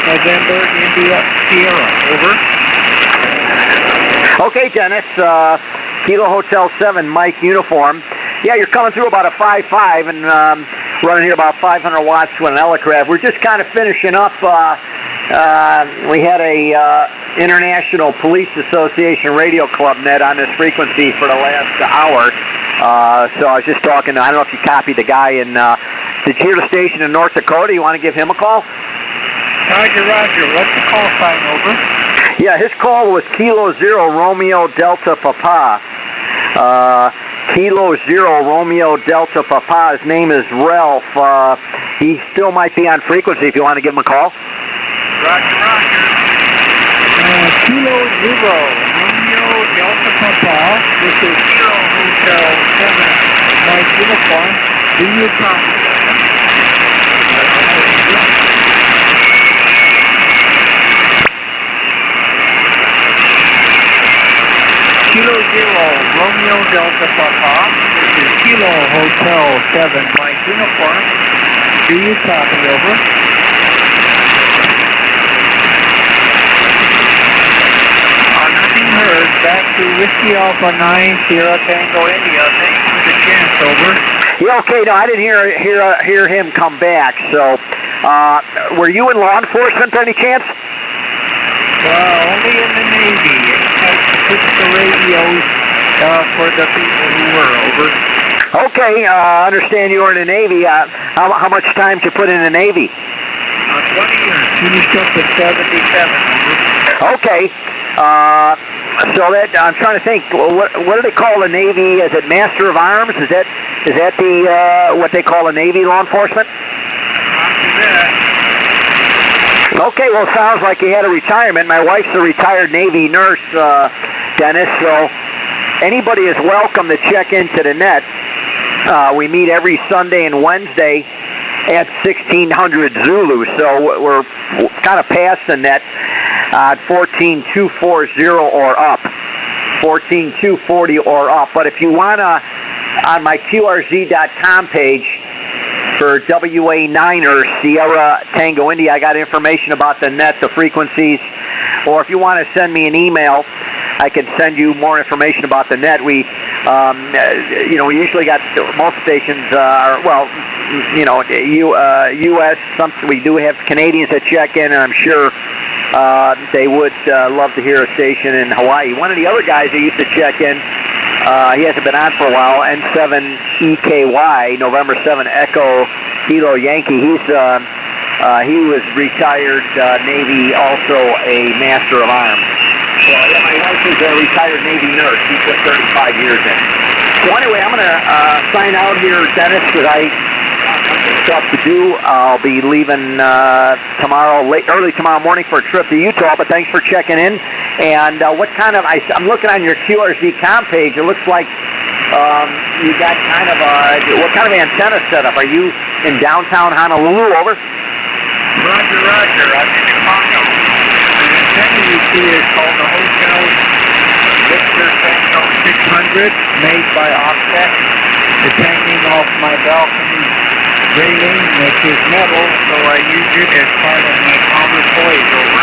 India, Sierra, over. Okay, Dennis. Kilo Hotel 7, Mike Uniform. Yeah, you're coming through about a 5-5 and running here about 500 watts to an Elecraft. We're just kind of finishing up. We had a International Police Association Radio Club net on this frequency for the last hour. So I was just talking. I don't know if you copied the guy in. Did you hear the station in North Dakota? You want to give him a call? Roger. What's the call sign, over? Yeah, his call was Kilo 0 Romeo Delta Papa. Kilo 0 Romeo Delta Papa. His name is Ralph. He still might be on frequency if you want to give him a call. Roger. Kilo 0 Romeo Delta Papa. This is Kilo Hotel 7, Mike Uniform. Do you copy? Kilo 0 Romeo Delta Papa. This is Kilo Hotel 7, Mike Uniform. Do you copy, over? Nothing heard. Back to Whiskey Alpha 9, Sierra Tango India. Thanks for the chance, over. Yeah, okay. No, I didn't hear him come back. So, were you in law enforcement by any chance? Well, only in the Navy. I fix the radios for the people who were, over. Okay, I understand you were in the Navy. How much time did you put in the Navy? 20 years. Finished up at 77, over. Okay. So that I'm trying to think. What do they call the Navy? Is it Master of Arms? Is that the what they call a Navy law enforcement? Okay, well, it sounds like you had a retirement. My wife's a retired Navy nurse, Dennis, so anybody is welcome to check into the net. We meet every Sunday and Wednesday at 1600 Zulu, so we're kind of past the net at 14240 or up. 14240 or up. But if you want to, on my QRZ.com page, for WA9er Sierra Tango India, I got information about the net, the frequencies, or if you want to send me an email, I can send you more information about the net. We usually got most stations U.S. We do have Canadians that check in, and I'm sure they would love to hear a station in Hawaii. One of the other guys that used to check in, he hasn't been on for a while, N7EKY, November 7 Echo Kilo Yankee. He was retired Navy, also a Master of Arms. So yeah, my wife is a retired Navy nurse. She put 35 years in. So anyway, I'm going to sign out here, Dennis, because I got stuff to do. I'll be leaving early tomorrow morning for a trip to Utah, but thanks for checking in. And I'm looking on your QRZ.com page. It looks like you got what kind of antenna setup? Are you in downtown Honolulu, over? Roger, Roger. I'm in the Congo. The antenna you see is called the Hotel Victor Tango 600, made by Offset. It's hanging off my balcony railing, which is metal, so I use it as part of my counter voice over.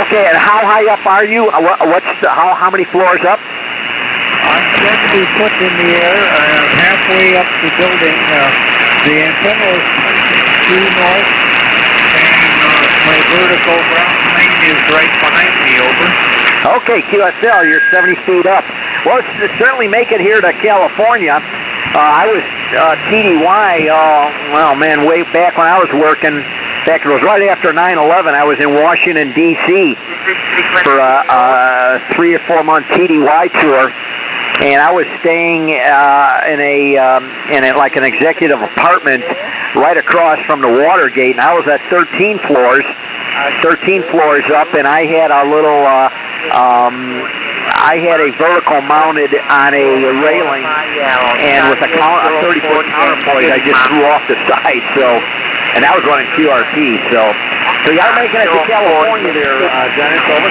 Okay, and how high up are you? How many floors up? I'm 70 foot in the air. I'm halfway up the building. The antenna is due north, and my vertical ground plane is right behind me, over. Okay, QSL, you're 70 feet up. Well, it's certainly make it here to California. I was TDY, well, man, way back when I was working. In fact, it was right after 9/11. I was in Washington, D.C. for a 3 or 4 month TDY tour, and I was staying in like an executive apartment right across from the Watergate, and I was at 13 floors up, and I had a little, I had a vertical mounted on a railing, and with a 30-foot counterpoise, I just threw off the side, and that was running QRP, so y'all making it to California there, Dennis, over?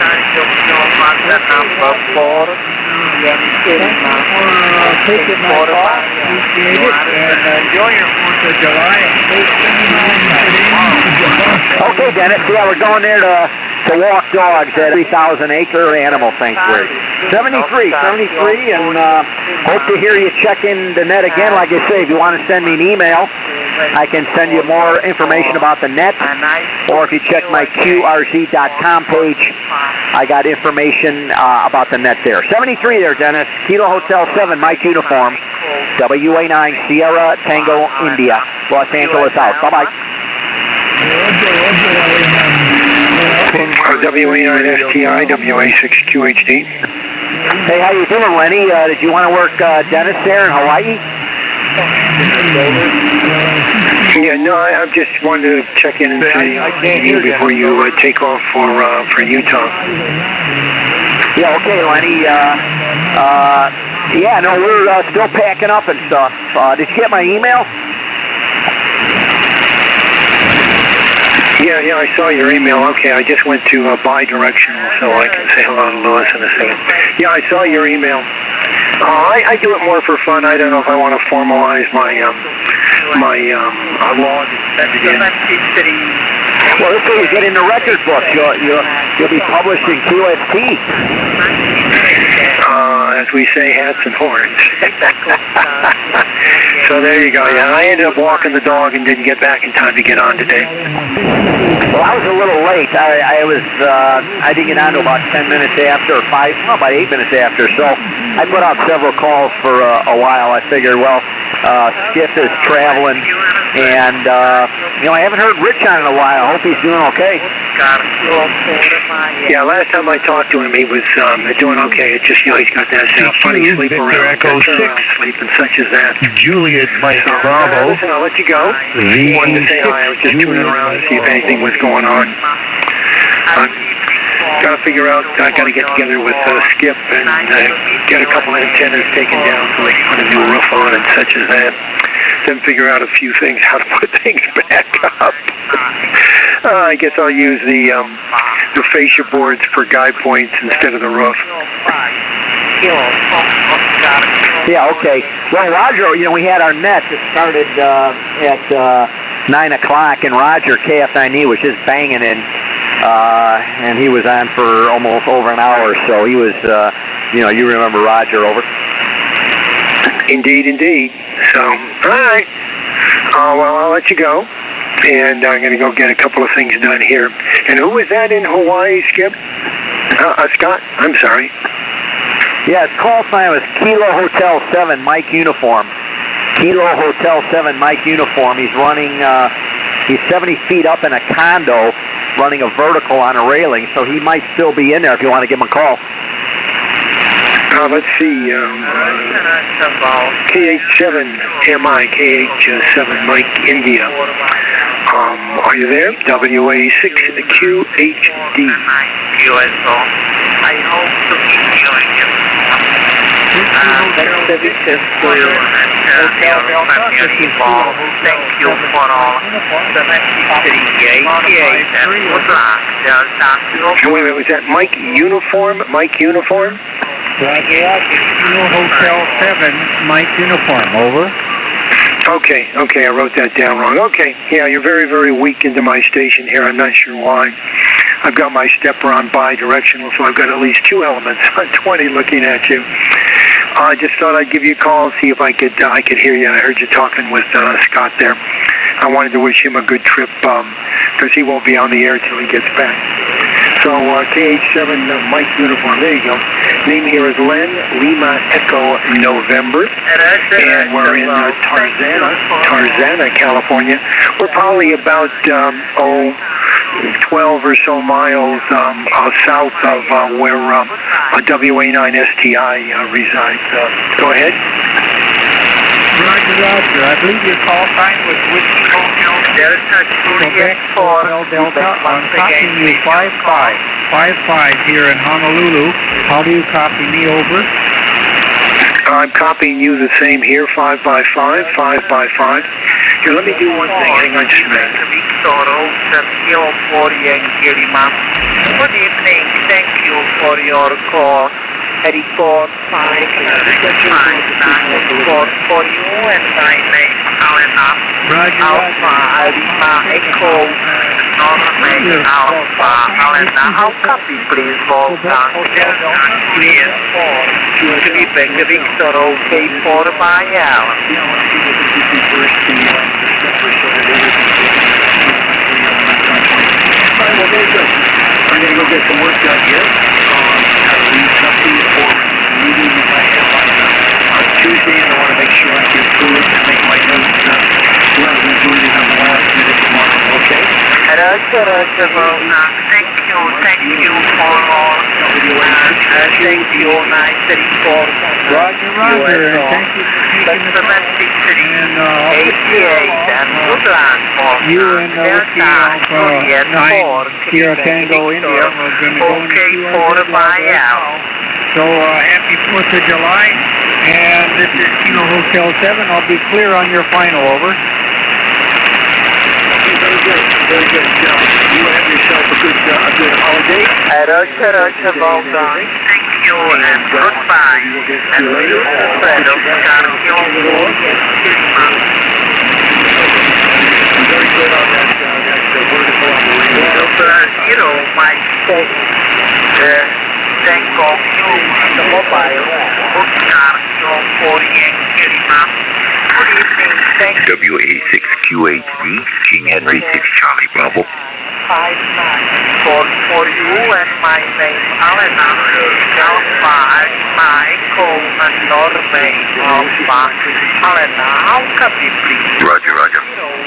Taking my call, appreciate it, and enjoy your 4th of July. Okay, Dennis, yeah, we're going there to walk dogs at 3,000-acre animal sanctuary. 73, and hope to hear you check in the net again. Like I say, if you want to send me an email, I can send you more information about the net, or if you check my QRZ.com page, I got information about the net there. 73 there, Dennis. Kilo Hotel 7, Mike Uniform, WA9 Sierra Tango India, Los Angeles out. Bye-bye. WA9 STI, WA6QHD. Hey, how you doing, Lenny? Did you want to work Dennis there in Hawaii? Yeah, no, I just wanted to check in and say you before you take off for Utah. Yeah, okay, Lenny. Yeah, no, we're still packing up and stuff. Did you get my email? Yeah, I saw your email. Okay, I just went to bi-directional so I can say hello to Lewis in a second. Yeah, I saw your email. I do it more for fun. I don't know if I want to formalize my log and send it in. Well, this way you get in the record book. You'll be published in QST. As we say, hats and horns. So there you go. Yeah, I ended up walking the dog and didn't get back in time to get on today. Well, I was a little late. I didn't get on to about 10 minutes after, about 8 minutes after. So I put out several calls for a while. I figured, well, Skip is traveling, and I haven't heard Rich on in a while. I hope he's doing okay. Yeah, last time I talked to him, he was doing okay. It's just, he's got that funny sleep around, sleep and such as that. Juliet, Mike Bravo. Listen, I'll let you go. Wanted to say hi. I was just tuning around to see if anything was going on. Got to figure out, I got to get together with Skip and get a couple of antennas taken down so they can put a new roof on and such as that. Then figure out a few things, how to put things back up. I guess I'll use the fascia boards for guide points instead of the roof. Yeah, okay. Well, Roger, we had our net that started at 9 o'clock, and Roger, KF9E, was just banging in, and he was on for almost over an hour, so he was, you remember Roger, over? Indeed. So, all right. Well, I'll let you go, and I'm going to go get a couple of things done here. And who was that in Hawaii, Skip? Scott? I'm sorry. Yeah, his call sign was Kilo Hotel 7, Mike Uniform. Kilo Hotel 7, Mike Uniform. He's running, he's 70 feet up in a condo, running a vertical on a railing, so he might still be in there if you want to give him a call. Let's see, KH7MI, KH7 Mike India. Are you there? WA6QHD. USO. I hope to keep hearing you. Hotel Delta, this is Kilo. Thank you for all. 7388 and Woodland, Delta. Wait, was that Mike Uniform? Mike Uniform? Kilo Hotel 7, Mike Uniform, over. Okay, I wrote that down wrong. Okay, yeah, you're very, very weak into my station here. I'm not sure why. I've got my stepper on bi-directional, so I've got at least 2 elements on 20 looking at you. I just thought I'd give you a call and see if I could hear you. I heard you talking with Scott there. I wanted to wish him a good trip because he won't be on the air till he gets back. So KH7 Mike Uniform, there you go. Name here is Len, Lima Echo November, and we're in Tarzana, California. We're probably about 12 or so miles south of where WA9STI resides. Go ahead. Roger. I believe your call sign was Whiskey Hotel Delta Quebec Hotel Delta. I'm copying you 5555 here in Honolulu. How do you copy me, over? I'm copying you the same here, 5 by 5. Here, let me do one thing. Hang on just a minute. Good evening. Thank you for your call. Report 559 for you and my name Helena. Alpha Alpha Echo Norway Alpha Helena. How copy please, Wolfgang? Yes, 4 Quebec Victor OK 4 by L. Well, very good. I'm going to go get some work done here. Meeting that I have on Tuesday, and I want to make sure I get through it and make my notes rather than doing it on the last minute tomorrow, okay? Thank you for all. Thank you, nice report. Roger, and thank you for taking the call. And 88 and Woodland for you and Delta 9 here in Tango, India. We're going to go into 4 by L. So happy 4th of July, and this is Kilo Hotel 7. I'll be clear on your final, over. Very good. You have yourself a good holiday. Roger, well done. Thank you and goodbye. And you, Fred Oscar, very good on that vertical on the radio. My thank you, the mobile, Oscar, good evening, thank you. WA6QHV, King Henry 6 Charlie Bravo. 5 for you and my name, Alena, Alpha, Echo, and Norway, Alpha, Alena, how come you please? Roger.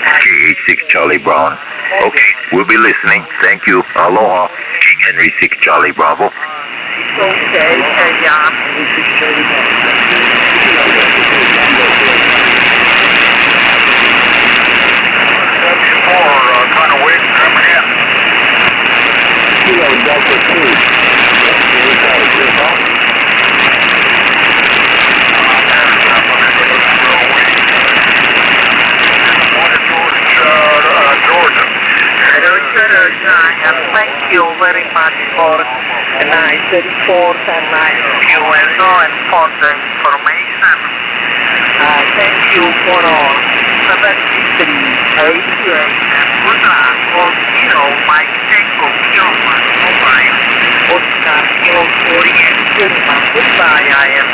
KH6 Charlie Brown. Okay, we'll be listening. Thank you. Aloha. King Henry 6 Charlie Bravo. Okay, yeah. Kind of waiting coming in. Kilo Delta 2. Georgia. Thank you very much for a nice report and nice Q&A and for the information. Thank you for all. 73, 88, and Woodland for Kilo, Mike Tango, Kilman, Mobile, Oscar, Kilo, 40, and Kilman. Goodbye, I am.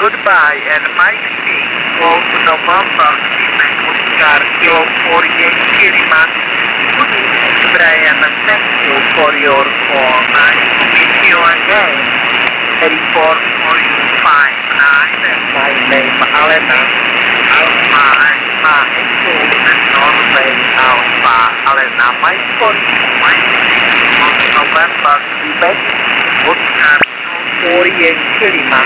Goodbye, and Mike C. Close to November, Oscar, Kilo, 48, Kilman. Good evening, Brian, and thank you for your call. Nice to meet you again. Report for you 59 and my name Alena, Alpha, Echo, and Norway, Alpha, Alena, my phone, my name, November, Quebec, Oscar, 48, Kilima.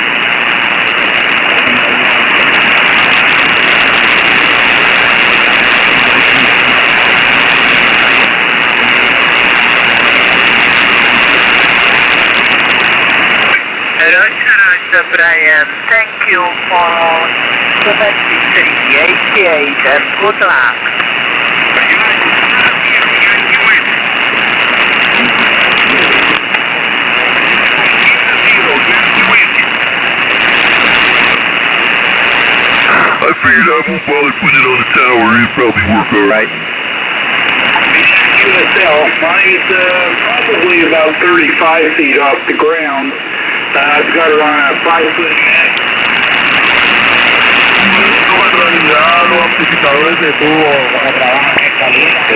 and thank you for connecting to the 88 and good luck. I figured I won't bother putting it on the tower. It'll probably work all right. USL, mine's probably about 35 feet off the ground. I've got it on a 5-foot net. Los amplificadores de tubo trabajan caliente,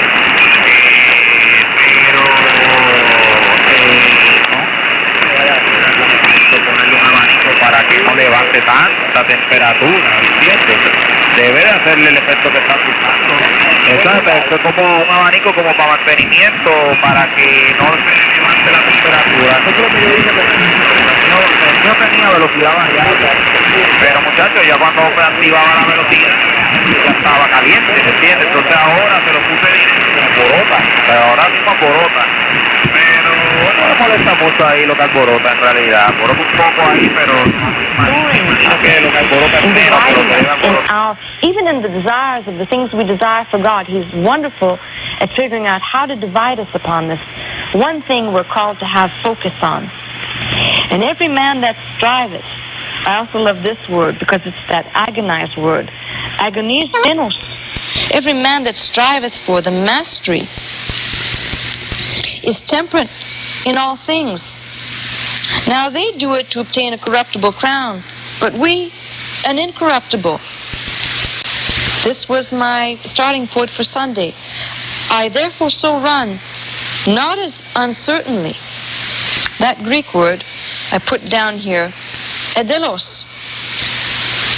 pero ponerle un abanico para que no levante tanta temperatura, ¿entiendes? Debe de hacerle el efecto que está buscando. Exacto, esto es como un abanico como para mantenimiento, para que no se levante la temperatura. Eso es lo que yo dije que no tenía velocidad variable, pero muchachos, ya cuando me activaba la velocidad ya estaba caliente, ¿entiendes? Entonces ahora se lo puse como borota, pero ahora mismo borota. Pero no me molesta mucho ahí lo que alborota en realidad. Alborota un poco ahí, pero imagino que lo que alborota es menos que lo que debe alborotar. Even in the desires of the things we desire for God, He's wonderful at figuring out how to divide us upon this. One thing we're called to have focus on. And every man that striveth, I also love this word because it's that agonized word. Agoniz menos. Every man that striveth for the mastery is temperate in all things. Now they do it to obtain a corruptible crown, but we an incorruptible. This was my starting point for Sunday. I therefore so run, not as uncertainly. That Greek word I put down here, edelos.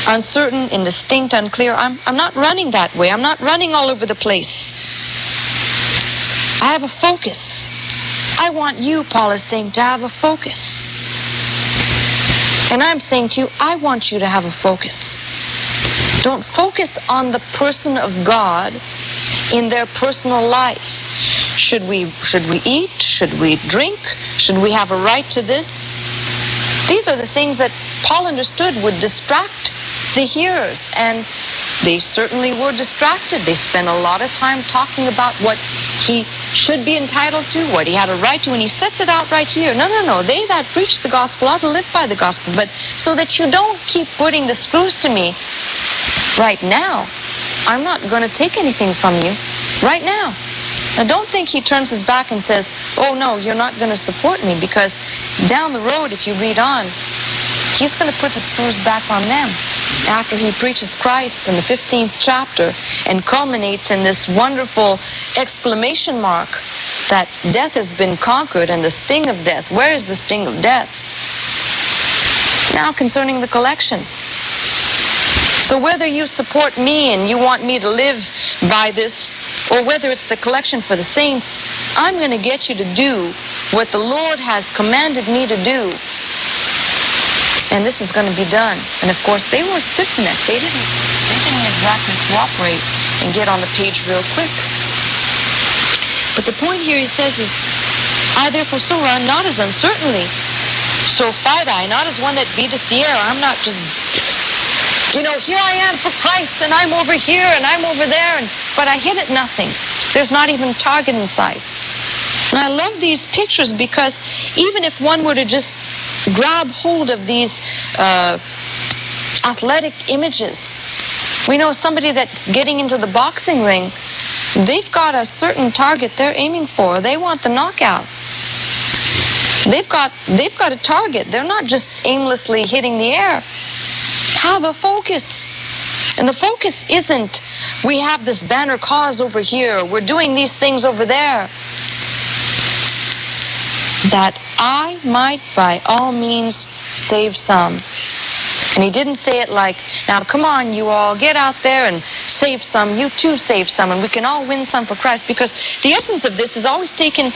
Uncertain, indistinct, unclear. I'm not running that way. I'm not running all over the place. I have a focus. I want you, Paul is saying, to have a focus. And I'm saying to you, I want you to have a focus. Don't focus on the person of God in their personal life. Should we eat? Should we drink? Should we have a right to this? These are the things that Paul understood would distract the hearers, and they certainly were distracted. They spent a lot of time talking about what he should be entitled to, what he had a right to, and he sets it out right here. No. They that preach the gospel ought to live by the gospel, but so that you don't keep putting the screws to me right now, I'm not going to take anything from you right now. Now, don't think he turns his back and says, oh, no, you're not going to support me, because down the road, if you read on, he's going to put the screws back on them after he preaches Christ in the 15th chapter and culminates in this wonderful exclamation mark that death has been conquered and the sting of death. Where is the sting of death? Now concerning the collection. So whether you support me and you want me to live by this, or whether it's the collection for the saints, I'm going to get you to do what the Lord has commanded me to do. And this is going to be done. And of course, they were stiff-necked. They didn't exactly cooperate and get on the page real quick. But the point here, he says, is, I therefore so run, not as uncertainly, so fight I, not as one that beateth the air. I'm not just, here I am for Christ, and I'm over here, and I'm over there, but I hit at nothing. There's not even target in sight. And I love these pictures because even if one were to just grab hold of these athletic images, we know somebody that's getting into the boxing ring, they've got a certain target they're aiming for. They want the knockout. They've got a target. They're not just aimlessly hitting the air. Have a focus. And the focus isn't, we have this banner cause over here, we're doing these things over there. That I might by all means save some. And he didn't say it like, now come on you all, get out there and save some, you too save some, and we can all win some for Christ. Because the essence of this is always taken,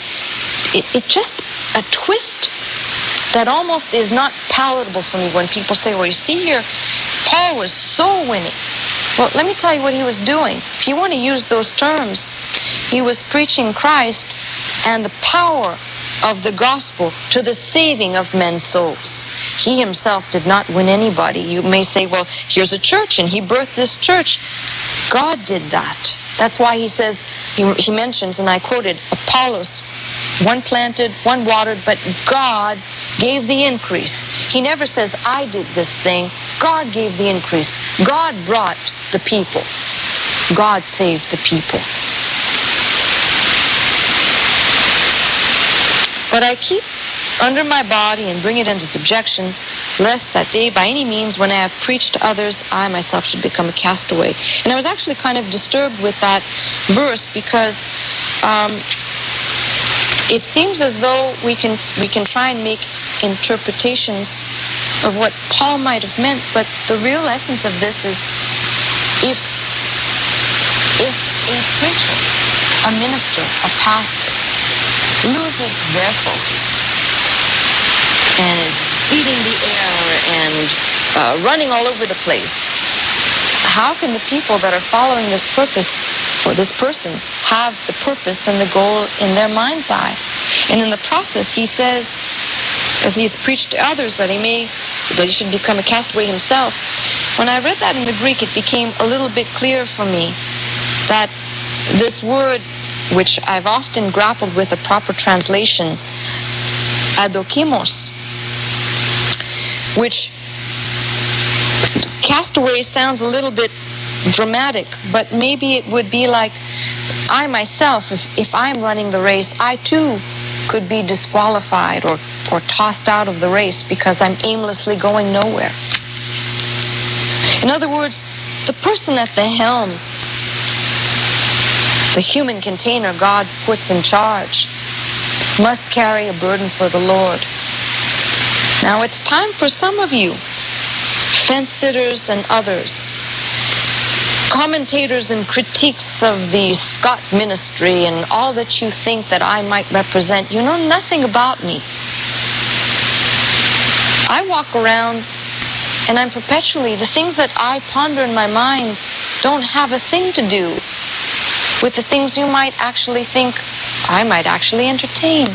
it just a twist that almost is not palatable for me when people say, well, you see here, Paul was so winning. Well, let me tell you what he was doing. If you want to use those terms, he was preaching Christ and the power of the gospel to the saving of men's souls. He himself did not win anybody. You may say, well, here's a church and he birthed this church. God did that. That's why he says, he mentions, and I quoted, Apollos, one planted, one watered, but God gave the increase. He never says, I did this thing. God gave the increase. God brought the people. God saved the people. But I keep under my body and bring it into subjection, lest that day, by any means, when I have preached to others, I myself should become a castaway. And I was actually kind of disturbed with that verse because it seems as though we can try and make interpretations of what Paul might have meant, but the real essence of this is if a preacher, a minister, a pastor loses their focus and is eating the air and running all over the place, how can the people that are following this purpose or this person have the purpose and the goal in their mind's eye? And in the process, he says, as he has preached to others, that he should become a castaway himself. When I read that in the Greek, it became a little bit clear for me that this word, which I've often grappled with a proper translation, adokimos, which castaway sounds a little bit dramatic, but maybe it would be like I myself, if I'm running the race, I too could be disqualified or tossed out of the race because I'm aimlessly going nowhere. In other words, the person at the helm, the human container God puts in charge, must carry a burden for the Lord. Now it's time for some of you, fence-sitters and others, commentators and critiques of the Scott ministry and all that you think that I might represent, you know nothing about me. I walk around and I'm perpetually, the things that I ponder in my mind don't have a thing to do with the things you might actually think I might actually entertain.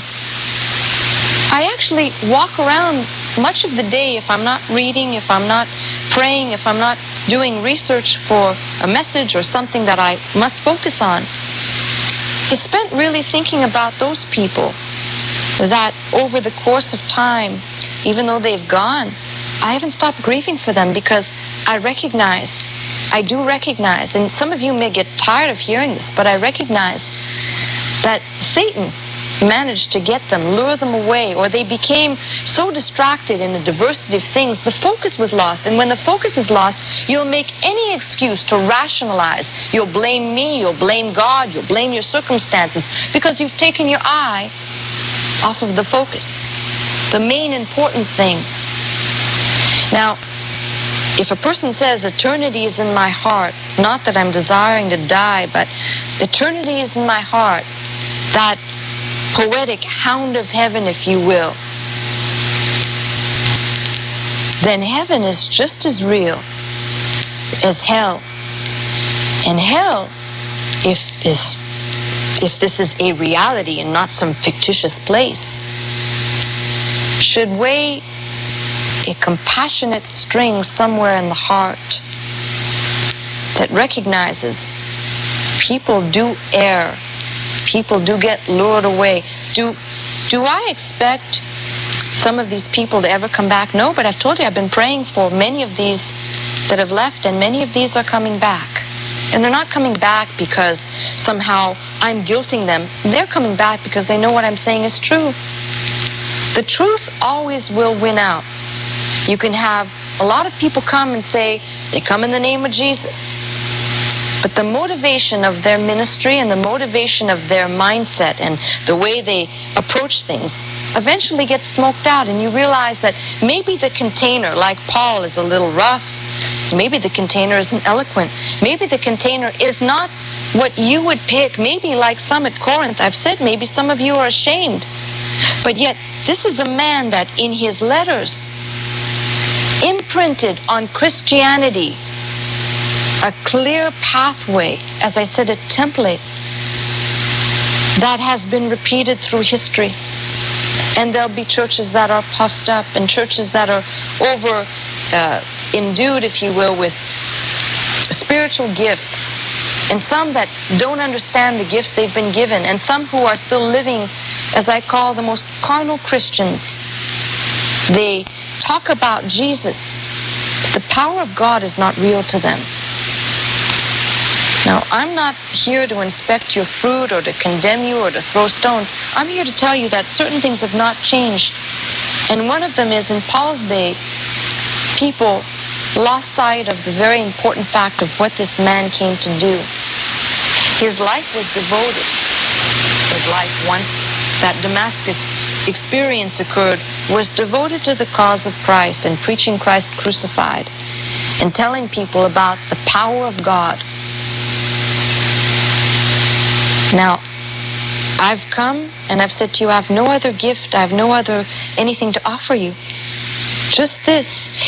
I actually walk around much of the day, if I'm not reading, if I'm not praying, if I'm not doing research for a message or something that I must focus on, is spent really thinking about those people that over the course of time, even though they've gone, I haven't stopped grieving for them because I do recognize, and some of you may get tired of hearing this, but I recognize that Satan managed to get them, lure them away, or they became so distracted in the diversity of things, the focus was lost. And when the focus is lost, you'll make any excuse to rationalize. You'll blame me, you'll blame God, you'll blame your circumstances, because you've taken your eye off of the focus, the main important thing. Now, if a person says eternity is in my heart, not that I'm desiring to die, but eternity is in my heart, that poetic hound of heaven, if you will, then heaven is just as real as hell. And hell, if this is a reality and not some fictitious place, should weigh a compassionate string somewhere in the heart that recognizes people do err, people do get lured away. Do I expect some of these people to ever come back? No, but I've told you I've been praying for many of these that have left, and many of these are coming back. And they're not coming back because somehow I'm guilting them. They're coming back because they know what I'm saying is true. The truth always will win out. You can have a lot of people come and say they come in the name of Jesus. But the motivation of their ministry and the motivation of their mindset and the way they approach things eventually gets smoked out, and you realize that maybe the container, like Paul, is a little rough. Maybe the container isn't eloquent. Maybe the container is not what you would pick. Maybe like some at Corinth, I've said maybe some of you are ashamed. But yet, this is a man that in his letters imprinted on Christianity a clear pathway, as I said, a template that has been repeated through history. And there'll be churches that are puffed up and churches that are endued, if you will, with spiritual gifts. And some that don't understand the gifts they've been given. And some who are still living, as I call the most carnal Christians. They talk about Jesus. The power of God is not real to them. Now, I'm not here to inspect your fruit or to condemn you or to throw stones. I'm here to tell you that certain things have not changed. And one of them is, in Paul's day, people lost sight of the very important fact of what this man came to do. His life was devoted. His life, once that Damascus experience occurred, was devoted to the cause of Christ and preaching Christ crucified and telling people about the power of God. Now, I've come and I've said to you, I have no other gift, I have no other anything to offer you. Just this.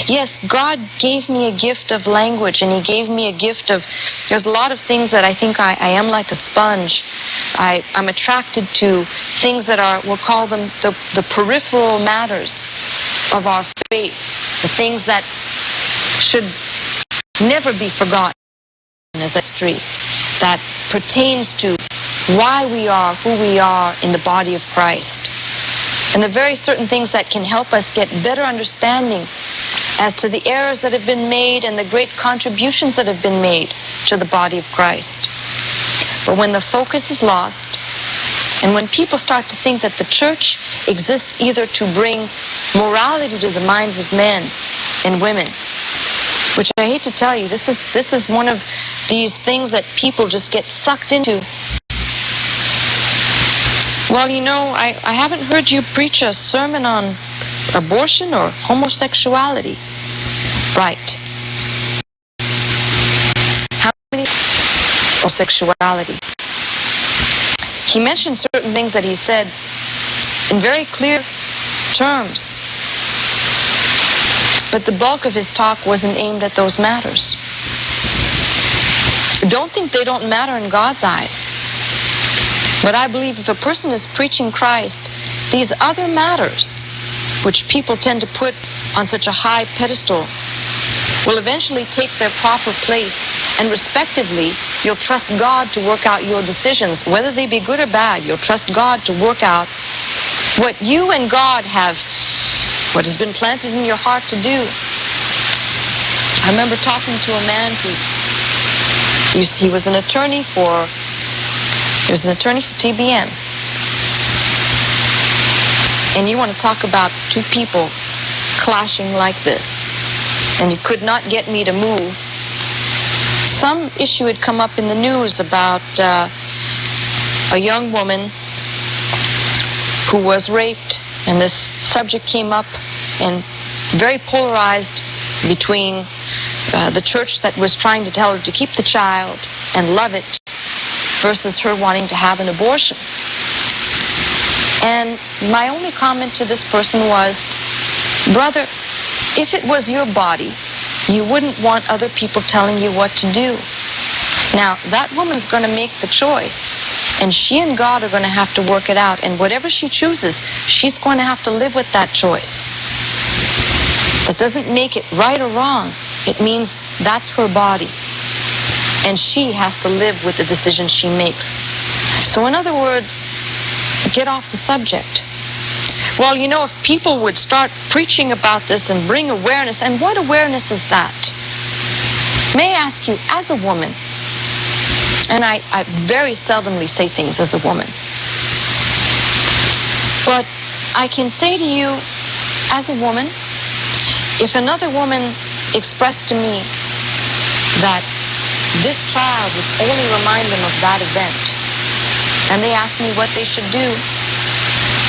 Yes, God gave me a gift of language, and He gave me a gift of, there's a lot of things that I think I am like a sponge. I'm attracted to things that are, we'll call them the peripheral matters of our faith, the things that should never be forgotten as a history, that pertains to why we are who we are in the body of Christ. And the very certain things that can help us get better understanding as to the errors that have been made and the great contributions that have been made to the body of Christ. But when the focus is lost, and when people start to think that the church exists either to bring morality to the minds of men and women, which I hate to tell you, this is one of these things that people just get sucked into. Well, you know, I haven't heard you preach a sermon on abortion or homosexuality. Right. How many homosexuality? He mentioned certain things that he said in very clear terms. But the bulk of his talk wasn't aimed at those matters. Don't think they don't matter in God's eyes. But I believe if a person is preaching Christ, these other matters, which people tend to put on such a high pedestal, will eventually take their proper place, and respectively, you'll trust God to work out your decisions, whether they be good or bad. You'll trust God to work out what you and God have, what has been planted in your heart to do. I remember talking to a man he was an attorney for TBN. And you want to talk about two people clashing like this, and he could not get me to move. Some issue had come up in the news about a young woman who was raped, and this subject came up and very polarized between the church that was trying to tell her to keep the child and love it versus her wanting to have an abortion. And my only comment to this person was, brother, if it was your body, you wouldn't want other people telling you what to do. Now, that woman's going to make the choice, and she and God are going to have to work it out, and whatever she chooses, she's going to have to live with that choice. That doesn't make it right or wrong. It means that's her body, and she has to live with the decision she makes. So in other words, get off the subject. Well, you know, if people would start preaching about this and bring awareness, and what awareness is that? May I ask you, as a woman, and I very seldomly say things as a woman, but I can say to you, as a woman, if another woman expressed to me that this child would only remind them of that event, and they asked me what they should do,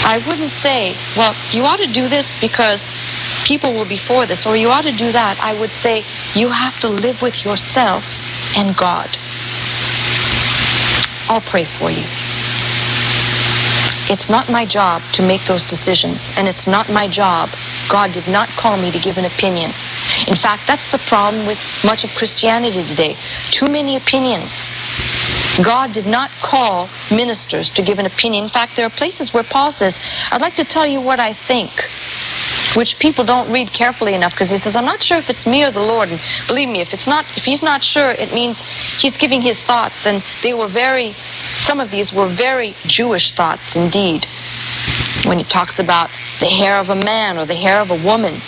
I wouldn't say, well, you ought to do this because people will be for this, or you ought to do that. I would say, you have to live with yourself and God. I'll pray for you. It's not my job to make those decisions, and it's not my job. God did not call me to give an opinion. In fact, that's the problem with much of Christianity today. Too many opinions. God did not call ministers to give an opinion. In fact, there are places where Paul says, I'd like to tell you what I think, which people don't read carefully enough, because he says, I'm not sure if it's me or the Lord. And believe me, if he's not sure, it means he's giving his thoughts. And some of these were very Jewish thoughts indeed. When he talks about the hair of a man or the hair of a woman.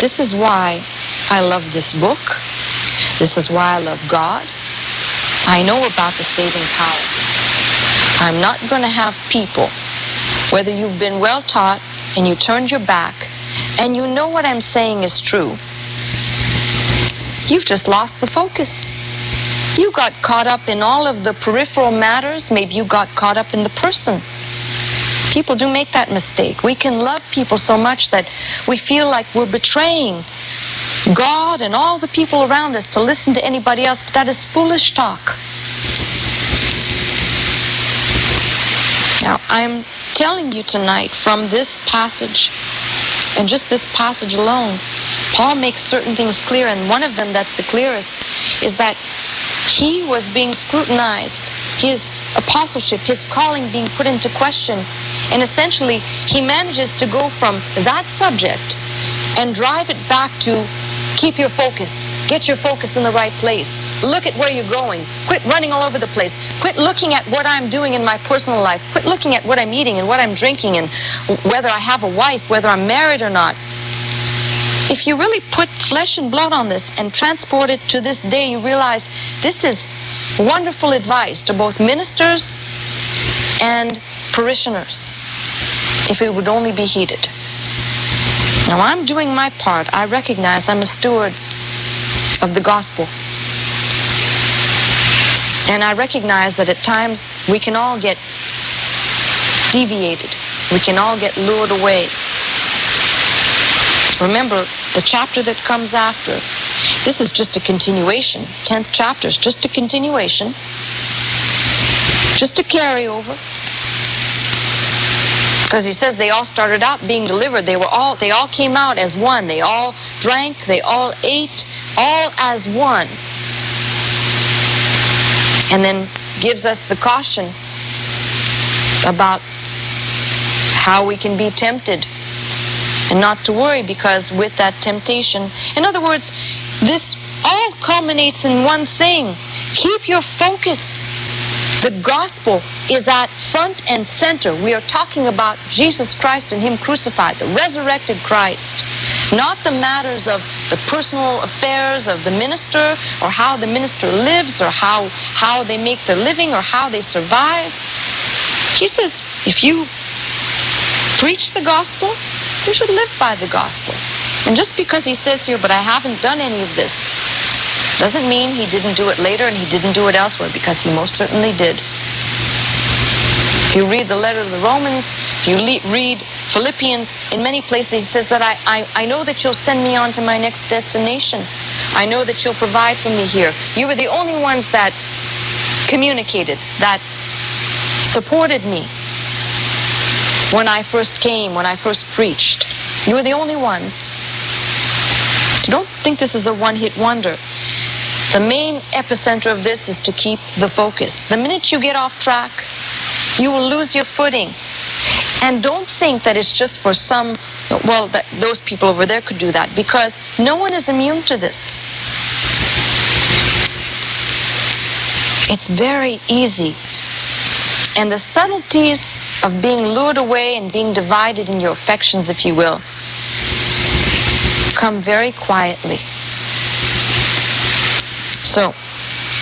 This is why I love this book. This is why I love God. I know about the saving power. I'm not going to have people, whether you've been well taught and you turned your back and you know what I'm saying is true, you've just lost the focus. You got caught up in all of the peripheral matters. Maybe you got caught up in the person. People do make that mistake. We can love people so much that we feel like we're betraying God and all the people around us to listen to anybody else, but that is foolish talk. Now, I'm telling you tonight from this passage, and just this passage alone, Paul makes certain things clear, and one of them that's the clearest is that he was being scrutinized, his apostleship, his calling being put into question, and essentially he manages to go from that subject and drive it back to keep your focus, get your focus in the right place, look at where you're going, quit running all over the place, quit looking at what I'm doing in my personal life, quit looking at what I'm eating and what I'm drinking and whether I have a wife, whether I'm married or not. If you really put flesh and blood on this and transport it to this day, you realize this is wonderful advice to both ministers and parishioners, if it would only be heeded. Now, I'm doing my part. I recognize I'm a steward of the gospel. And I recognize that at times we can all get deviated. We can all get lured away. Remember, the chapter that comes after, this is just a continuation. 10th chapter is just a continuation. Just a carryover. Because he says they all started out being delivered. They all came out as one. They all drank, they all ate, all as one. And then gives us the caution about how we can be tempted and not to worry, because with that temptation, in other words, this all culminates in one thing. Keep your focus. The gospel is at front and center. We are talking about Jesus Christ and Him crucified, the resurrected Christ, not the matters of the personal affairs of the minister or how the minister lives or how they make their living or how they survive. He says, if you preach the gospel, you should live by the gospel. And just because he says here, but I haven't done any of this, doesn't mean he didn't do it later and he didn't do it elsewhere, because he most certainly did. If you read the letter to the Romans, if you read Philippians, in many places he says that I know that you'll send me on to my next destination. I know that you'll provide for me here. You were the only ones that communicated, that supported me when I first came, when I first preached. You were the only ones. Don't think this is a one-hit wonder. The main epicenter of this is to keep the focus. The minute you get off track, you will lose your footing. And don't think that it's just for some, well, that those people over there could do that, because no one is immune to this. It's very easy. And the subtleties of being lured away and being divided in your affections, if you will, come very quietly. So,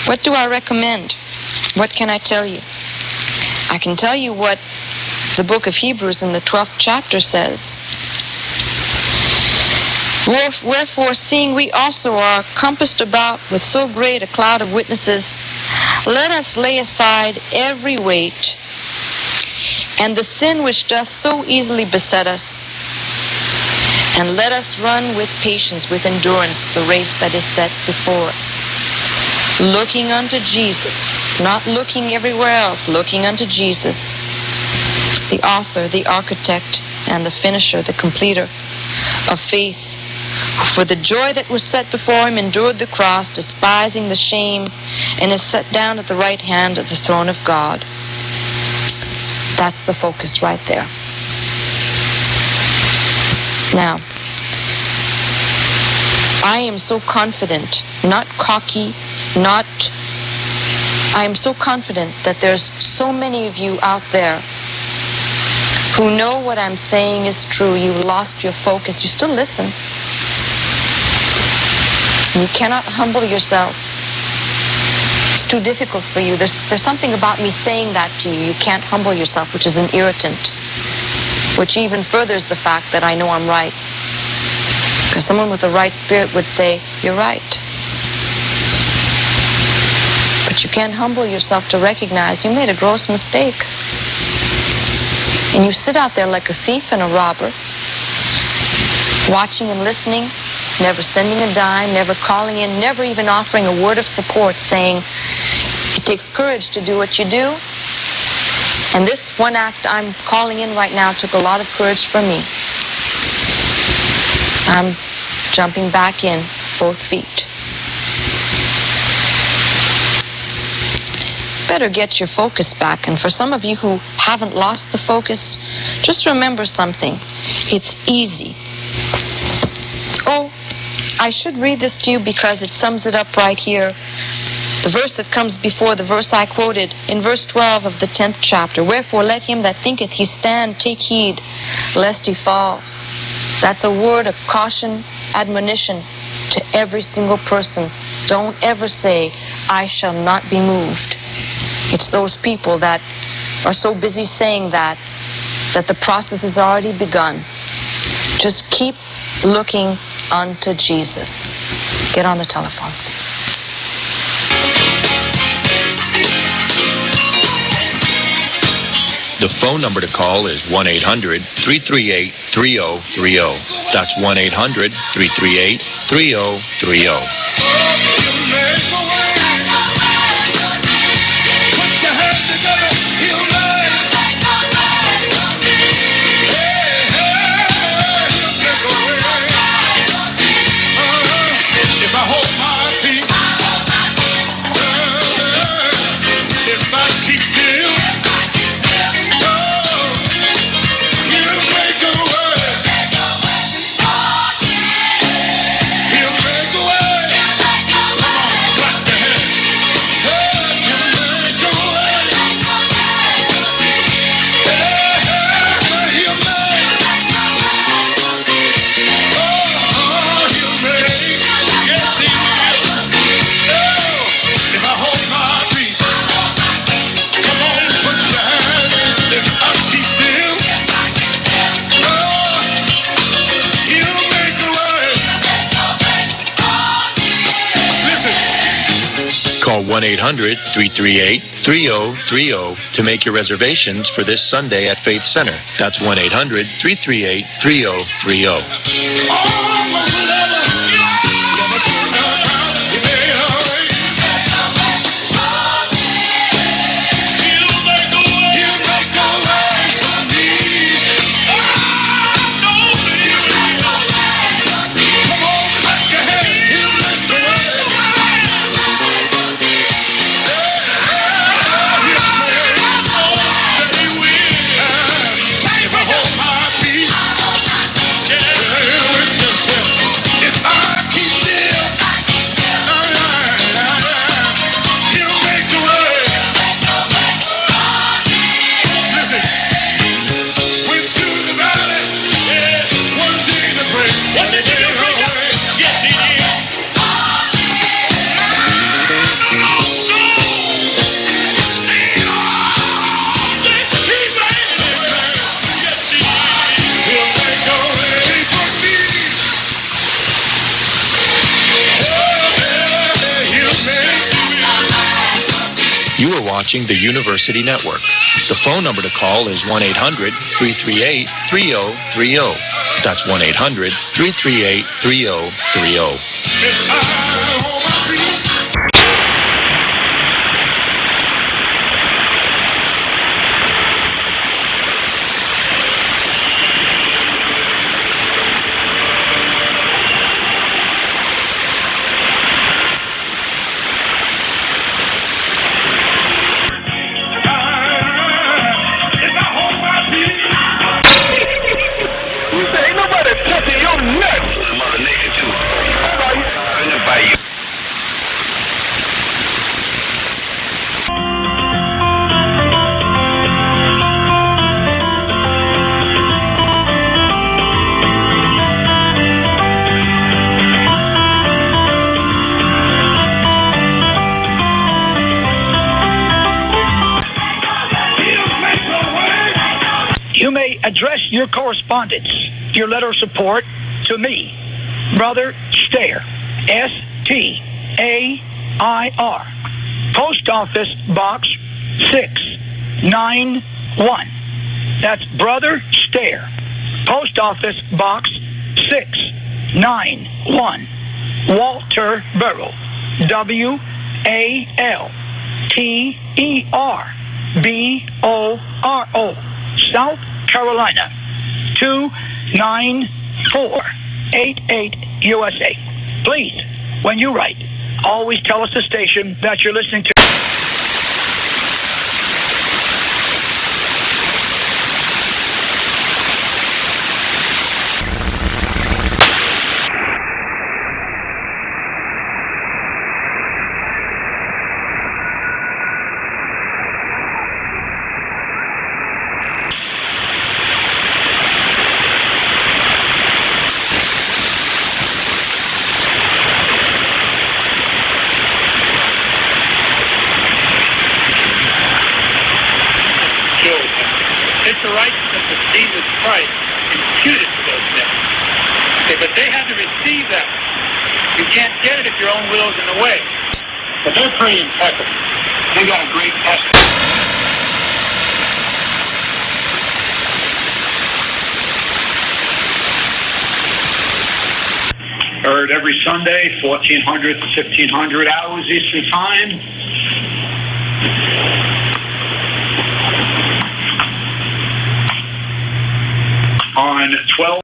what do I recommend? What can I tell you? I can tell you what the book of Hebrews in the 12th chapter says. Wherefore, seeing we also are compassed about with so great a cloud of witnesses, let us lay aside every weight and the sin which doth so easily beset us, and let us run with patience, with endurance, the race that is set before us, looking unto Jesus, not looking everywhere else, looking unto Jesus, the author, the architect, and the finisher, the completer of faith, who for the joy that was set before him endured the cross, despising the shame, and is set down at the right hand of the throne of God. That's the focus right there. Now, I am so confident, not cocky, I am so confident that there's so many of you out there who know what I'm saying is true. You lost your focus. You still listen. You cannot humble yourself. It's too difficult for you. There's something about me saying that to you. You can't humble yourself, which is an irritant, which even furthers the fact that I know I'm right. Because someone with the right spirit would say, you're right. But you can't humble yourself to recognize you made a gross mistake. And you sit out there like a thief and a robber, watching and listening, never sending a dime, never calling in, never even offering a word of support, saying, it takes courage to do what you do. And this one act I'm calling in right now took a lot of courage from me. I'm jumping back in, both feet. Better get your focus back. And for some of you who haven't lost the focus, just remember something. It's easy. Oh, I should read this to you because it sums it up right here. The verse that comes before the verse I quoted in verse 12 of the 10th chapter. Wherefore let him that thinketh he stand take heed, lest he fall. That's a word of caution, admonition to every single person. Don't ever say, I shall not be moved. It's those people that are so busy saying that the process has already begun. Just keep looking unto Jesus. Get on the telephone. The phone number to call is 1-800-338-3030. That's 1-800-338-3030. Call 1-800-338-3030 to make your reservations for this Sunday at Faith Center. That's 1-800-338-3030. You are watching the University Network. The phone number to call is 1-800-338-3030. That's 1-800-338-3030. your letter of support to me, Brother Stair, S-T-A-I-R, Post Office Box 691. That's Brother Stair, Post Office Box 691, Walterboro, W-A-L-T-E-R-B-O-R-O, South Carolina, 29488 USA. Please, when you write, always tell us the station that you're listening to. Heard every Sunday, 1400 to 1500 hours Eastern Time. On 12.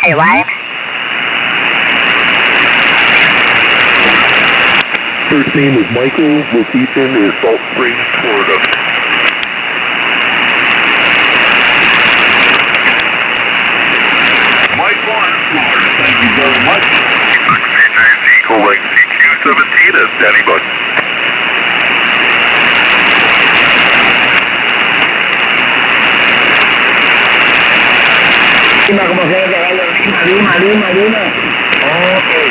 Hey, what? First name is Michael. Location is Salt Springs, Florida. Mike 1, Florida. Thank you very much. CJC, calling CQ17 as Danny Buck. Como sea, Lima. Okay.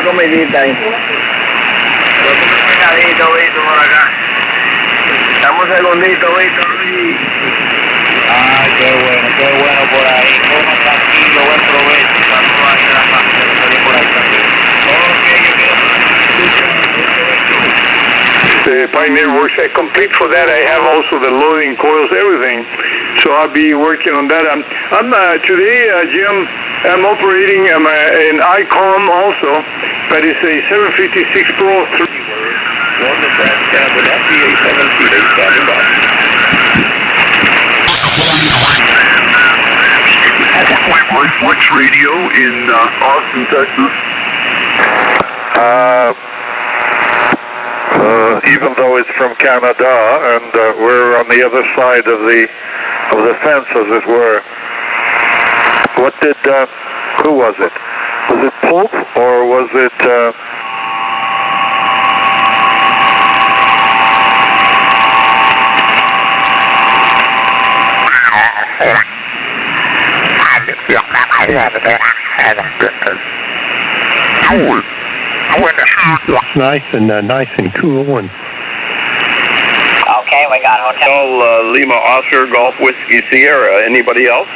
Comidita ahí. Vito, por acá. Estamos segundito, Vito. Ah, qué bueno por ahí. Coma tranquilo, buen provecho. Saludos a la familia que salió por ahí también. Ok, yo The Pioneer Workshop complete for that. I have also the loading coils, everything. So I'll be working on that. I'm today, Jim. I'm operating an ICOM also, but it's a 756 Pro 3. North Nebraska, with FBA 728 standing by. Flex Radio in Austin, Texas. Even though it's from Canada, and we're on the other side of the fence, as it were. What did? Who was it? Was it Pope or was it? Nice and cool. And okay, we got hotel. Lima Oscar Golf Whiskey Sierra. Anybody else?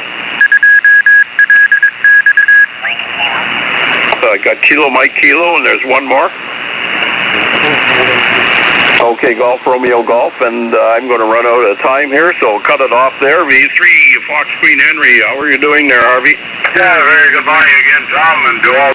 Got Kilo Mike Kilo, and there's one more. Okay, Golf Romeo Golf, and I'm going to run out of time here, so I'll cut it off there. V3 Fox Queen Henry. How are you doing there, Harvey? Yeah, very good morning again, Tom, and to all.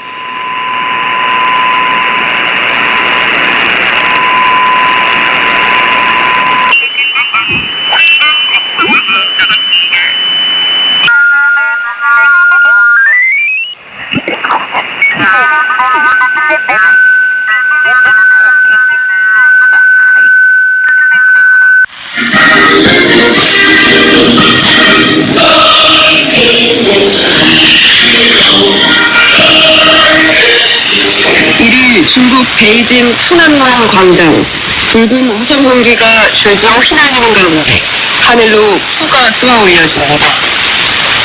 중국 베이징 푸난강 광장 붉은 우선 공기가 줄줄 휘날리는 가운데 하늘로 푸가 쏘아 올려집니다.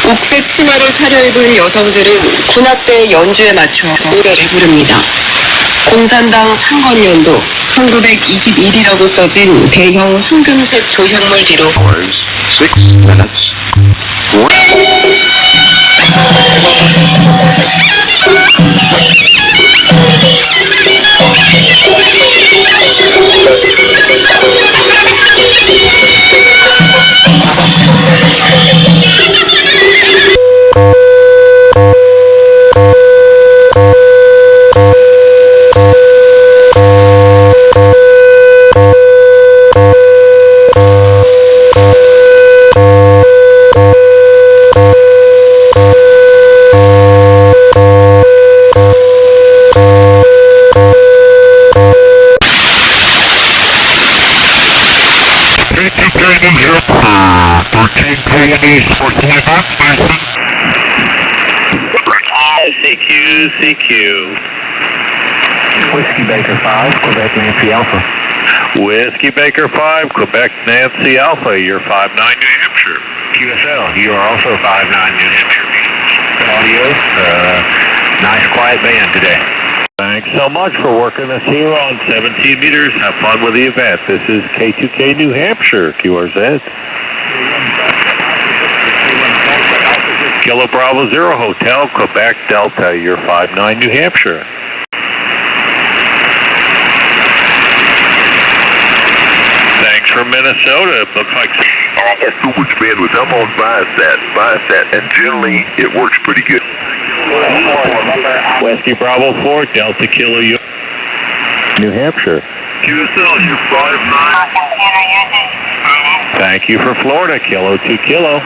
옥색 치마를 차려입은 여성들은 군악대 연주에 맞춰 노래를 부릅니다. 공산당 상건연도 1921이라고 써진 대형 황금색 조형물 뒤로 6 minutes. CQ. Whiskey Baker 5, Quebec Nancy Alpha. Whiskey Baker 5, Quebec Nancy Alpha, you're 59 New Hampshire. QSL, you are also 59 New Hampshire. Audio, nice quiet band today. Thanks so much for working us here on 17 meters. Have fun with the event. This is K2K New Hampshire, QRZ. Kilo Bravo Zero Hotel, Quebec Delta, you're 59 New Hampshire. Thanks for Minnesota. It looks like that's too much bandwidth. I'm on Viasat, and generally it works pretty good. Whiskey Bravo 4, Delta Kilo, New Hampshire. QSL, you're 59. Thank you for Florida, Kilo 2 Kilo.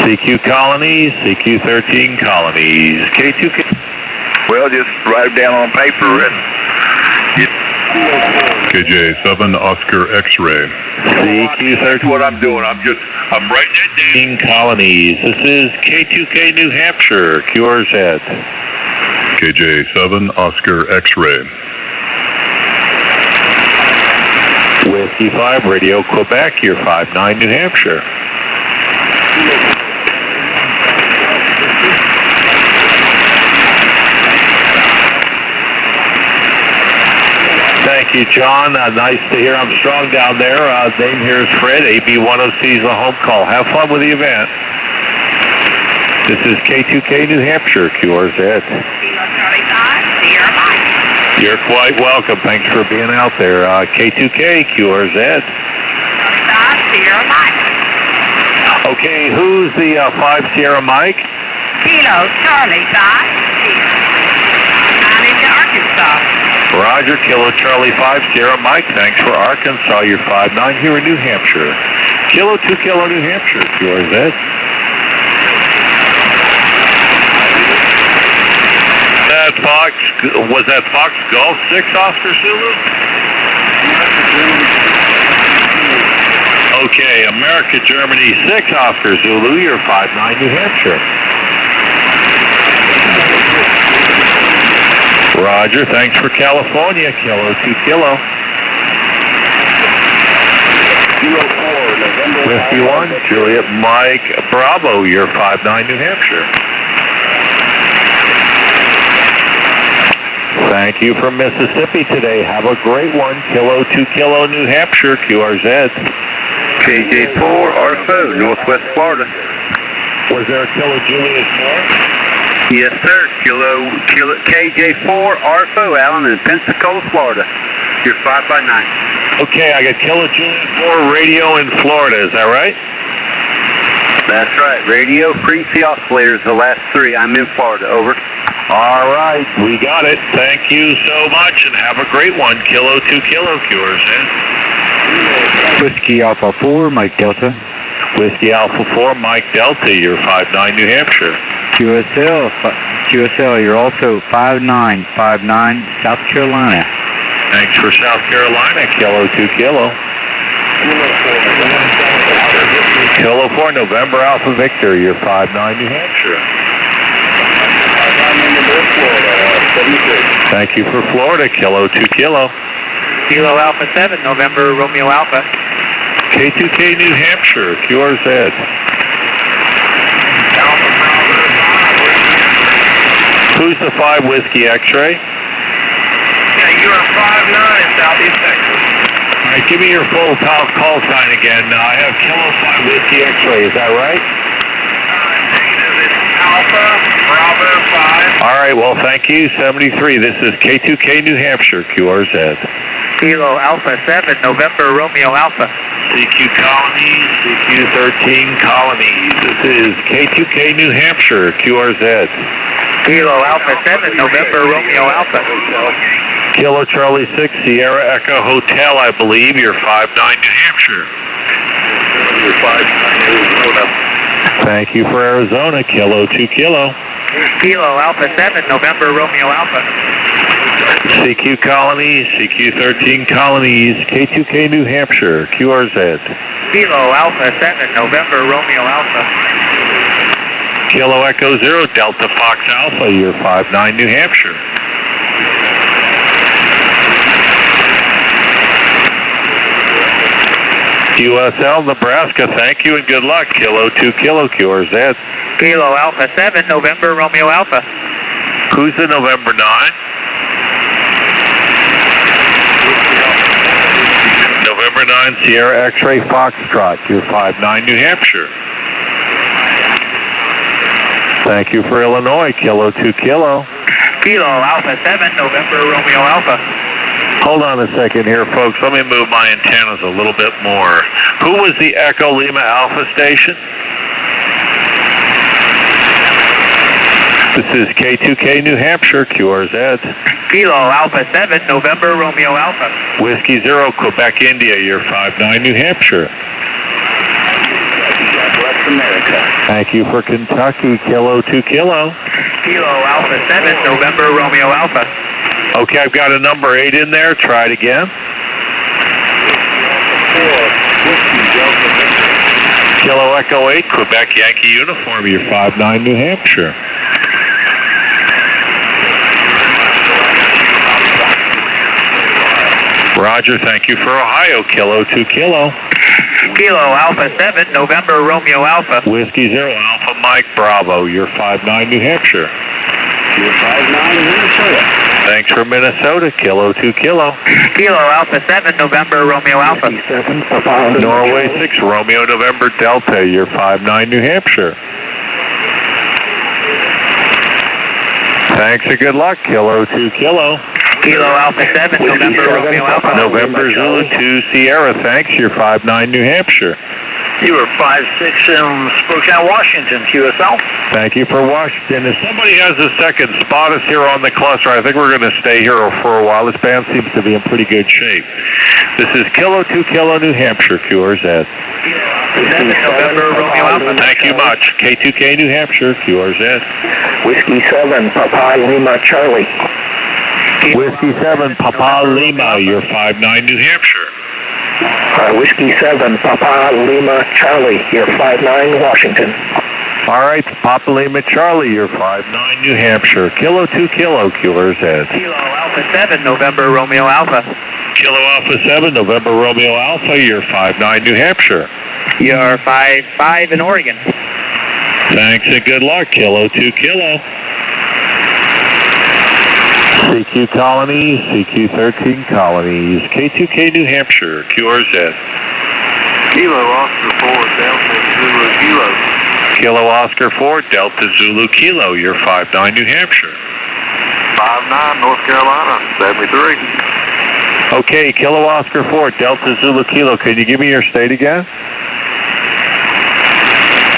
CQ Colonies, CQ 13 Colonies, K2K. Well, just write it down on paper and KJ7 Oscar X-Ray. CQ 13. What I'm doing, I'm writing it down. Colonies. This is K2K New Hampshire, QRZ. KJ7 Oscar X-Ray. Whiskey 5 Radio Quebec, you're 59 New Hampshire. Thank you, John. Nice to hear I'm strong down there. Name here is Fred. AB106 is a home call. Have fun with the event. This is K2K New Hampshire, QRZ. You're quite welcome. Thanks for being out there. K2K, QRZ. Okay, who's the 5 Sierra Mike? Kilo, Charlie, 5, Sierra. I'm into Arkansas. Roger, Kilo Charlie 50, Mike, thanks for Arkansas, you're 5-9 here in New Hampshire. Kilo 2 Kilo New Hampshire, QRZ. Was that Fox Golf 6 Oscar Zulu? Okay, America, Germany 6 Oscar Zulu, you're 5-9 New Hampshire. Roger, thanks for California, Kilo 2 Kilo. Whiskey 1, Juliet Mike Bravo, you're 5-9 New Hampshire. Thank you from Mississippi today. Have a great one. Kilo 2 Kilo New Hampshire, QRZ. KJ4 Arfo, Northwest Florida. Was there a Kilo Julius Moore? Yes, sir. KJ4 Arfo, Allen in Pensacola, Florida. You're 5-9. Okay, I got Kilo Julius Moore radio in Florida. Is that right? That's right. Radio, frequency oscillators, the last 3. I'm in Florida. Over. All right, we got it. Thank you so much, and have a great one. Kilo 2 Kilo, QRZ. Whiskey Alpha 4, Mike Delta. Whiskey Alpha 4, Mike Delta, you're 5-9 New Hampshire. QSL, you're also 5-9 South Carolina. Thanks for South Carolina, Kilo 2 Kilo. Kilo 4, November Alpha Victor, you're 5-9 New Hampshire. Thank you for Florida, Kilo 2 Kilo. Kilo Alpha 7, November Romeo Alpha. K2K New Hampshire, QRZ. Who's the 5 Whiskey X-Ray? Yeah, you are 5-9 Southeast Texas. All right, give me your full call sign again. I have Kilo 5 Whiskey X-Ray, is that right? It's Alpha Bravo 5. All right, well, thank you, 73. This is K2K New Hampshire, QRZ. Kilo Alpha 7, November Romeo Alpha. CQ Colonies, CQ13 Colonies. This is K2K New Hampshire, QRZ. Kilo Alpha 7, November Romeo Alpha. Kilo Charlie 6, Sierra Echo Hotel, I believe. You're 5-9 New Hampshire. You're 5-9 Arizona. Thank you for Arizona, Kilo 2 Kilo. Kilo Alpha 7, November Romeo Alpha. CQ Colonies, CQ13 Colonies, K2K New Hampshire, QRZ. Kilo Alpha 7, November Romeo Alpha. Kilo Echo 0, Delta Fox Alpha, you're 5-9 New Hampshire. QSL, Nebraska, thank you and good luck. Kilo 2 Kilo, QRZ. Kilo Alpha 7, November Romeo Alpha. Who's the November 9? November 9, Sierra X-Ray Foxtrot, you're 5-9 New Hampshire. Thank you for Illinois, Kilo 2 Kilo. Kilo Alpha 7, November Romeo Alpha. Hold on a second here, folks. Let me move my antennas a little bit more. Who was the Echo Lima Alpha station? This is K2K New Hampshire, QRZ. Kilo Alpha 7, November Romeo Alpha. Whiskey 0, Quebec, India. You're 5-9 New Hampshire. West America. Thank you for Kentucky, Kilo 2 Kilo. Kilo Alpha 7, November Romeo Alpha. Okay, I've got a number 8 in there. Try it again. Kilo Echo 8, Quebec Yankee Uniform. You're 5-9 New Hampshire. Roger, thank you for Ohio. Kilo 2 Kilo. Kilo Alpha 7, November Romeo Alpha. Whiskey 0, Alpha Mike Bravo. You're 5-9 New Hampshire. You're 5-9 Minnesota. Thanks for Minnesota. Kilo 2 Kilo. Kilo Alpha 7, November Romeo Alpha. Norway 6, Romeo November Delta. You're 5-9 New Hampshire. Thanks and good luck. Kilo 2 Kilo. Kilo Alpha 7, November Romeo Alpha. November Zulu 2 Sierra. Thanks. You're 5-9 New Hampshire. You were 5-6 in Spokane, Washington, QSL. Thank you for Washington. If somebody has a second spot us here on the cluster, I think we're going to stay here for a while. This band seems to be in pretty good shape. This is Kilo 2 Kilo, New Hampshire, QRZ. November, Romeo Alpha. Thank you much. K2K, New Hampshire, QRZ. Whiskey 7, Papa Lima Charlie. Whiskey 7, Papa Lima, you're 5-9, New Hampshire. Whiskey 7, Papa Lima Charlie, you're 5-9, Washington. All right, Papa Lima Charlie, you're 5-9, New Hampshire. Kilo 2 Kilo, QRZ. Kilo Alpha 7, November, Romeo Alpha. Kilo Alpha 7, November Romeo Alpha, you're 5-9, New Hampshire. You're 5-5 in Oregon. Thanks and good luck, Kilo 2 Kilo. CQ Colonies, CQ 13 Colonies, K2K New Hampshire, QRZ. Kilo Oscar 4, Delta Zulu Kilo. Kilo Oscar 4, Delta Zulu Kilo, you're 5-9, New Hampshire. 5-9, North Carolina, 73. Okay, Kilo Oscar 4, Delta Zulu Kilo, can you give me your state again?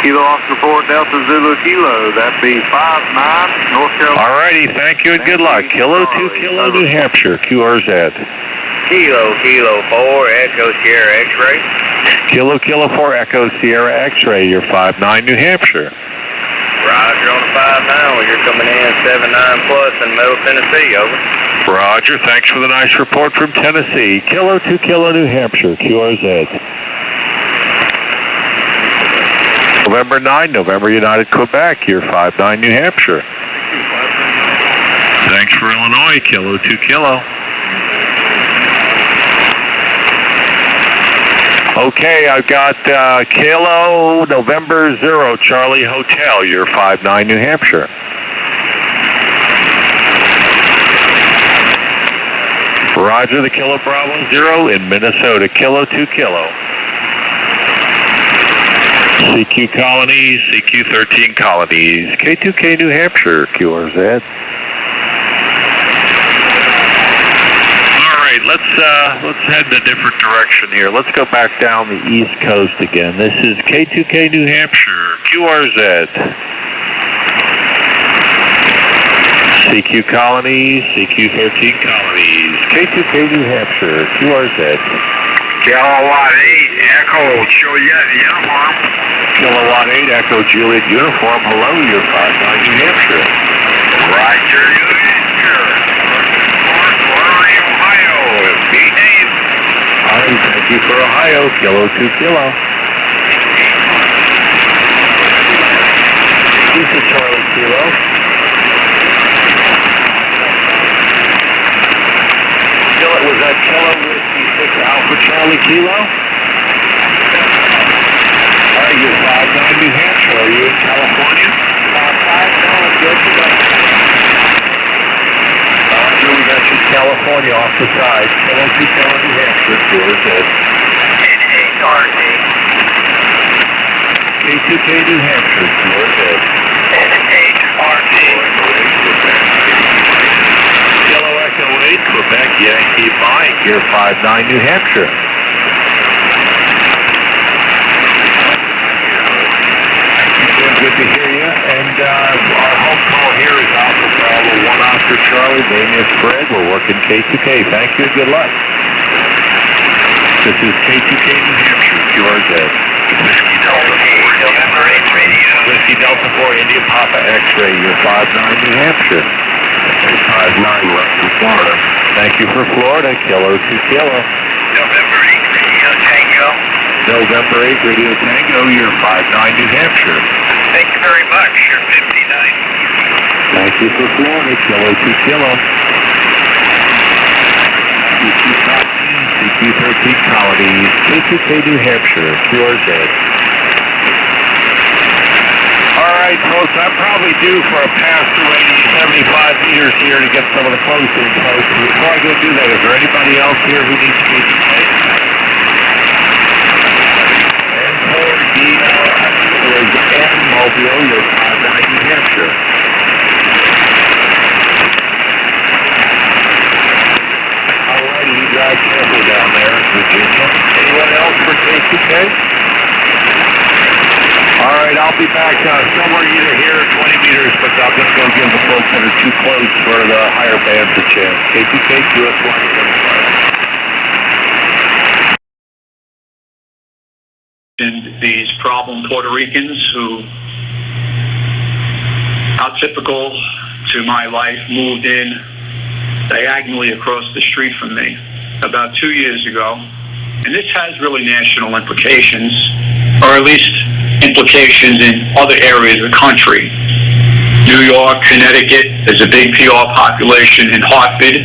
Kilo Oscar 4, Delta Zulu Kilo, that'd be 5-9, North Carolina. All righty, thank you and good luck. Kilo 2 Kilo, New Hampshire, QRZ. Kilo 4, Echo Sierra X-Ray. Kilo 4, Echo Sierra X-Ray, you're 5-9, New Hampshire. Roger on the 5-9, well, you're coming in 7-9 plus in Middle Tennessee, over. Roger, thanks for the nice report from Tennessee. Kilo 2 Kilo, New Hampshire, QRZ. November 9, November United Quebec, you're 5-9, New Hampshire. Thanks for Illinois, Kilo 2 Kilo. Okay, I've got Kilo, November 0, Charlie Hotel, you're 5-9, New Hampshire. Roger, the Kilo Bravo 0 in Minnesota, Kilo 2 Kilo. CQ Colonies, CQ 13 Colonies, K2K New Hampshire, QRZ. All right, let's head in a different direction here. Let's go back down the East Coast again. This is K2K New Hampshire, QRZ. CQ Colonies, CQ 13 Colonies, K2K New Hampshire, QRZ. Kilowatt 8, Echo Juliet Uniform. Kilowatt 8, Echo Juliet Uniform. Hello, you're 5-9, New Hampshire. Roger, New Hampshire. Ohio. Be Dave. All right, thank you for Ohio. Kilo 2 Kilo. This is Charlie Kilo. Was that Kilo Whiskey 6 Alpha Charlie Kilo? All right, you're 5-9, New Hampshire. Are you in California? 5-9, good to go. Here we got you, California off the side. Kilo 2 Kilo, New Hampshire. QRZ. N8RT. K2K, New Hampshire. QRZ. N8RT. Kilo Echo 8, Quebec, Yankee Mike. You're 5-9, New Hampshire. Good to hear you. And our home call here is Alpha Bravo 1 Oscar Charlie. Name is Fred. We're working K2K. Thank you and good luck. This is K2K New Hampshire, QRZ. Whiskey Delta 4, November 8 Radio. Whiskey Delta 4, India Papa X-Ray. You're 5-9, New Hampshire. 5-9, Western Florida. Thank you for Florida. Kilo 2 Kilo. November 8 Radio Tango. November 8 Radio Tango. You're 5-9, New Hampshire. Thank you very much. You're 59. Thank you for Florida. Kilo 2 Kilo. CQ 13 Colonies. K2K New Hampshire. QRZ. All right, folks, I'm probably due for a pass to 75 meters here to get some of the close-in folks. Before I go do that, is there anybody else here who needs to be taken? And Mobile, you're 5-9, New Hampshire. All righty, you guys careful down there in Virginia. Anyone else for K2K? right, I'll be back somewhere either here or 20 meters, but I'm going to go give the folks that are too close for the higher bands a chance. KPK, US 175. And these problem Puerto Ricans who, how typical to my life, moved in diagonally across the street from me about 2 years ago. And this has really national implications, or at least implications in other areas of the country. New York, Connecticut, there's a big PR population in Hartford,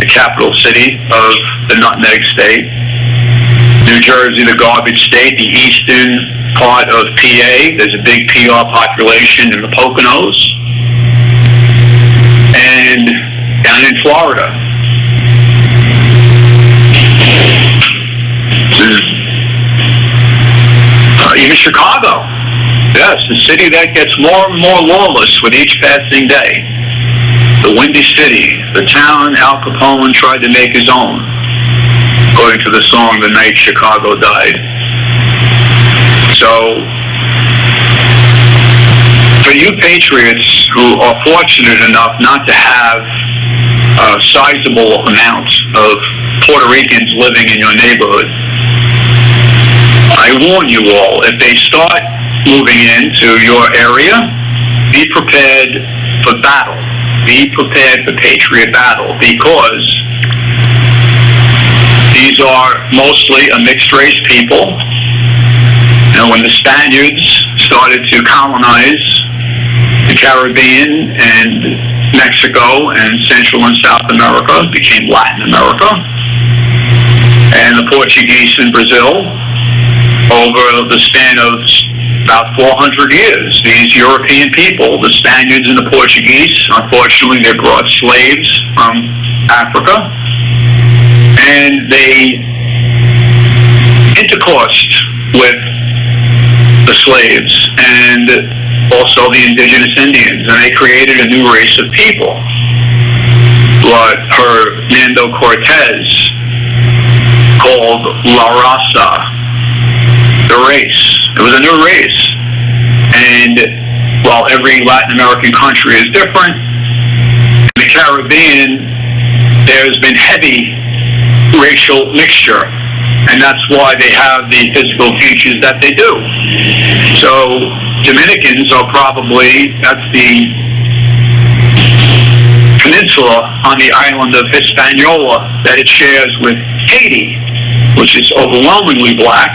the capital city of the Nutmeg State. New Jersey, the garbage state, the eastern part of PA, there's a big PR population in the Poconos. And down in Florida, even Chicago. Yes, the city that gets more and more lawless with each passing day. The Windy City, the town Al Capone tried to make his own, according to the song The Night Chicago Died. So, for you patriots who are fortunate enough not to have a sizable amount of Puerto Ricans living in your neighborhood, I warn you all, if they start moving into your area, be prepared for battle. Be prepared for patriot battle, because these are mostly a mixed race people. You know, when the Spaniards started to colonize the Caribbean and Mexico and Central and South America, it became Latin America, and the Portuguese in Brazil, over the span of about 400 years, these European people, the Spaniards and the Portuguese, unfortunately they brought slaves from Africa, and they intercoursed with the slaves and also the indigenous Indians, and they created a new race of people. What Hernando Cortez called La Raza, the race. It was a new race. And while every Latin American country is different, in the Caribbean, there's been heavy racial mixture. And that's why they have the physical features that they do. So Dominicans are probably, that's the peninsula on the island of Hispaniola that it shares with Haiti, which is overwhelmingly black.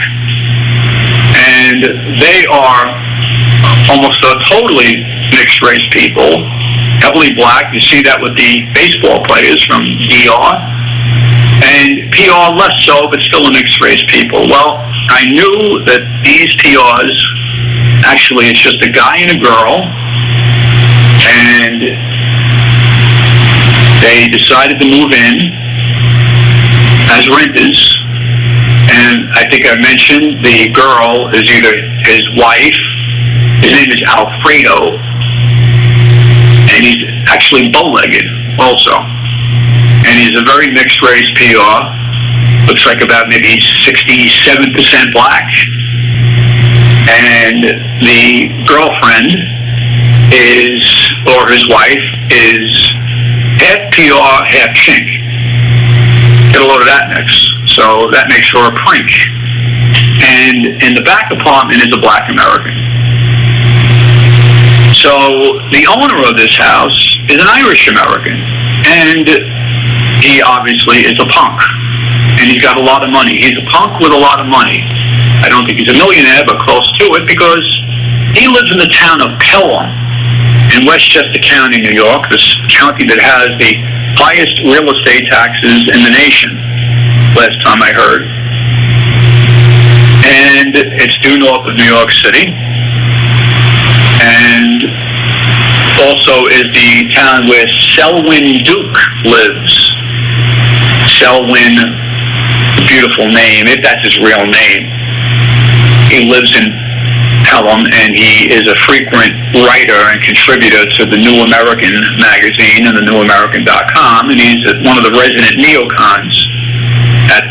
And they are almost a totally mixed race people, heavily black. You see that with the baseball players from DR. And PR less so, but still a mixed race people. Well, I knew that these PRs, actually it's just a guy and a girl, and they decided to move in as renters. And I think I mentioned the girl is either his wife, his name is Alfredo, and he's actually bow-legged also. And he's a very mixed race PR, looks like about maybe 67% black. And the girlfriend is, or his wife, is half PR, half chink. Get a load of that mix. So that makes her a prink. And in the back apartment is a black American. So the owner of this house is an Irish American. And he obviously is a punk. And he's got a lot of money. He's a punk with a lot of money. I don't think he's a millionaire, but close to it, because he lives in the town of Pelham in Westchester County, New York, this county that has the highest real estate taxes in the nation, last time I heard. And it's due north of New York City. And also is the town where Selwyn Duke lives. Selwyn, beautiful name, if that's his real name. He lives in Pelham, and he is a frequent writer and contributor to the New American magazine and the NewAmerican.com, and he's one of the resident neocons at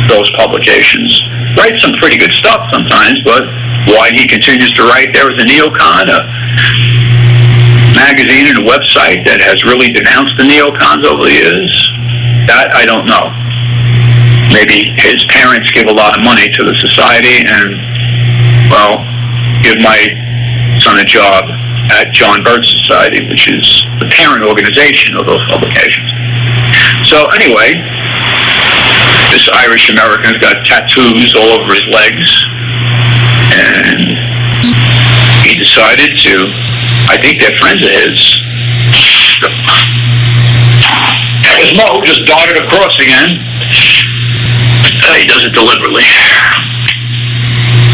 those publications. Writes some pretty good stuff sometimes, but Why he continues to write there as a neocon, a magazine and a website that has really denounced the neocons over the years, that I don't know. Maybe his parents give a lot of money to the society and, well, give my son a job at John Birch Society, which is the parent organization of those publications. So anyway, this Irish American's got tattoos all over his legs, and he decided to, I think they're friends of his. That was Mo, just darted across again. He does it deliberately.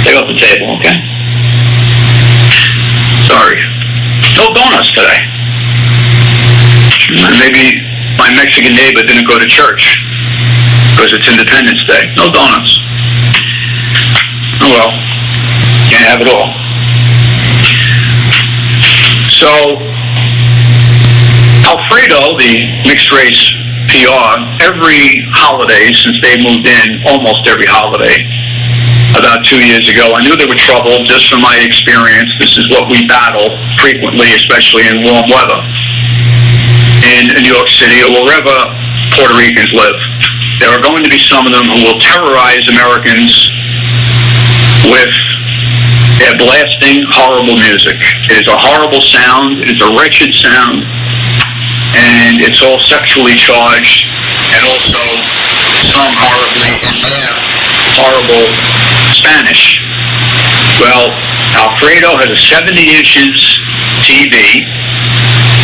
Take off the table, okay? Sorry. No donuts today. Maybe my Mexican neighbor didn't go to church because it's Independence Day. No donuts. Oh well. Can't have it all. So, Alfredo, the mixed race PR, every holiday since they moved in, almost every holiday, about 2 years ago, I knew there were trouble just from my experience. This is what we battle frequently, especially in warm weather in New York City or wherever Puerto Ricans live. There are going to be some of them who will terrorize Americans with their blasting horrible music. It is a horrible sound. It is a wretched sound. And it's all sexually charged, and also some horrible Spanish. Well, Alfredo has a 70 inches TV,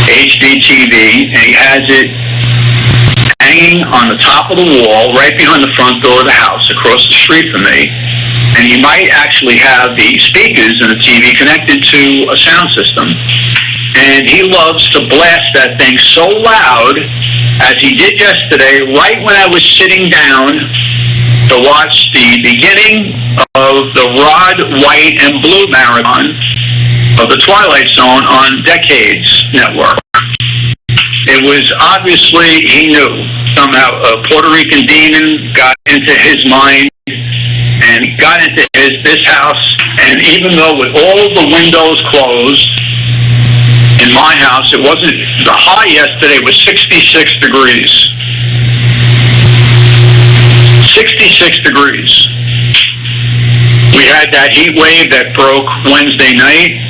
HD TV, and he has it hanging on the top of the wall right behind the front door of the house across the street from me. And he might actually have the speakers and the TV connected to a sound system. And he loves to blast that thing so loud, as he did yesterday, right when I was sitting down to watch the beginning of the Rod, White, and Blue marathon of the Twilight Zone on Decades Network. It was obviously, he knew, somehow a Puerto Rican demon got into his mind and got into this house, and even though with all the windows closed, in my house, it wasn't, the high yesterday was 66 degrees. 66 degrees. We had that heat wave that broke Wednesday night.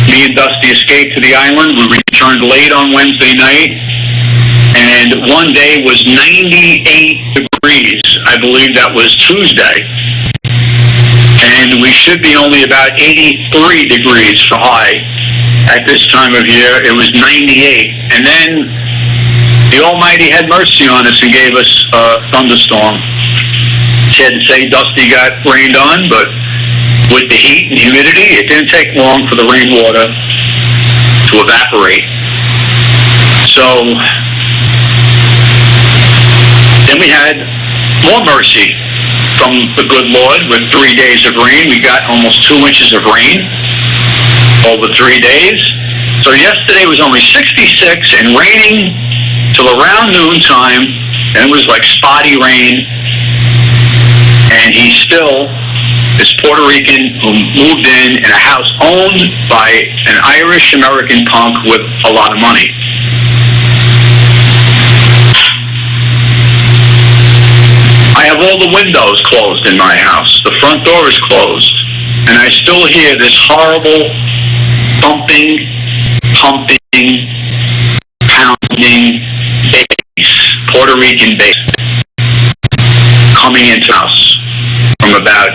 Me and Dusty escaped to the island. We returned late on Wednesday night. And one day was 98 degrees. I believe that was Tuesday. And we should be only about 83 degrees for high. At this time of year, it was 98. And then the Almighty had mercy on us and gave us a thunderstorm. Sad to say Dusty got rained on, but with the heat and humidity, it didn't take long for the rainwater to evaporate. So then we had more mercy from the good Lord with 3 days of rain. We got almost 2 inches of rain over 3 days. So yesterday was only 66 and raining till around noontime, and it was like spotty rain. And he's still this Puerto Rican who moved in a house owned by an Irish American punk with a lot of money. I have all the windows closed in my house. The front door is closed, and I still hear this horrible thumping, pumping, pounding bass, Puerto Rican bass, coming into the house from about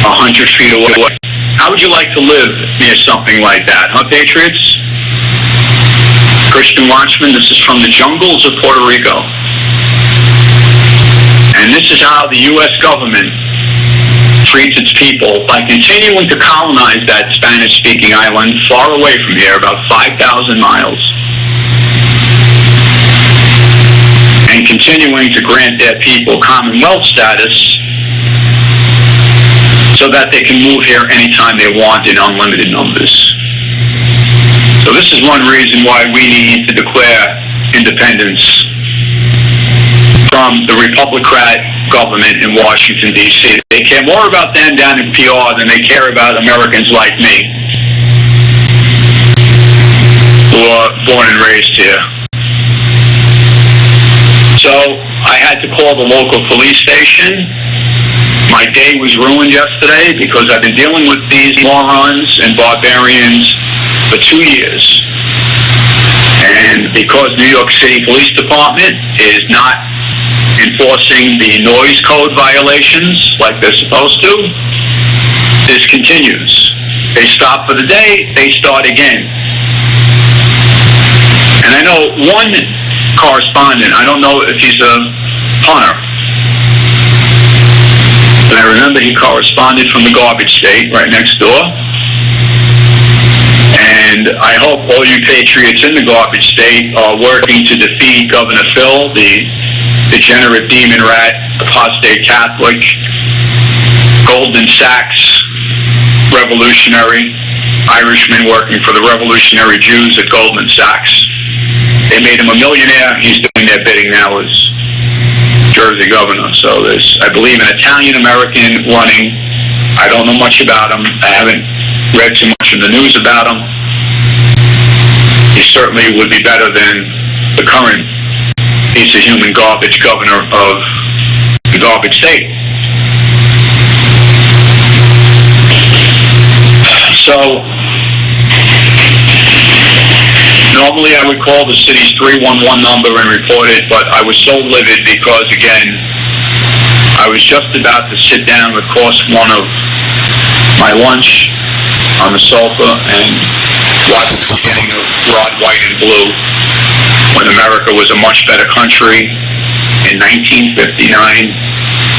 100 feet away. How would you like to live near something like that, huh, Patriots? Christian Watchman, this is from the jungles of Puerto Rico. And this is how the U.S. government treats its people by continuing to colonize that Spanish-speaking island far away from here, about 5,000 miles, and continuing to grant their people Commonwealth status so that they can move here anytime they want in unlimited numbers. So this is one reason why we need to declare independence from the Republican government in Washington, D.C. They care more about them down in PR than they care about Americans like me, who are born and raised here. So I had to call the local police station. My day was ruined yesterday because I've been dealing with these morons and barbarians for 2 years. And because New York City Police Department is not enforcing the noise code violations like they're supposed to, this continues. They stop for the day, they start again. And I know one correspondent, I don't know if he's a punter, but I remember he corresponded from the garbage state right next door. And I hope all you patriots in the garbage state are working to defeat Governor Phil, the degenerate demon rat, apostate Catholic, Goldman Sachs revolutionary, Irishman working for the revolutionary Jews at Goldman Sachs. They made him a millionaire. He's doing their bidding now as Jersey governor. So there's, I believe, an Italian-American running. I don't know much about him. I haven't read too much in the news about him. He certainly would be better than the current piece of human garbage governor of the garbage state. So normally I would call the city's 311 number and report it, but I was so livid because, again, I was just about to sit down with course one of my lunch on the sofa and watch the beginning of Red, White, and Blue when America was a much better country. In 1959,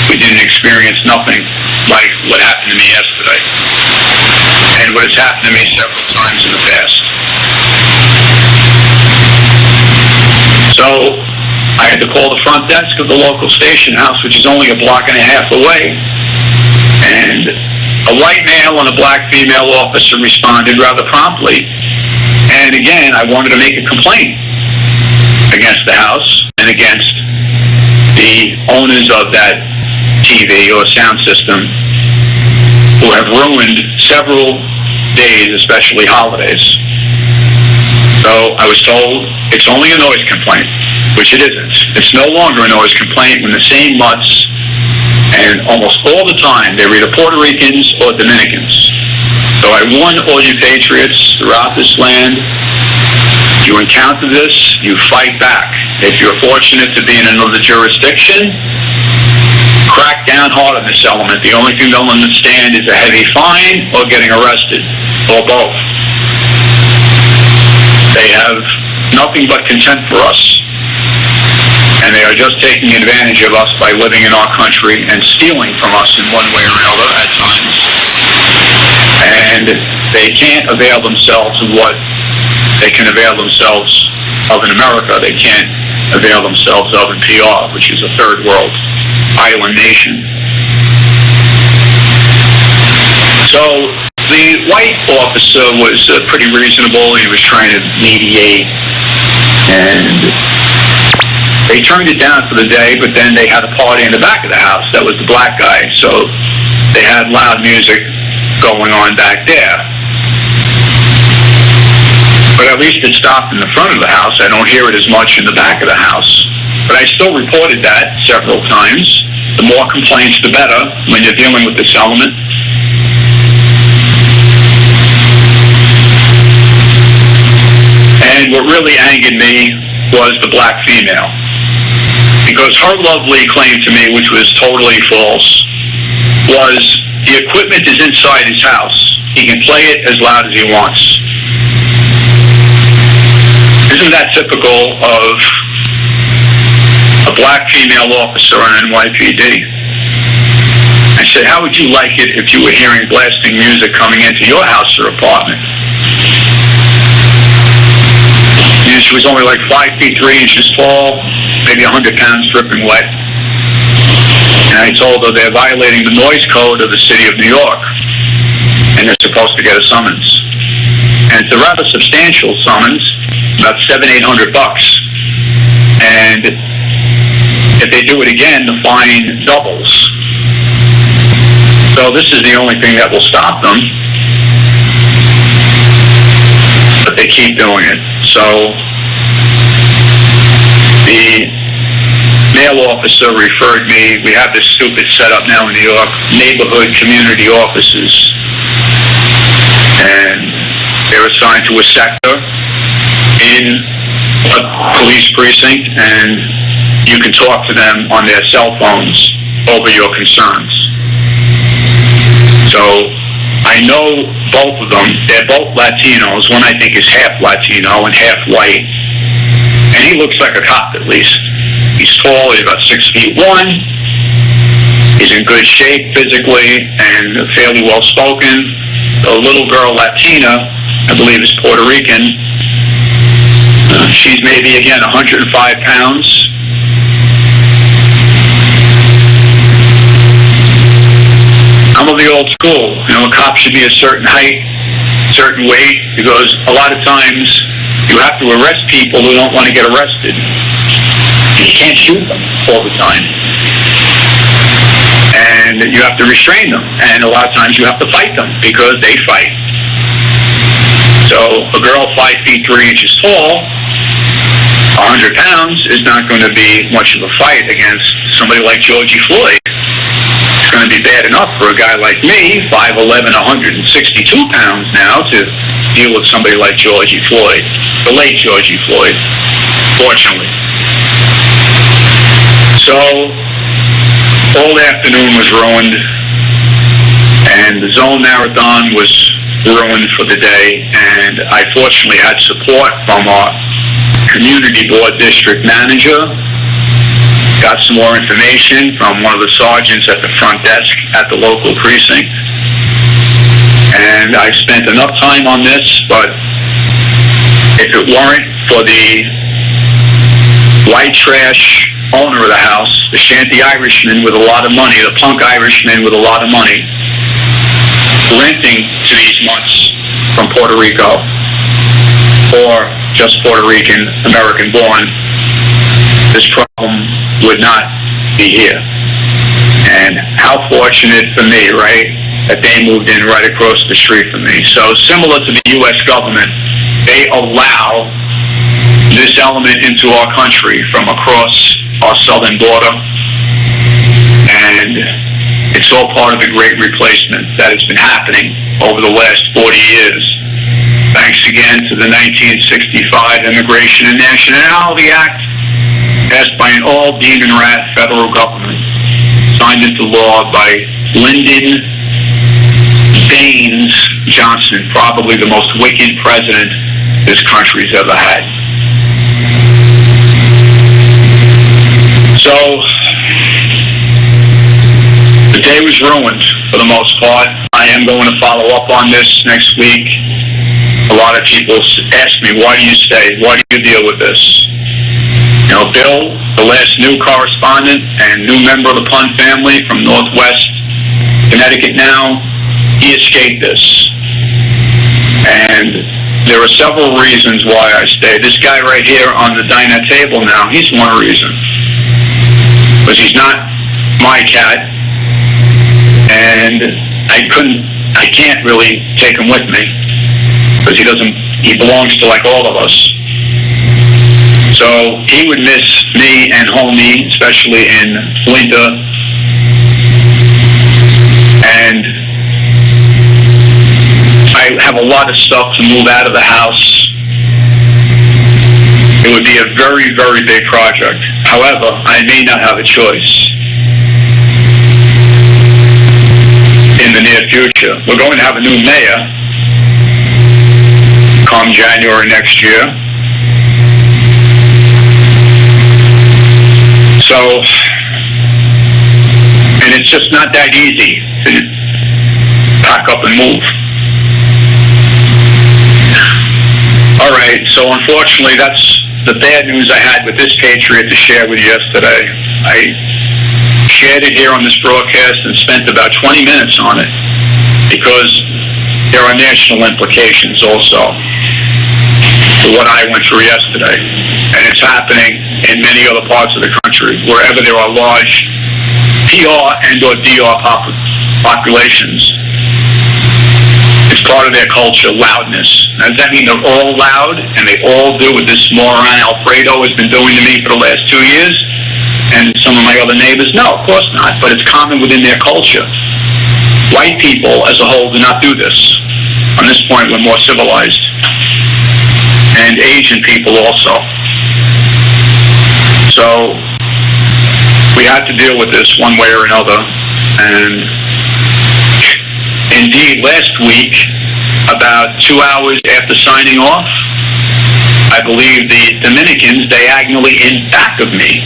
we didn't experience nothing like what happened to me yesterday and what has happened to me several times in the past. So I had to call the front desk of the local station house, which is only a block and a half away, and a white male and a black female officer responded rather promptly. And again, I wanted to make a complaint against the house and against the owners of that TV or sound system who have ruined several days, especially holidays. So I was told it's only a noise complaint, which it isn't. It's no longer a noise complaint when the same mutts, and almost all the time, they're either Puerto Ricans or Dominicans. So I warn all you patriots throughout this land, you encounter this, you fight back. If you're fortunate to be in another jurisdiction, crack down hard on this element. The only thing they'll understand is a heavy fine or getting arrested, or both. They have nothing but contempt for us, and they are just taking advantage of us by living in our country and stealing from us in one way or another at times. And they can't avail themselves of what they can avail themselves of in America. They can't avail themselves of in PR, which is a third world island nation. So the white officer was pretty reasonable. He was trying to mediate, and they turned it down for the day, but then they had a party in the back of the house. That was the black guy. So they had loud music going on back there. But at least it stopped in the front of the house. I don't hear it as much in the back of the house. But I still reported that several times. The more complaints, the better when you're dealing with this element. And what really angered me was the black female. Because her lovely claim to me, which was totally false, was the equipment is inside his house. He can play it as loud as he wants. Isn't that typical of a black female officer on NYPD? I said, how would you like it if you were hearing blasting music coming into your house or apartment? And she was only like 5 feet 3 inches tall, maybe 100 pounds dripping wet. And I told her they're violating the noise code of the city of New York, and they're supposed to get a summons. And it's a rather substantial summons, about $700-800. And if they do it again, the fine doubles. So this is the only thing that will stop them. But they keep doing it. So the mail officer referred me. We have this stupid setup now in New York, neighborhood community offices. And they're assigned to a sector in a police precinct, and you can talk to them on their cell phones over your concerns. So I know both of them. They're both Latinos. One I think is half Latino and half white. And he looks like a cop at least. He's tall, he's about 6'1". He's in good shape physically and fairly well spoken. The little girl, Latina, I believe is Puerto Rican. She's maybe, again, 105 pounds. I'm of the old school. You know, a cop should be a certain height, certain weight, because a lot of times you have to arrest people who don't want to get arrested. You can't shoot them all the time. And you have to restrain them. And a lot of times you have to fight them because they fight. So a girl 5'3" tall, 100 pounds, is not going to be much of a fight against somebody like Georgie Floyd. It's going to be bad enough for a guy like me, 5'11", 162 pounds now, to deal with somebody like Georgie Floyd, the late Georgie Floyd, fortunately. So, all afternoon was ruined, and the zone marathon was ruined for the day, and I fortunately had support from our community board district manager, got some more information from one of the sergeants at the front desk at the local precinct, and I spent enough time on this, but if it weren't for the white trash owner of the house, the shanty Irishman with a lot of money, the punk Irishman with a lot of money, renting to these months from Puerto Rico, or just Puerto Rican, American born, this problem would not be here. And how fortunate for me, right, that they moved in right across the street from me. So similar to the U.S. government, they allow this element into our country from across our southern border, and it's all part of the great replacement that has been happening over the last 40 years. Thanks again to the 1965 Immigration and Nationality Act, passed by an all-demon-rat federal government, signed into law by Lyndon Baines Johnson, probably the most wicked president this country's ever had. So, the day was ruined for the most part. I am going to follow up on this next week. A lot of people ask me, why do you stay? Why do you deal with this? You know, Bill, the last new correspondent and new member of the Pun family from Northwest Connecticut now, he escaped this. And there are several reasons why I stay. This guy right here on the dinette table now, he's one reason. Because he's not my cat, and I can't really take him with me, because he belongs to like all of us. So he would miss me and homie, especially in winter, and I have a lot of stuff to move out of the house. It would be a very, very big project. However, I may not have a choice in the near future. We're going to have a new mayor come January next year. So, and it's just not that easy to pack up and move. All right, so unfortunately that's the bad news I had with this Patriot to share with you yesterday. I shared it here on this broadcast and spent about 20 minutes on it because there are national implications also to what I went through yesterday. And it's happening in many other parts of the country, wherever there are large PR and or DR populations. It's part of their culture, loudness. Now, does that mean they're all loud and they all do what this moron Alfredo has been doing to me for the last 2 years? And some of my other neighbors? No, of course not, but it's common within their culture. White people as a whole do not do this. On this point, we're more civilized. And Asian people also. So we have to deal with this one way or another. And indeed, last week, about 2 hours after signing off, I believe the Dominicans diagonally in back of me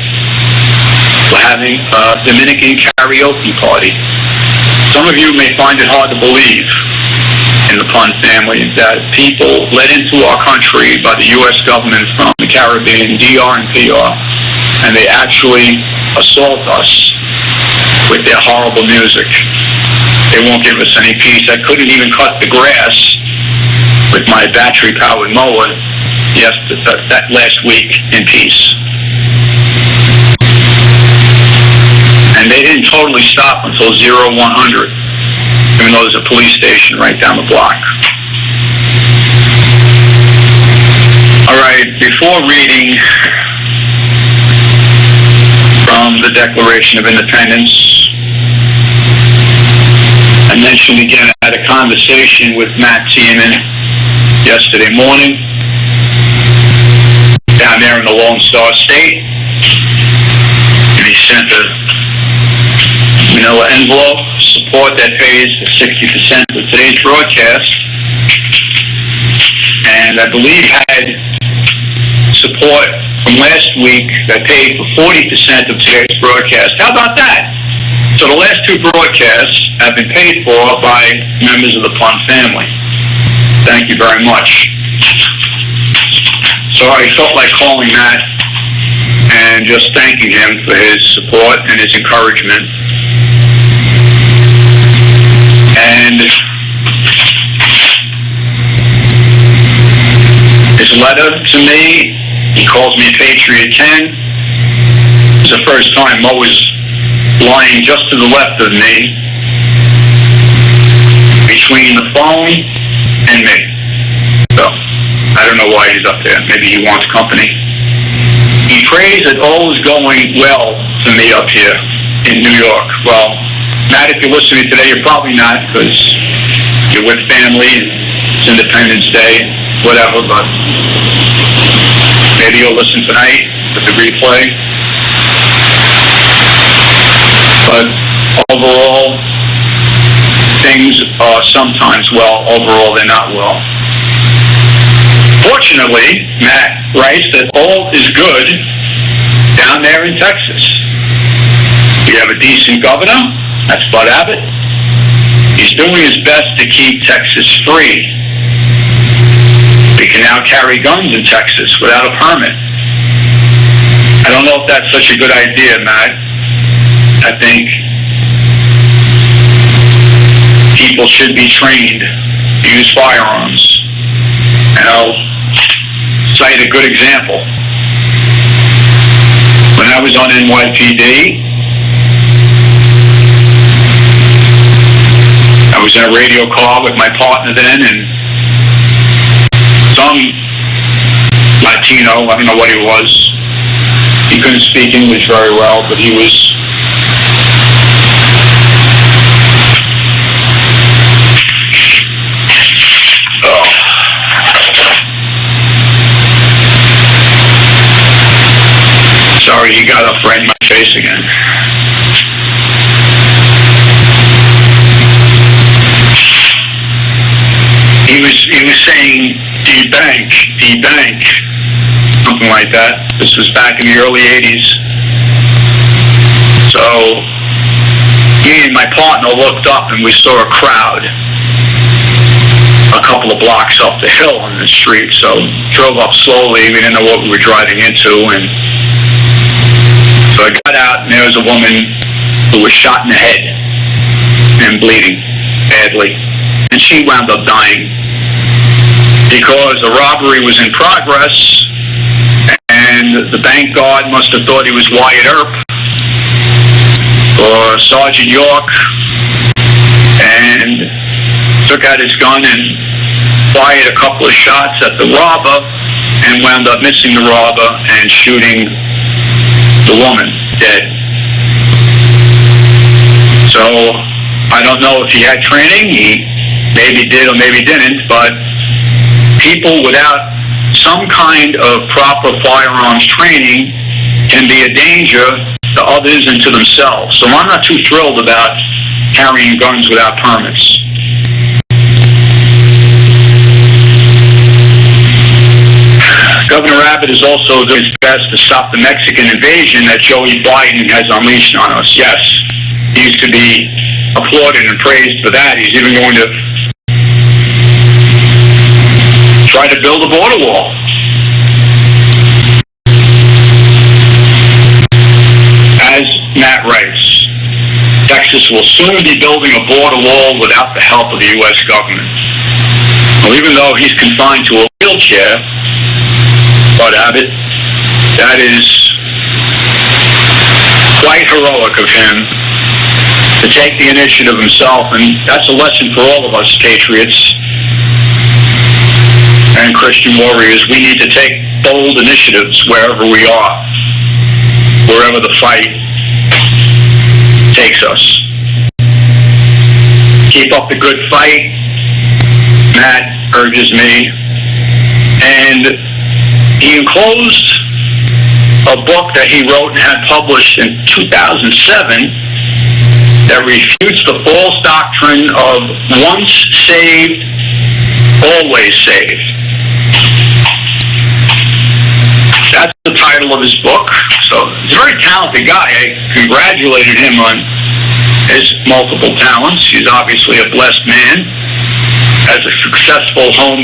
were having a Dominican karaoke party. Some of you may find it hard to believe in the Pun family that people led into our country by the U.S. government from the Caribbean, DR and PR, and they actually assault us with their horrible music. They won't give us any peace. I couldn't even cut the grass with my battery-powered mower that last week in peace. And they didn't totally stop until 0100, even though there's a police station right down the block. All right, before reading from the Declaration of Independence, I mentioned again, I had a conversation with Matt Tiemann yesterday morning down there in the Lone Star State, and he sent a manila envelope support that pays 60% of today's broadcast, and I believe had support from last week that paid for 40% of today's broadcast. How about that? So the last two broadcasts have been paid for by members of the Pun family. Thank you very much. So I felt like calling Matt and just thanking him for his support and his encouragement. And his letter to me, he calls me Patriot 10. It's the first time Mo was lying just to the left of me, between the phone and me. So, I don't know why he's up there. Maybe he wants company. He prays that all is going well for me up here in New York. Well, Matt, if you're listening today, you're probably not, because you're with family, it's Independence Day, whatever, but maybe you'll listen tonight with the replay. But overall, things are sometimes well, overall they're not well. Fortunately, Matt writes that all is good down there in Texas. We have a decent governor, that's Bud Abbott. He's doing his best to keep Texas free. We can now carry guns in Texas without a permit. I don't know if that's such a good idea, Matt. I think people should be trained to use firearms. And I'll cite a good example. When I was on NYPD, I was in a radio car with my partner then, and some Latino, I don't know what he was. He couldn't speak English very well, but he was sorry, he got up right in my face again. He was saying debank, something like that. This was back in the early 80s. So me and my partner looked up and we saw a crowd a couple of blocks up the hill on the street. So drove up slowly. We didn't know what we were driving into, and so I got out, and there was a woman who was shot in the head and bleeding badly. And she wound up dying because the robbery was in progress, and the bank guard must have thought he was Wyatt Earp or Sergeant York, took out his gun and fired a couple of shots at the robber and wound up missing the robber and shooting the woman dead. So I don't know if he had training. He maybe did or maybe didn't, but people without some kind of proper firearms training can be a danger to others and to themselves. So I'm not too thrilled about carrying guns without permits. Governor Abbott is also doing his best to stop the Mexican invasion that Joey Biden has unleashed on us. Yes, he used to be applauded and praised for that. He's even going to try to build a border wall. As Matt writes, Texas will soon be building a border wall without the help of the U.S. government. Well, even though he's confined to a wheelchair, Bud Abbott, that is quite heroic of him to take the initiative himself, and that's a lesson for all of us patriots and Christian warriors. We need to take bold initiatives wherever we are, wherever the fight takes us. Keep up the good fight, Matt urges me, and he enclosed a book that he wrote and had published in 2007 that refutes the false doctrine of once saved, always saved. That's the title of his book. So he's a very talented guy. I congratulated him on his multiple talents. He's obviously a blessed man, has a successful home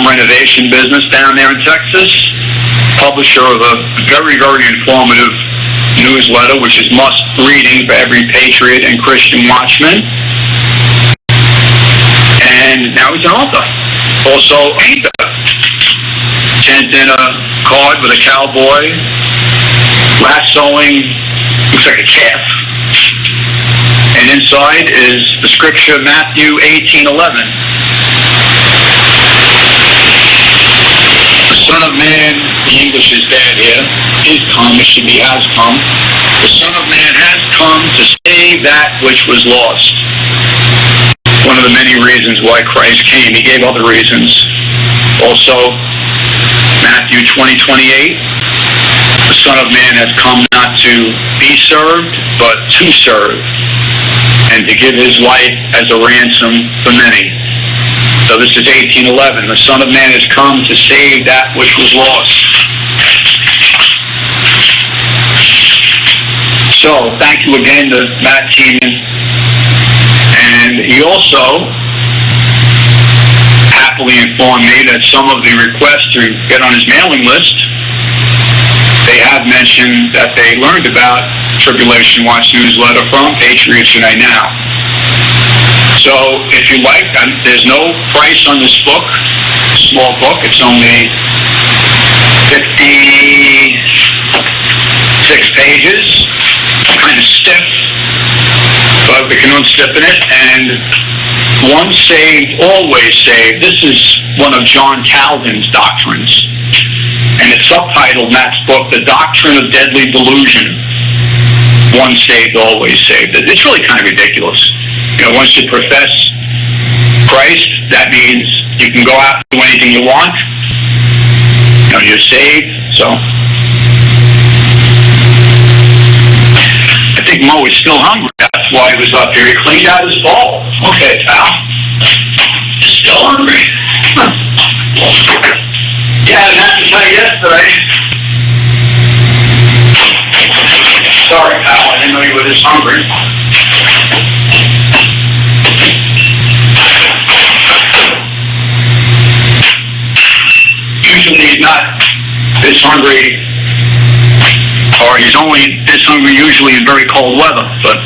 renovation business down there in Texas, publisher of a very, very informative newsletter, which is must reading for every patriot and Christian watchman. And now he's an author. Also, painter. Sent in a card with a cowboy lassoing, looks like a calf. And inside is the scripture Matthew 18:11. The Son of Man, the English is bad here, is come, it should be has come. The Son of Man has come to save that which was lost. One of the many reasons why Christ came. He gave other reasons. Also, Matthew 20:28, the Son of Man has come not to be served, but to serve, and to give his life as a ransom for many. So this is 18:11. The Son of Man has come to save that which was lost. So thank you again to Matt Tiemann. And he also happily informed me that some of the requests to get on his mailing list, they have mentioned that they learned about Tribulation Watch newsletter from Patriots Unite Now. So if you like, there's no price on this book, small book. It's only 56 pages, kind of stiff, but we can unstiffen it. And once saved, always saved. This is one of John Calvin's doctrines. And it's subtitled, Matt's book, The Doctrine of Deadly Delusion. Once saved, always saved. It's really kind of ridiculous. You know, once you profess Christ, that means you can go out and do anything you want. You know, you're saved. So I think Mo is still hungry. That's why he was up here. He cleaned out his bowl. Okay, pal. Still hungry. Huh. Yeah, I didn't have to tell you yesterday. Sorry, pal. I didn't know you were this hungry. Usually he's not this hungry, or he's only this hungry usually in very cold weather, but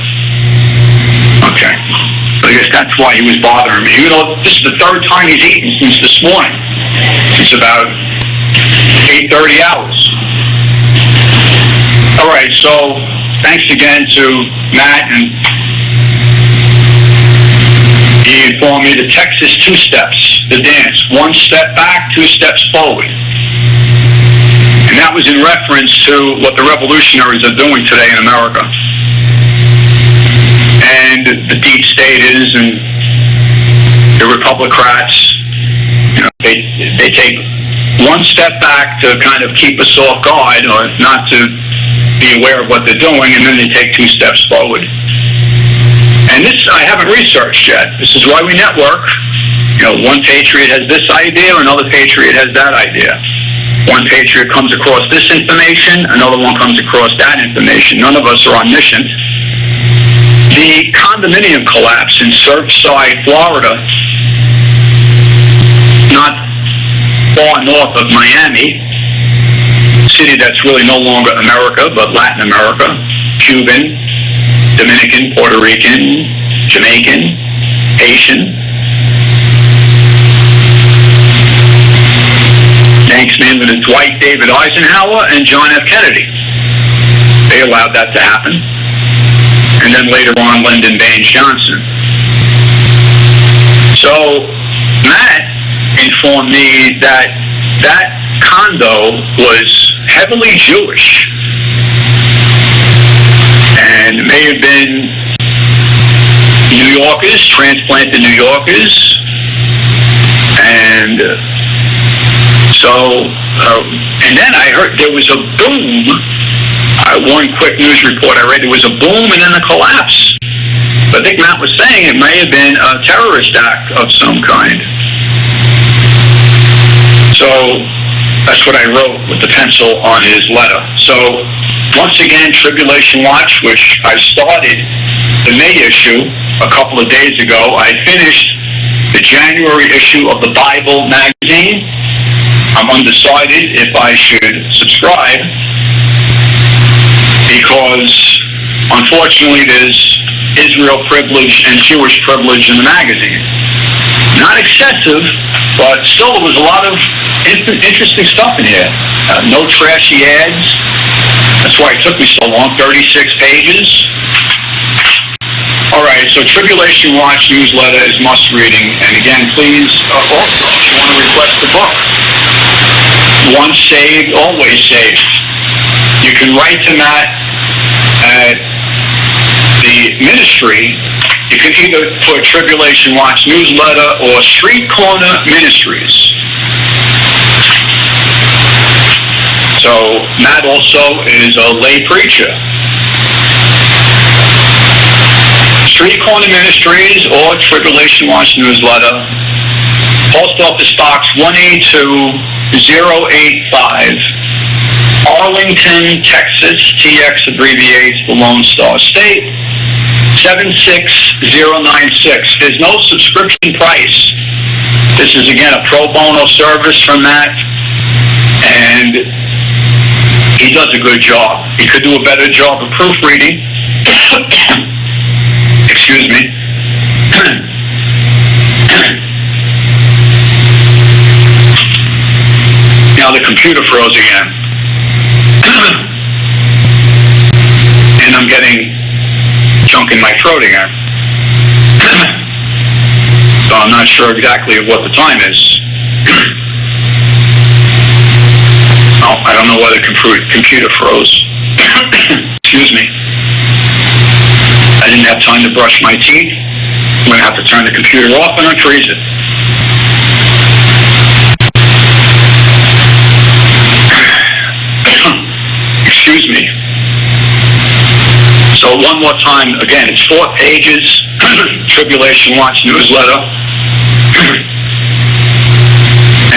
okay. So I guess that's why he was bothering me. You know, this is the third time he's eaten since this morning. It's about 8:30 hours. All right, so thanks again to Matt and informed me the Texas 2 steps, the dance, 1 step back, 2 steps forward. And that was in reference to what the revolutionaries are doing today in America. And the deep staters and the Republicrats, you know, they take 1 step back to kind of keep us off guard or not to be aware of what they're doing, and then they take 2 steps forward. And this I haven't researched yet. This is why we network. You know, one patriot has this idea, another patriot has that idea. One patriot comes across this information, another one comes across that information. None of us are omniscient. The condominium collapse in Surfside, Florida, not far north of Miami, a city that's really no longer America, but Latin America, Cuban, Dominican, Puerto Rican, Jamaican, Haitian. Thanks mainly to Dwight David Eisenhower and John F. Kennedy. They allowed that to happen. And then later on, Lyndon Baines Johnson. So Matt informed me that that condo was heavily Jewish. And it may have been New Yorkers, transplanted New Yorkers. And and then I heard there was a boom. One quick news report I read, there was a boom and then a collapse. But I think Matt was saying it may have been a terrorist act of some kind. So that's what I wrote with the pencil on his letter. So once again, Tribulation Watch, which I started the May issue a couple of days ago. I finished the January issue of the Bible magazine. I'm undecided if I should subscribe because, unfortunately, there's Israel privilege and Jewish privilege in the magazine. Not excessive, but still there was a lot of interesting stuff in here. No trashy ads. That's why it took me so long, 36 pages. All right, so Tribulation Watch newsletter is must-reading. And again, please, also, if you want to request the book, Once Saved, Always Saved. You can write to Matt at the ministry. You can either put Tribulation Watch newsletter or Street Corner Ministries. So Matt also is a lay preacher. Street Corner Ministries or Tribulation Watch newsletter. Post Office Box 182-085, Arlington, Texas. TX abbreviates the Lone Star State. 76096. There's no subscription price. This is again a pro bono service from Matt, and he does a good job. He could do a better job of proofreading. Excuse me. Now the computer froze again. And I'm getting junk in my throat again. So I'm not sure exactly what the time is. Oh, I don't know why the computer froze. Excuse me. I didn't have time to brush my teeth. I'm going to have to turn the computer off and unfreeze it. Excuse me. So one more time, again, it's 4 pages, Tribulation Watch newsletter,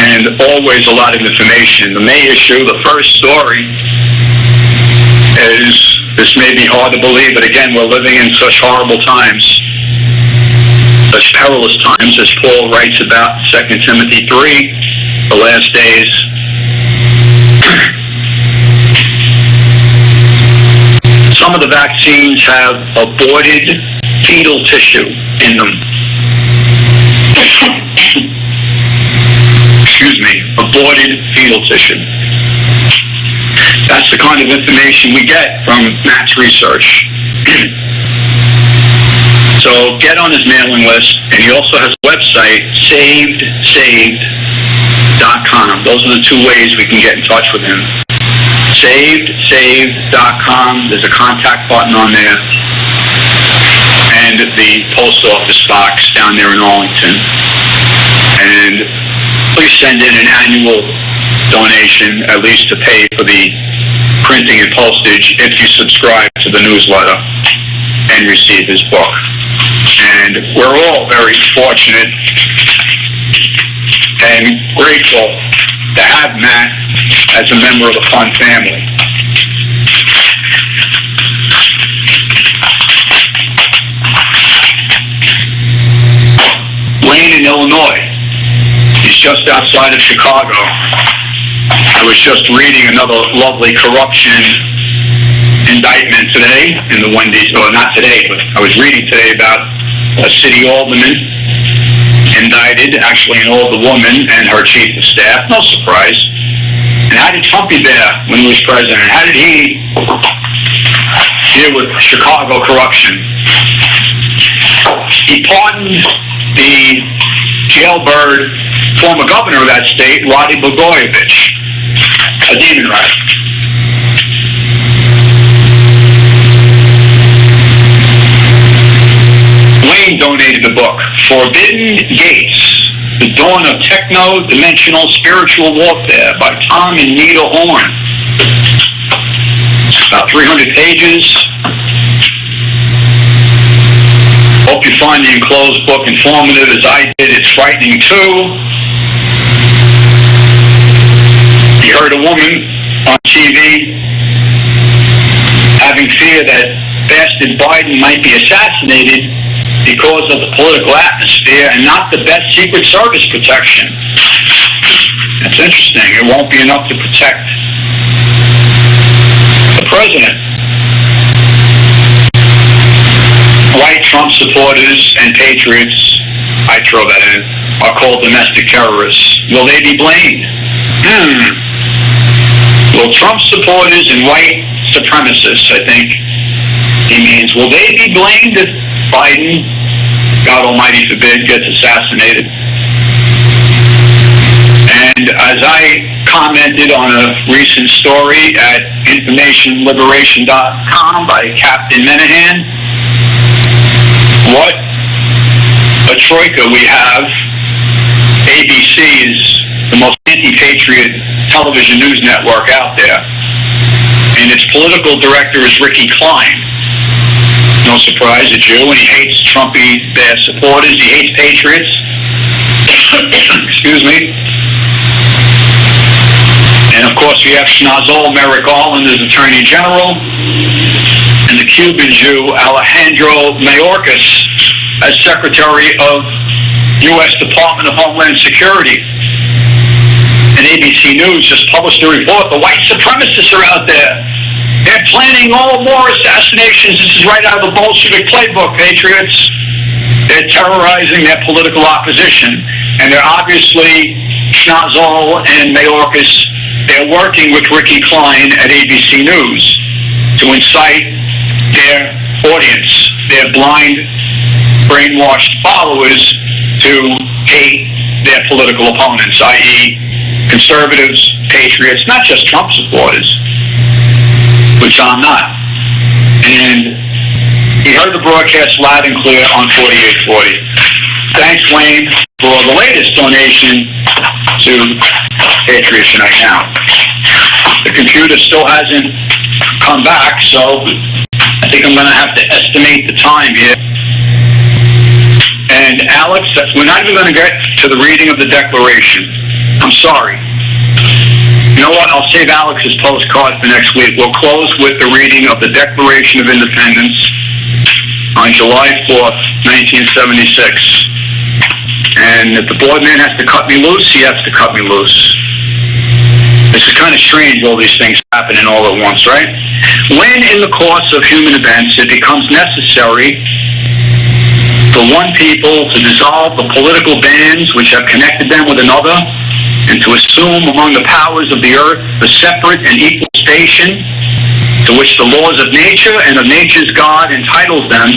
and always a lot of information. The May issue, the first story, is, this may be hard to believe, but again, we're living in such horrible times, such perilous times, as Paul writes about 2 Timothy 3, the last days. Some of the vaccines have aborted fetal tissue in them. Excuse me, aborted fetal tissue. That's the kind of information we get from Matt's research. So So get on his mailing list, and he also has a website, saved.com. Those are the two ways we can get in touch with him. Saved.com. There's a contact button on there. And the post office box down there in Arlington. And please send in an annual donation, at least to pay for the printing and postage, if you subscribe to the newsletter and receive his book. And we're all very fortunate and grateful to have Matt as a member of the Fun family. Wayne in Illinois. He's just outside of Chicago. I was just reading another lovely corruption indictment today in the Wendy's, or not today, but I was reading today about a city alderman indicted, actually an older woman and her chief of staff. No surprise. And how did Trump be there when he was president? How did he deal with Chicago corruption? He pardoned the jailbird former governor of that state, Rodi Blagojevich, a demon rat. Wayne donated the book, Forbidden Gates, The Dawn of Techno-Dimensional Spiritual Warfare by Tom and Nita Horn. About 300 pages. Hope you find the enclosed book informative as I did. It's frightening too. You heard a woman on TV having fear that bastard Biden might be assassinated because of the political atmosphere and not the best Secret Service protection. That's interesting. It won't be enough to protect the president. White Trump supporters and patriots, I throw that in, are called domestic terrorists. Will they be blamed? Will Trump supporters and white supremacists, I think he means, will they be blamed if Biden, God Almighty forbid, gets assassinated? And as I commented on a recent story at informationliberation.com by Captain Menahan, what a troika we have. ABC is the most anti-patriot television news network out there. And its political director is Ricky Klein. No surprise, a Jew, and he hates Trumpy, their supporters. He hates patriots. Excuse me. And of course we have Schnozzle Merrick Garland as Attorney General, and the Cuban Jew Alejandro Mayorkas as Secretary of U.S. Department of Homeland Security. And ABC News just published a report. The white supremacists are out there. They're planning all more assassinations. This is right out of the Bolshevik playbook, patriots. They're terrorizing their political opposition. And they're obviously, Schnozzle and Mayorkas, they're working with Ricky Klein at ABC News to incite their audience, their blind, brainwashed followers, to hate their political opponents, i.e., conservatives, patriots, not just Trump supporters, which I'm not. And he heard the broadcast loud and clear on 4840. Thanks, Wayne, for the latest donation to Patriots Unite Now. The computer still hasn't come back, so I think I'm going to have to estimate the time here. And Alex, we're not even going to get to the reading of the Declaration. I'm sorry. You know what? I'll save Alex's postcard for next week. We'll close with the reading of the Declaration of Independence on July 4th, 1976. And if the board man has to cut me loose, he has to cut me loose. This is kind of strange, all these things happening all at once, right? When in the course of human events it becomes necessary for one people to dissolve the political bands which have connected them with another, and to assume among the powers of the earth the separate and equal station to which the laws of nature and of nature's God entitles them,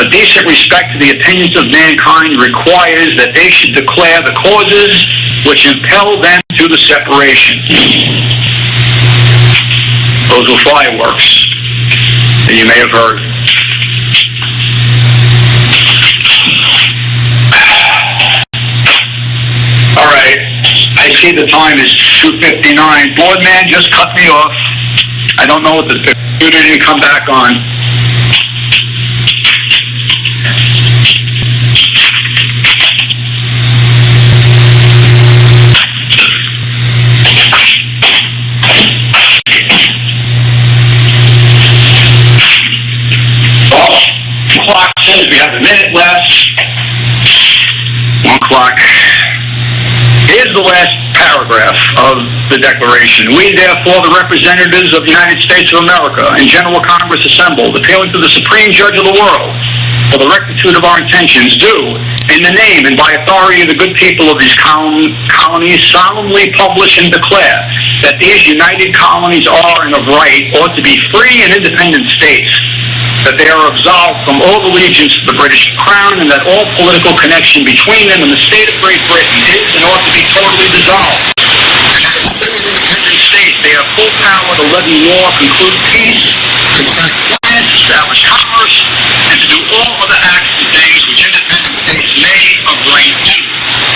A decent respect to the opinions of mankind requires that they should declare the causes which impel them to the separation. Those were fireworks that you may have heard. All right, I see the time is 2:59. Board man just cut me off. I don't know what the computer didn't come back on. Clock says we have a minute left. 1 o'clock. Here's the last paragraph of the Declaration. We, therefore, the representatives of the United States of America and General Congress assembled, appealing to the Supreme Judge of the world for the rectitude of our intentions, do, in the name and by authority of the good people of these colonies, solemnly publish and declare that these united colonies are and of right ought to be free and independent states, that they are absolved from all allegiance to the British Crown, and that all political connection between them and the state of Great Britain is and ought to be totally dissolved. And as a independent state, they have full power to levy war, conclude peace, contract plans, establish commerce, and to do all other acts and things which independent states may of right do.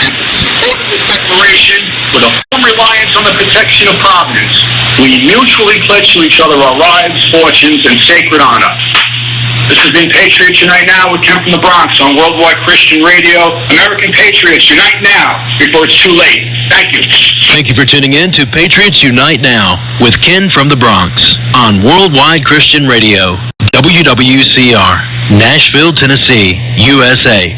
And to support this declaration, with a firm reliance on the protection of Providence, we mutually pledge to each other our lives, fortunes, and sacred honor. This has been Patriots Unite Now with Ken from the Bronx on Worldwide Christian Radio. American Patriots, unite now before it's too late. Thank you. Thank you for tuning in to Patriots Unite Now with Ken from the Bronx on Worldwide Christian Radio, WWCR, Nashville, Tennessee, USA.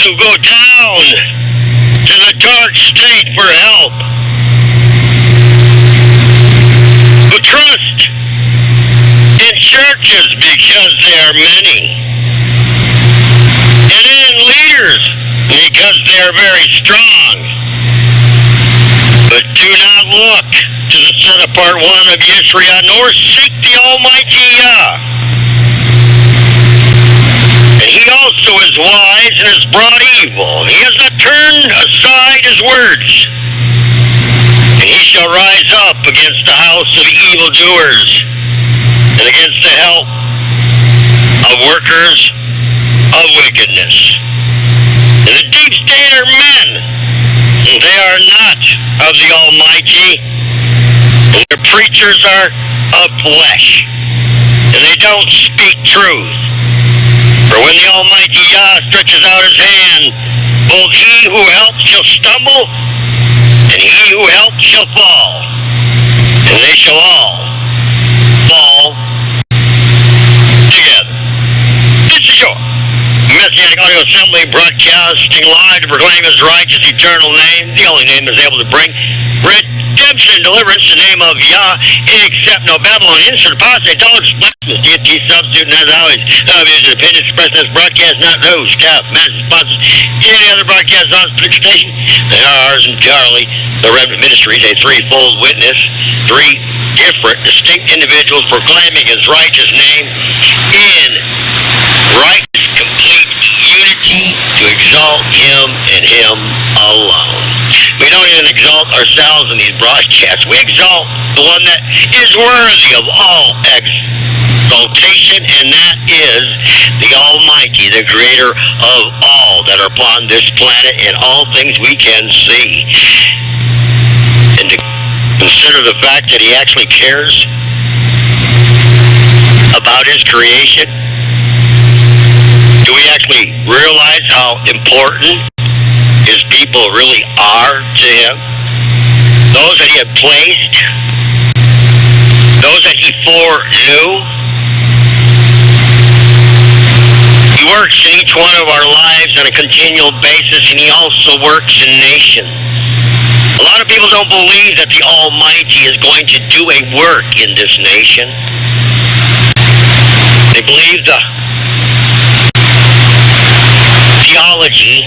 Who go down to the dark state for help, who trust in churches because they are many, and in leaders because they are very strong, but do not look to the set-apart one of Israel, nor seek the Almighty Yah. And he also is wise and has brought evil. He has not turned aside his words. And he shall rise up against the house of evildoers and against the help of workers of wickedness. And the deep state are men, and they are not of the Almighty. And their preachers are of flesh, and they don't speak truth. For when the Almighty Yah stretches out his hand, both he who helps shall stumble, and he who helps shall fall, and they shall all fall together. This is your Messianic Audio Assembly broadcasting live to proclaim his righteous eternal name, the only name that's able to bring redemption and deliverance in the name of Yah, except no Babylonian, insert apostate, dogs, blasphemous, deity, substitute, and as always, views and opinions expressed in this broadcast, not those, staff, management, sponsors, any other broadcast on this station. They are ours and Charlie, the Remnant Ministries, a threefold witness, three different, distinct individuals proclaiming his righteous name in righteous, complete unity to exalt him and him alone. We don't even exalt ourselves in these broadcasts. We exalt the one that is worthy of all exaltation, and that is the Almighty, the creator of all that are upon this planet and all things we can see. And to consider the fact that he actually cares about his creation. Do we actually realize how important his people really are to him? Those that he had placed, those that he foreknew. He works in each one of our lives on a continual basis, and he also works in nations. A lot of of people don't believe that the Almighty is going to do a work in this nation. They believe the theology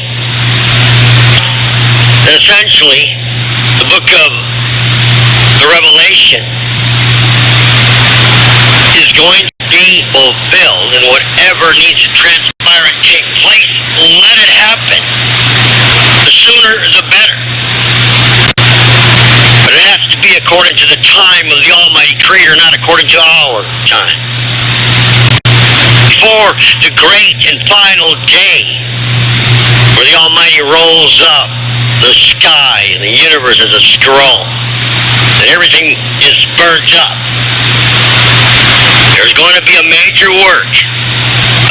that essentially the book of the Revelation is going to be fulfilled, and whatever needs to transpire and take place, let it happen. The sooner, the better. But it has to be according to the time of the Almighty Creator, not according to our time. Before the great and final day, where the Almighty rolls up the sky and the universe as a scroll, and everything is burnt up, there's going to be a major work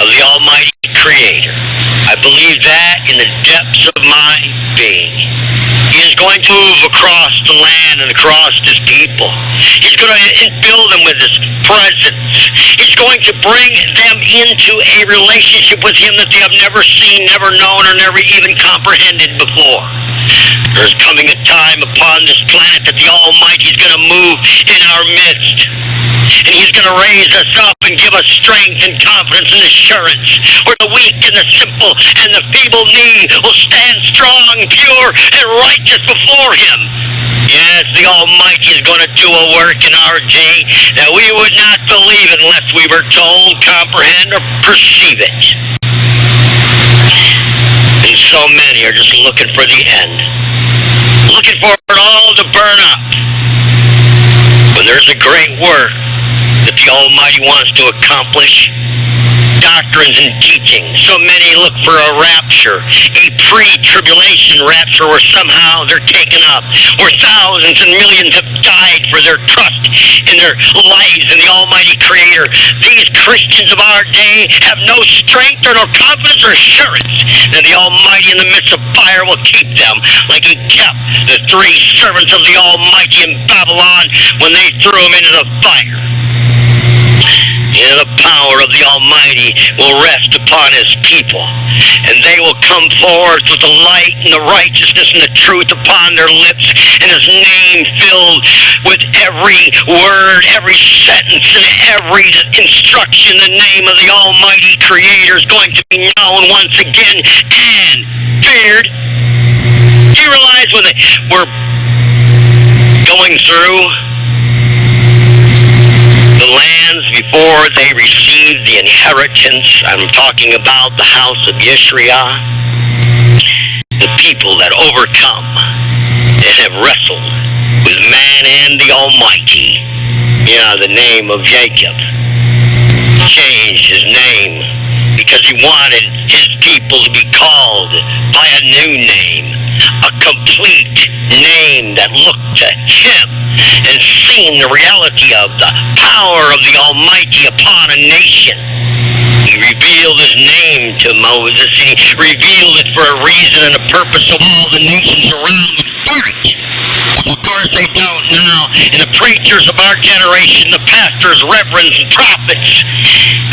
of the Almighty Creator. I believe that in the depths of my being. He is going to move across the land and across His people. He's going to infill them with His presence. He's going to bring them into a relationship with Him that they have never seen, never known, or never even comprehended before. There's coming a time upon this planet that the Almighty is going to move in our midst. And He's going to raise us up and give us strength and confidence and assurance, where the weak and the simple and the feeble knee will stand strong, pure, and righteous before Him. Yes, the Almighty is going to do a work in our day that we would not believe unless we were told, comprehend, or perceive it. And so many are just looking for the end, looking for it all to burn up, when there's a great work that the Almighty wants to accomplish. Doctrines and teachings. So many look for a rapture, a pre-tribulation rapture where somehow they're taken up, where thousands and millions have died for their trust in their lives in the Almighty Creator. These Christians of our day have no strength or no confidence or assurance that the Almighty in the midst of fire will keep them, like He kept the three servants of the Almighty in Babylon when they threw them into the fire. The power of the Almighty will rest upon His people, and they will come forth with the light and the righteousness and the truth upon their lips, and His name filled with every word, every sentence, and every instruction. The name of the Almighty Creator is going to be known once again and feared. Do you realize when they were going through the lands before they received the inheritance? I'm talking about the house of Yeshua, the people that overcome and have wrestled with man and the Almighty. Yeah, the name of Jacob changed his name because he wanted his people to be called by a new name, a complete name that looked to him and seen the reality of the power of the Almighty upon a nation. He revealed His name to Moses, and He revealed it for a reason and a purpose, so all the nations around would fear it. Of course they don't now. And the preachers of our generation, the pastors, reverends, and prophets,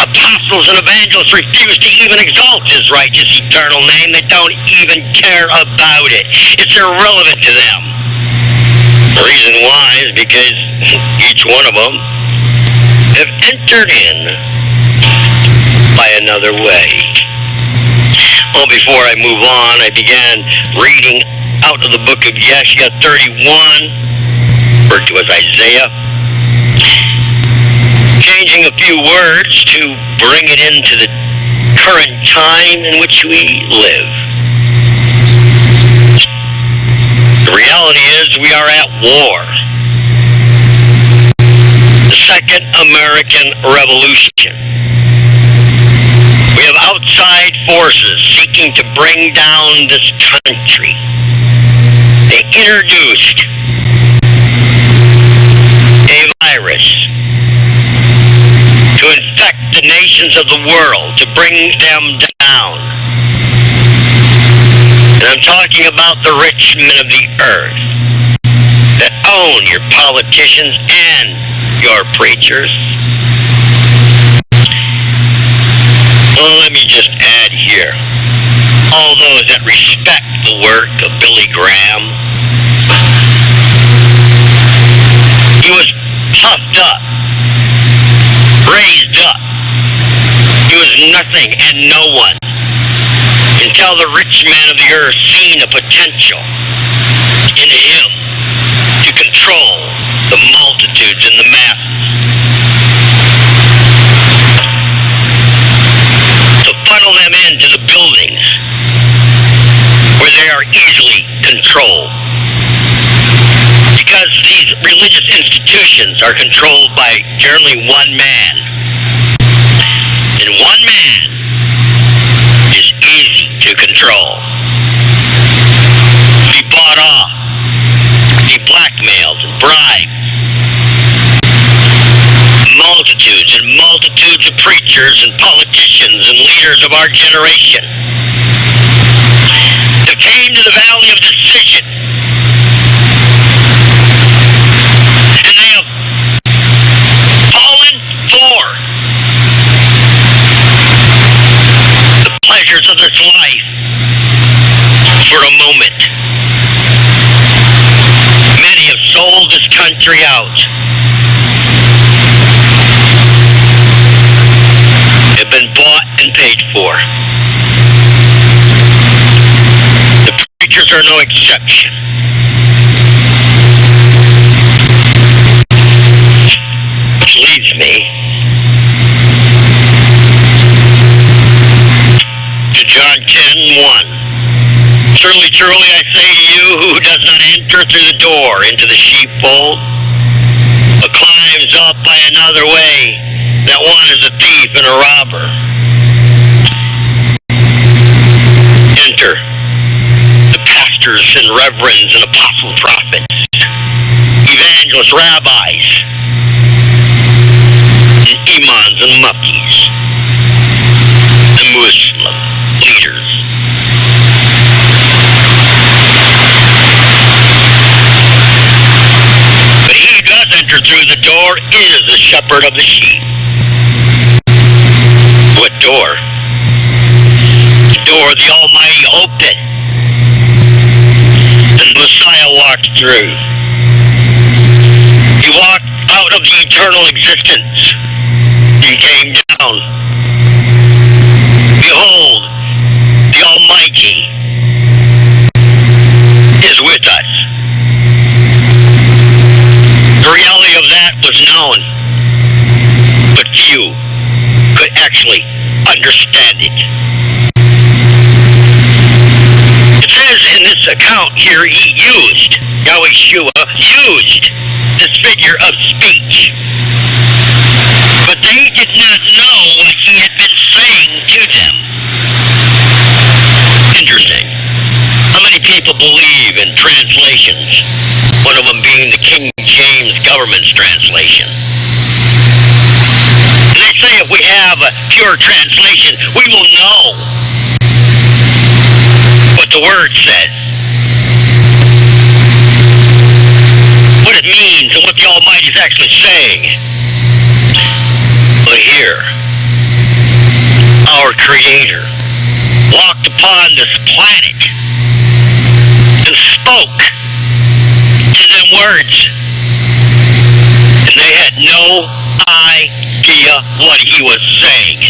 apostles, and evangelists refuse to even exalt His righteous eternal name. They don't even care about it. It's irrelevant to them. The reason why is because each one of them have entered in by another way. Well, before I move on, I began reading out of the book of Yeshua 31, referred to as Isaiah, changing a few words to bring it into the current time in which we live. The reality is we are at war. The Second American Revolution. We have outside forces seeking to bring down this country. They introduced a virus to infect the nations of the world, to bring them down. And I'm talking about the rich men of the earth that own your politicians and your preachers. Well, let me just add here, all those that respect the work of Billy Graham, He was puffed up, raised up. He was nothing and no one until the rich man of the earth seen a potential in him to control the multitudes and the masses, to funnel them into the buildings where they are easily controlled. Because these religious institutions are controlled by generally one man. And one man is easy to control. Be bought off, be blackmailed and bribed. Multitudes and multitudes of preachers and politicians and leaders of our generation have came to the valley of decision. And they have fallen for the pleasures of this life for a moment. Many have sold this country out, have been bought and paid for. The preachers are no exception. Which leads me to John 10:1. Truly, truly, I say to you, who does not enter through the door into the sheepfold, but climbs up by another way, that one is a thief and a robber. Enter the pastors and reverends and apostle prophets, evangelists, rabbis, and imams and muftis, and Muslim leaders. But he who does enter through the door is the shepherd of the sheep. What door? The door the Almighty opened, and the Messiah walked through. He walked out of the eternal existence and came down. Behold, the Almighty is with us. The reality of that was known, but few could actually understand it. It says in this account here, Yahweh used this figure of speech. But they did not know what he had been saying to them. Interesting. How many people believe in translations? One of them being the King James government's translation. And they say if we have a pure translation, we will know what the Word says, what it means, and what the Almighty is actually saying. But here, our Creator walked upon this planet and spoke to them words, and they had no idea what he was saying.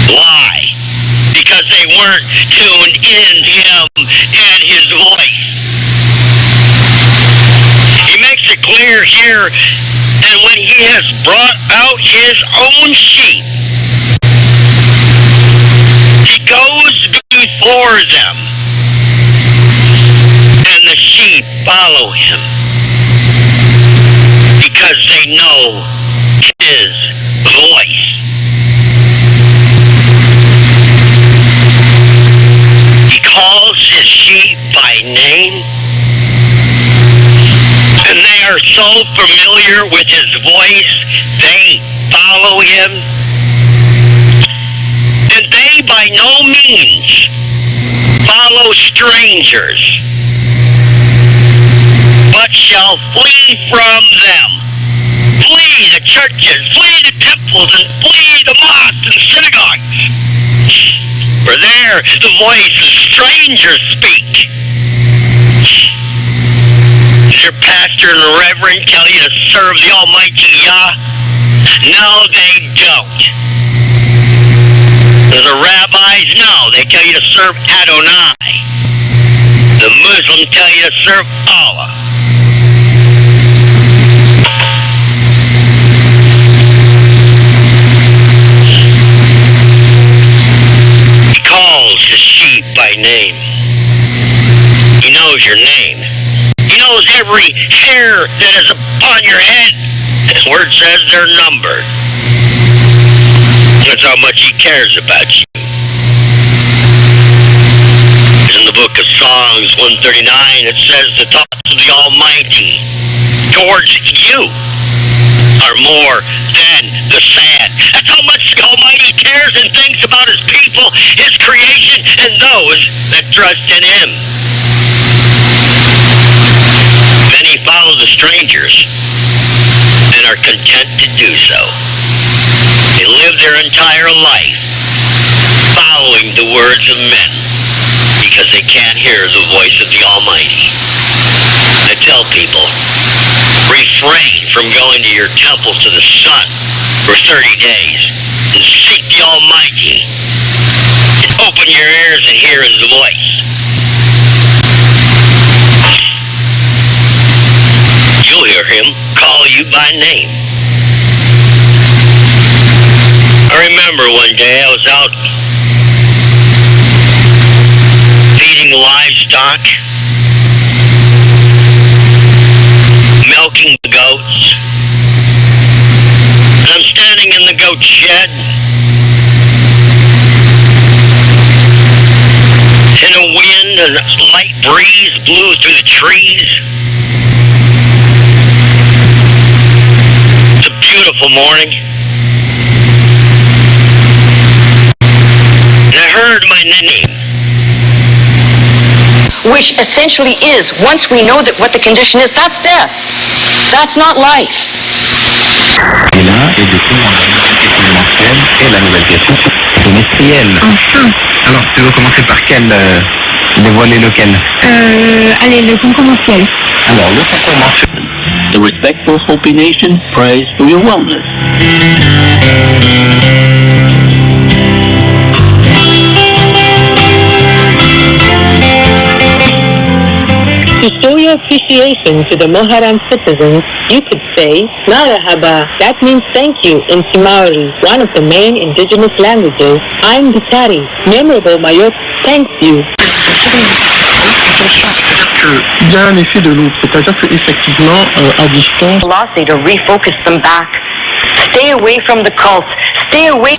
Why? Because they weren't tuned in to him and his voice. He makes it clear here, and when he has brought out his own sheep, he goes before them, and the sheep follow him because they know his voice. He calls his sheep by name, and they are so familiar with his voice, they follow him. And they by no means follow strangers, but shall flee from them. Flee the churches, flee the temples, and flee the mosques and synagogues. For there the voice of strangers speak. Is your pastor pastor and the reverend tell you to serve the Almighty Yah? No, they don't. The rabbis, no, they tell you to serve Adonai. The Muslims tell you to serve Allah. He calls his sheep by name. He knows your name. He knows every hair that is upon your head. His word says they're numbered. That's how much he cares about you. In the book of Songs 139, it says the thoughts of the Almighty towards you are more than the sand. That's how much the Almighty cares and thinks about his people, his creation, and those that trust in him. Many follow the strangers and are content to do so. They live their entire life following the words of men because they can't hear the voice of the Almighty. I tell people, refrain from going to your temple to the sun for 30 days and seek the Almighty and open your ears and hear his voice. You'll hear him call you by name. I remember one day I was out feeding livestock, milking the goats, and I'm standing in the goat shed, and a wind and a light breeze blew through the trees. It's a beautiful morning. And I heard my name. Which essentially is, once we know that what the condition is, that's death. That's not life. Et là, et du coup, on a une question mensuelle et la nouvelle question semestrielle. Enfin. Alors, tu veux commencer par quel dévoiler lequel Allez, le concours mensuel. Alors, le concours mensuel. The respectful Hopi Nation prays for your wellness. To show your appreciation to the Moharan citizens, you could say, Marahaba. That means thank you in Maori, one of the main indigenous languages. I'm Bitari. Memorable Mayot thanks you. Il y a un effet de l'autre, c'est-à-dire qu'effectivement, à distance... Velocity to refocus them back. Stay away from the cults. Stay away...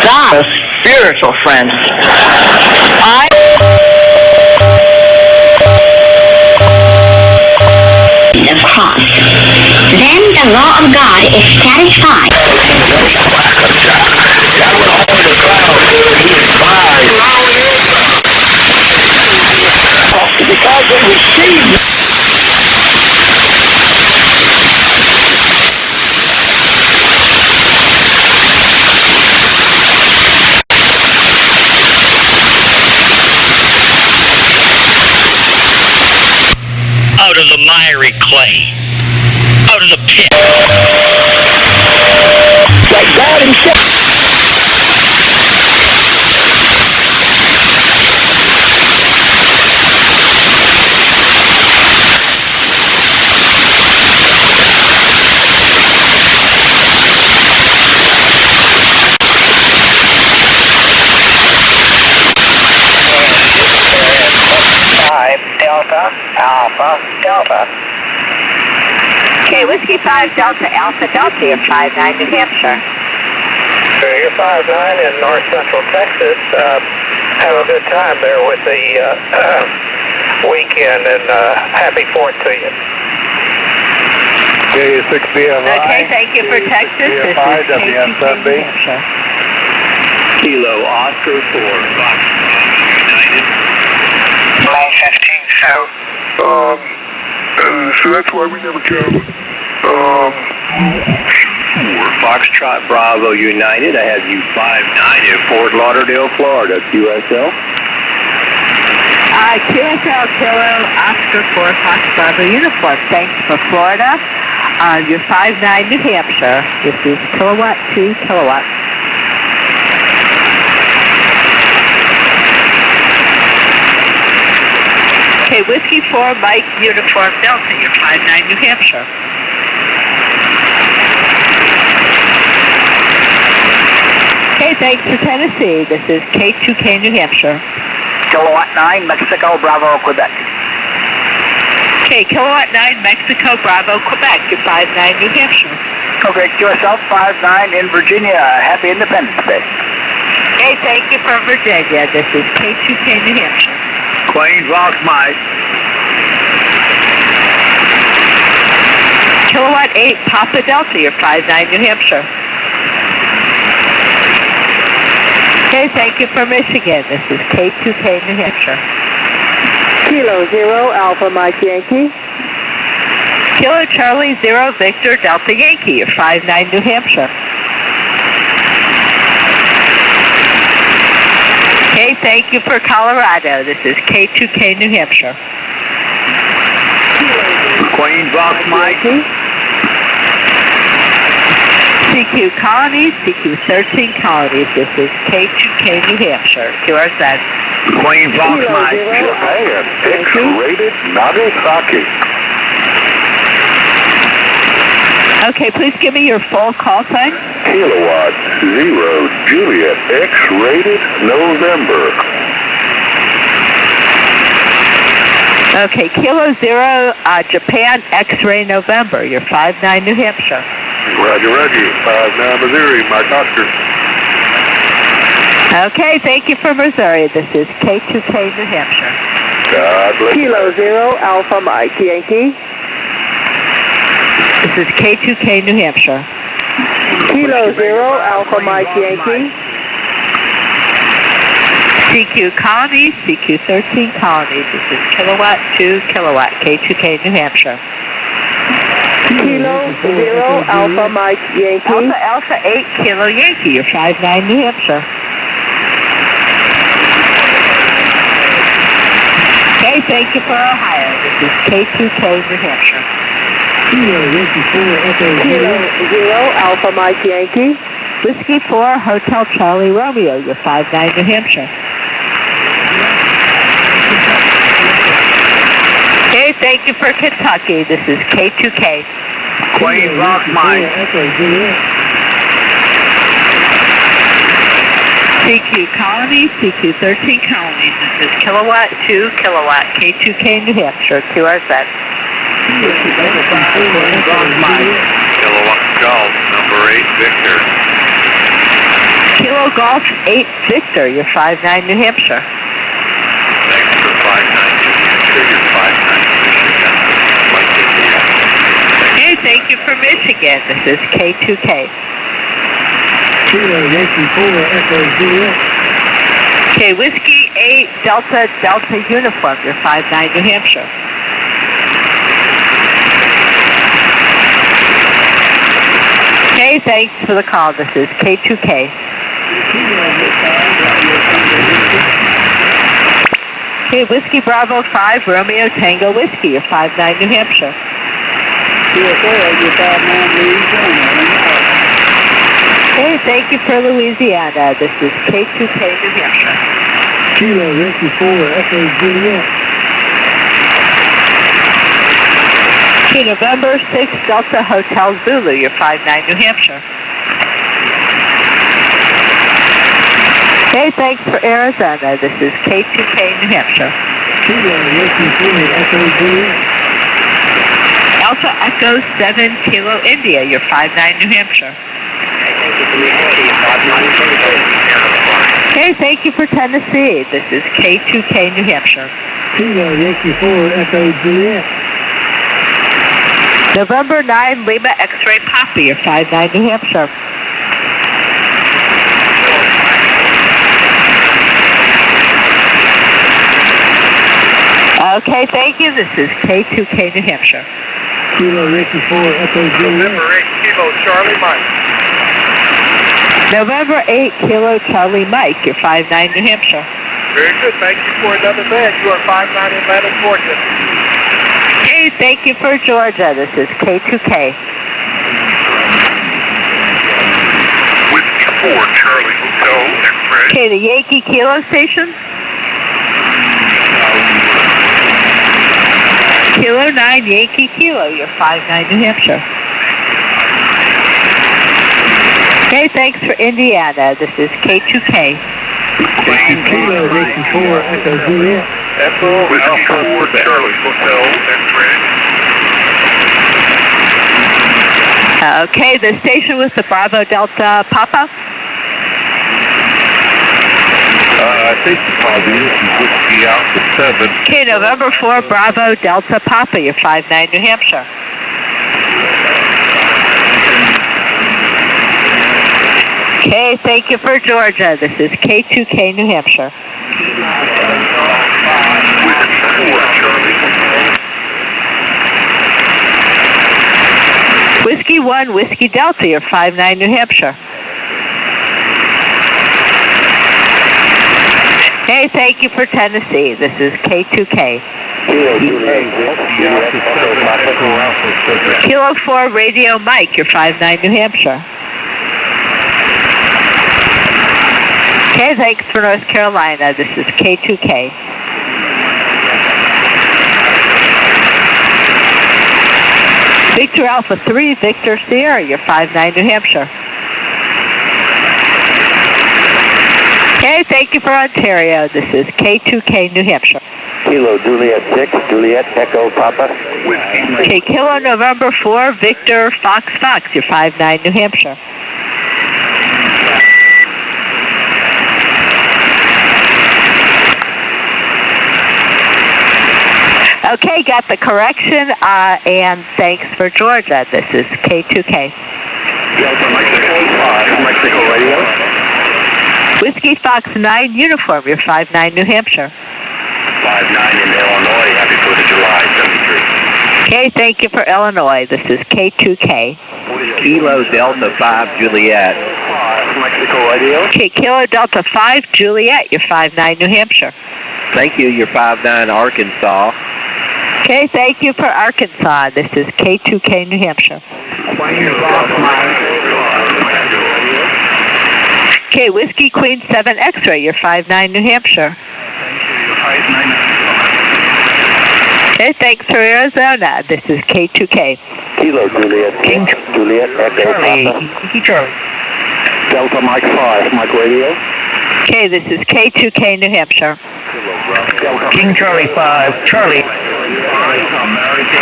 God, spiritual friend. Of course. Then the law of God is satisfied. Because it received. Out of the miry clay, out of the pit. Like God himself. Alpha, Delta. Okay, Whiskey 5 Delta Alpha Delta, you're 59 New Hampshire. You're 59 in north central Texas. Have a good time there with the weekend, and happy 4th to you. J6BMI. Okay, thank you for Texas. This is WN7B. Kilo Oscar 4, Fox United. 915. So that's why we never come. Foxtrot Bravo United, I have you 59 in Fort Lauderdale, Florida, QSL. QSL Kilo Oscar 4 Fox Bravo Uniform. Thanks for Florida. You're 59 New Hampshire. This is kilowatt 2 kilowatt. Okay, Whiskey 4 Mike Uniform Delta. You're 59 New Hampshire. Okay, thanks for Tennessee. This is K2K New Hampshire. Kilowatt 9, Mexico, Bravo, Quebec. Okay, Kilowatt 9, Mexico, Bravo, Quebec. You're 59 New Hampshire. Okay, QSL 59 in Virginia. Happy Independence Day. Okay, thank you for Virginia. This is K2K New Hampshire. Queens, Vox, Mike. Kilowatt 8, Papa Delta. You're 59 New Hampshire. Okay, thank you for Michigan. This is K2K New Hampshire. Kilo 0, Alpha Mike Yankee. Kilo Charlie 0, Victor Delta Yankee. You're 59 New Hampshire. Okay, thank you for Colorado. This is K2K New Hampshire. Queens, Vox, Mike. CQ Colonies, CQ 13 Colonies. This is K2K New Hampshire. QRZ. Queens, Vox, Mike. Japan, X-rated Nagasaki. Okay, please give me your full call sign. Kilowatt 0, Juliet, X-rated November. Okay, Kilo 0, Japan, X-ray November. You're 59 New Hampshire. Roger, 59 Missouri, Mike Oscar. Okay, thank you for Missouri. This is K2K New Hampshire. God bless. Kilo 0, Alpha Mike Yankee. This is K2K New Hampshire. Kilo 0, Alpha Mike Yankee. CQ Colonies, CQ 13 Colonies. This is Kilowatt 2 kilowatt, K2K New Hampshire. Kilo 0, Alpha Mike Yankee. Alpha 8 Kilo Yankee. You're 59 New Hampshire. Okay, thank you for Ohio. This is K2K New Hampshire. Kilo 0, Alpha Mike Yankee. Whiskey 4 Hotel Charlie Romeo. You're 59 New Hampshire. Okay, thank you for Kentucky. This is K2K. Queens, Vox, Mike. CQ Colony, CQ 13 Colonies. This is Kilowatt 2 kilowatt, K2K New Hampshire. QRZ. Kilowatt Golf, number 8, Victor. Kilo Golf 8 Victor. You're 59 New Hampshire. Thanks for 59 New Hampshire. You're 59 Michigan. Like India. Okay, thank you for Michigan. This is K2K. Okay, Whiskey 8 Delta Delta Uniform. You're 59 New Hampshire. Okay, thanks for the call. This is K2K. Okay, Whiskey Bravo 5 Romeo Tango Whiskey. You're 59 New Hampshire. Okay, thank you for Louisiana. This is K2K New Hampshire. Kilo Whiskey 4 Echo Juliet. Okay, November 6 Delta Hotel Zulu. You're 59 New Hampshire. Okay, thanks for Arizona. This is K2K New Hampshire. Kilo Whiskey 4 Echo Juliet. Alpha Echo 7 Kilo India. You're 59 New Hampshire. Okay, thank you for Tennessee. This is K2K New Hampshire. Kilo Whiskey 4 Echo Juliet. November 9 Lima X-Ray Poppy. You're 59 New Hampshire. Okay, thank you. This is K2K, New Hampshire. Kilo Ricky 4, Echo Juliet. November 8 Kilo Charlie Mike. November 8 Kilo Charlie Mike, you're 59 New Hampshire. Very good. Thank you for another bed. You are 59 Atlanta, Georgia. Okay, thank you for Georgia. This is K2K. Whiskey 4, Charlie Hotel, Express. Okay, the Yankee Kilo station. Kilo 9 Yankee Kilo, you're 59 New Hampshire. Okay, thanks for Indiana. This is K2K. Kilo Ricky 4, Echo Juliet. Echo Whiskey 4, Charlie Hotel, Express. Okay, the station was the Bravo Delta Papa. I think probably this is Whiskey Alpha 7. Okay, November 4 Bravo Delta Papa, you're 59 New Hampshire. Okay, thank you for Georgia. This is K2K, New Hampshire. Whiskey 1, Whiskey Delta, you're 59 New Hampshire. Hey, thank you for Tennessee. This is K2K. Kilo 4 Radio Mike, you're 59 New Hampshire. Okay, thanks for North Carolina. This is K2K. Victor Alpha 3, Victor Sierra, you're 59 New Hampshire. Okay, thank you for Ontario. This is K2K, New Hampshire. Kilo Juliet 6, Juliet Echo Papa. Okay, Kilo November 4, Victor Fox Fox, you're 59 New Hampshire. Okay, got the correction, and thanks for Georgia. This is K2K. Mexico Radio. Whiskey Fox 9 Uniform, you're 59 New Hampshire. 59 in Illinois, happy 4th of July, 73. Okay, thank you for Illinois. This is K2K. Kilo Delta 5 Juliet. Mexico Radio. Okay, Kilo Delta 5 Juliet, you're 59 New Hampshire. Thank you, you're 59 Arkansas. Okay, thank you for Arkansas. This is K2K, New Hampshire. Okay, Whiskey Queen 7 X-Ray, you're 59 New Hampshire. Okay, thanks for Arizona. This is K2K. Kilo Juliet King Juliet Echo Charlie. Charlie. Delta Mike 5, Mike Radio. Okay, this is K2K, New Hampshire. King Charlie 5, Charlie.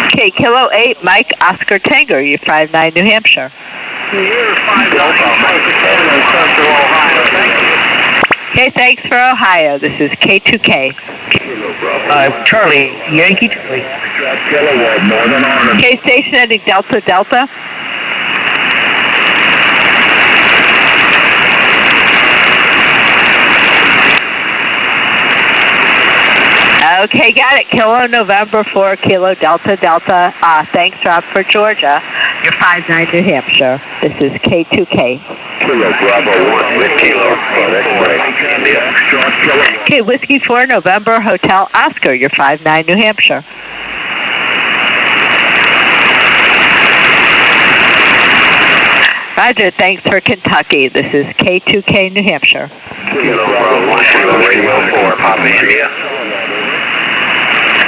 Okay, Kilo 8 Mike Oscar Tango, you're 59 New Hampshire. Okay, thanks for Ohio. This is K2K. Charlie, Yankee Charlie. Okay, station ending Delta Delta. Okay, got it. Kilo November 4 Kilo Delta Delta. Thanks, Rob, for Georgia. You're 59 New Hampshire. This is K2K. Kilo Bravo 1 with Kilo. Okay, Whiskey 4 November Hotel Oscar. You're 59 New Hampshire. Roger, thanks for Kentucky. This is K2K, New Hampshire. Kilo Bravo 1 Kilo Radio 4, Papa India.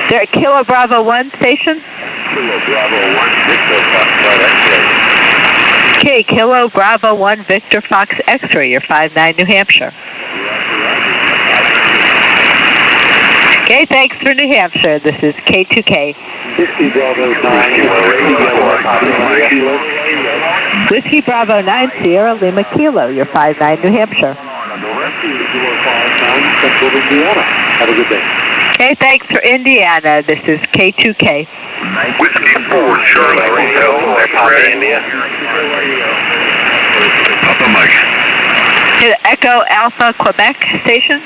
They're at Kilo Bravo 1 station. Kilo Bravo 1 Victor Fox X-ray. Okay, Kilo Bravo 1 Victor Fox X-ray. You're 59 New Hampshire. Okay, thanks for New Hampshire. This is K2K. Whiskey Bravo 9 Whiskey Bravo 9 Sierra Lima Kilo. You're 59 New Hampshire. Have a good day. Okay, thanks for Indiana. This is K2K. Whiskey 4 Charlie Hotel, Express. Papa Mike. Okay, the Echo Alpha Quebec station.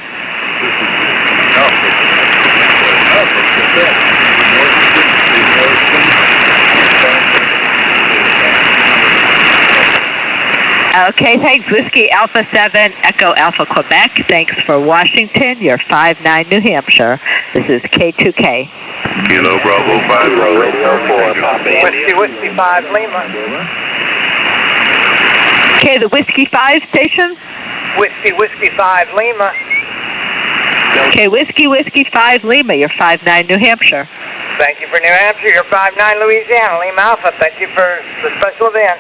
Okay, thanks. Whiskey Alpha 7, Echo Alpha Quebec. Thanks for Washington. You're 59 New Hampshire. This is K2K. Kilo Bravo 5, Radio 4. Whiskey 5, Lima. Okay, the Whiskey 5 station. Whiskey 5, Lima. Okay, Whiskey 5, Lima. You're 59 New Hampshire. Thank you for New Hampshire. You're 59 Louisiana, Lima Alpha. Thank you for the special event.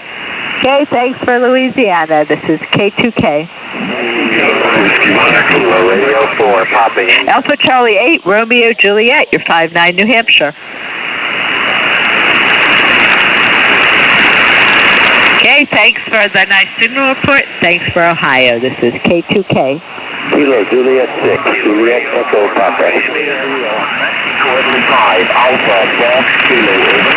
Okay, thanks for Louisiana. This is K2K. Whiskey 1, Echo Radio 4, Papa. Alpha Charlie 8, Romeo Juliet. You're 59 New Hampshire. Okay, thanks for the nice signal report. Thanks for Ohio. This is K2K. Kilo Juliet 6, Juliet Echo Papa. 5, Alpha Fox Kilo, over.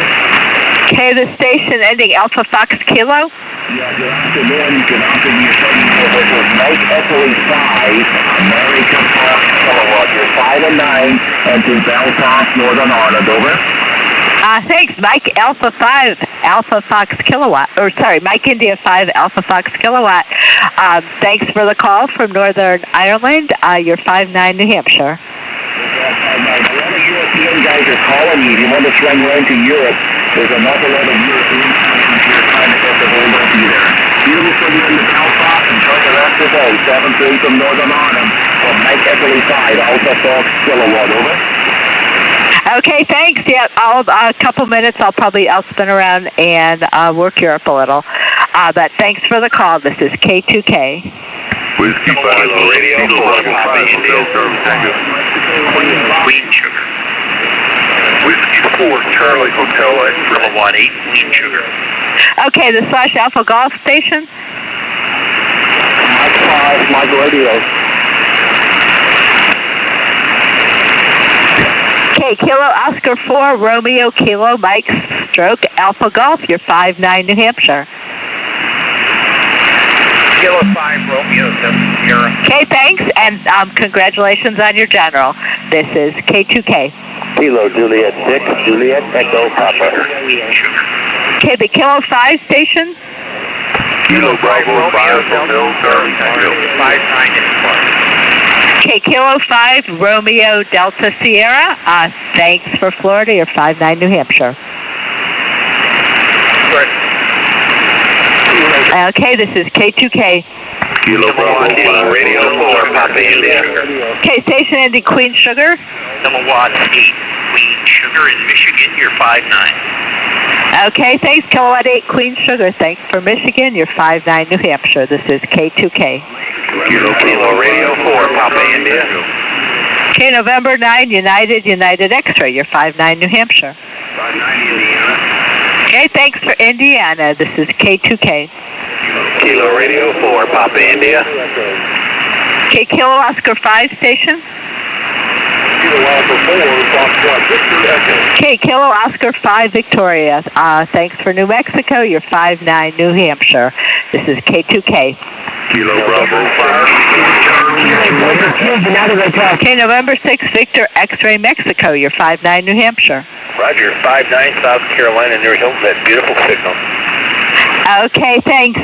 Okay, the station ending Alpha Fox Kilo. Yeah, good afternoon. Good afternoon. This is Mike Echo 5, American Fox Kilowatt. You're 5 and 9, and to Belfast, Northern Ireland, over. Thanks, Mike Alpha 5, Alpha Fox Kilowatt. Or, sorry, Mike India 5, Alpha Fox Kilowatt. Thanks for the call from Northern Ireland. You're 59 New Hampshire. A lot of European guys are calling you. If you want to swing around to Europe, there's an awful lot of European countries here trying to get the hold of you there. Beautiful for you in the Belfast. Enjoy the rest of the day. 7-3 from Northern Ireland. From Mike Echo 5, Alpha Fox Kilowatt, over. Okay, thanks. Yeah, a couple minutes. I'll spin around and work Europe a little. But thanks for the call. This is K2K. Whiskey 5, Radio 4, Papa India. Queen Sugar. Whiskey 4, Charlie Hotel, Kilowatt 8, Queen Sugar. Okay, the / Alpha Golf station. Mike 5, Mike Radio. Okay, Kilo Oscar 4, Romeo Kilo Mike Stroke Alpha Golf. You're 59 New Hampshire. Kilo 5, Romeo 7, Sierra. Okay, thanks, and congratulations on your general. This is K2K. Kilo Juliet 6, Juliet Echo Papa. Okay, the Kilo 5 station. Kilo Bravo 5, Hotel Charlie Tango. 59 Okay, Kilo 5, Romeo Delta Sierra. Thanks for Florida. You're 59 New Hampshire. Okay, this is K2K. Kilo Bravo 5, Radio 4, Papa India. Okay, station ending Queen Sugar. Kilowatt 8, Queen Sugar in Michigan, you're 59. Okay, thanks, Kilowatt 8, Queen Sugar. Thanks for Michigan. You're 59 New Hampshire. This is K2K. Kilo Radio 4, Papa India. Okay, November 9, United X-Ray. You're 59 New Hampshire. 59 Indiana. Okay, thanks for Indiana. This is K2K. Kilo Radio 4, Papa India. Okay, Kilo Oscar 5 station. Kilo Alpha 4, Foxtrot Victor Echo. Okay, Kilo Oscar 5 Victoria. Thanks for New Mexico. You're 59 New Hampshire. This is K2K. Kilo Bravo 5. Okay, November 6, Victor X-Ray Mexico. You're 59 New Hampshire. Roger, 59 South Carolina near Hilton. That beautiful signal. Okay, thanks.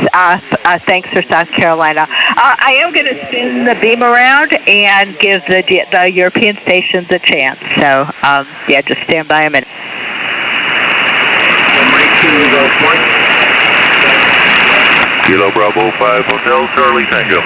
Thanks for South Carolina. I am going to spin the beam around and give the European stations a chance. So, yeah, just stand by a minute. Kilo Bravo 5, Hotel Charlie Tango.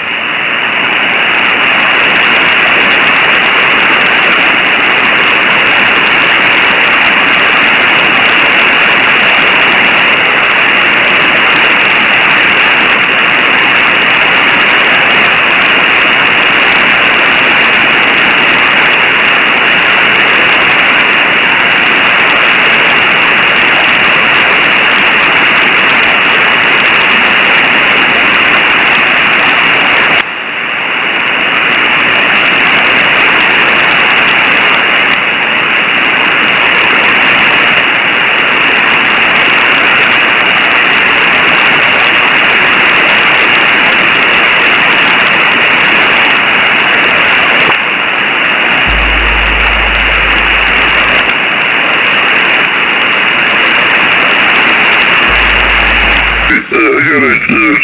got a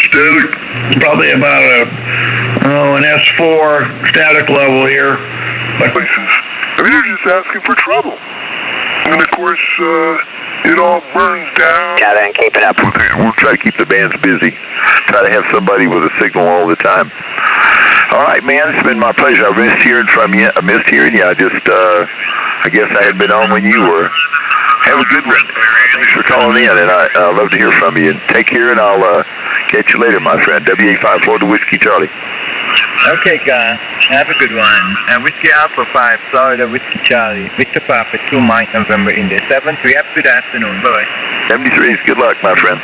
static, Probably about an S4 static level here. But I mean, they're just asking for trouble. And of course, it all burns down. Got it, keep it up. We'll try to keep the bands busy. Try to have somebody with a signal all the time. All right, man, it's been my pleasure. I missed hearing from you. I guess I had been on when you were. Have a good one. Thanks for calling in, and I love to hear from you. And take care, and I'll catch you later, my friend. WA5, Florida Whiskey Charlie. Okay, guys. Have a good one. Whiskey Alpha 5, Florida Whiskey Charlie. Victor Papa 2 Mike November India 7. 3 have a good afternoon. Bye-bye. 73s, good luck, my friend.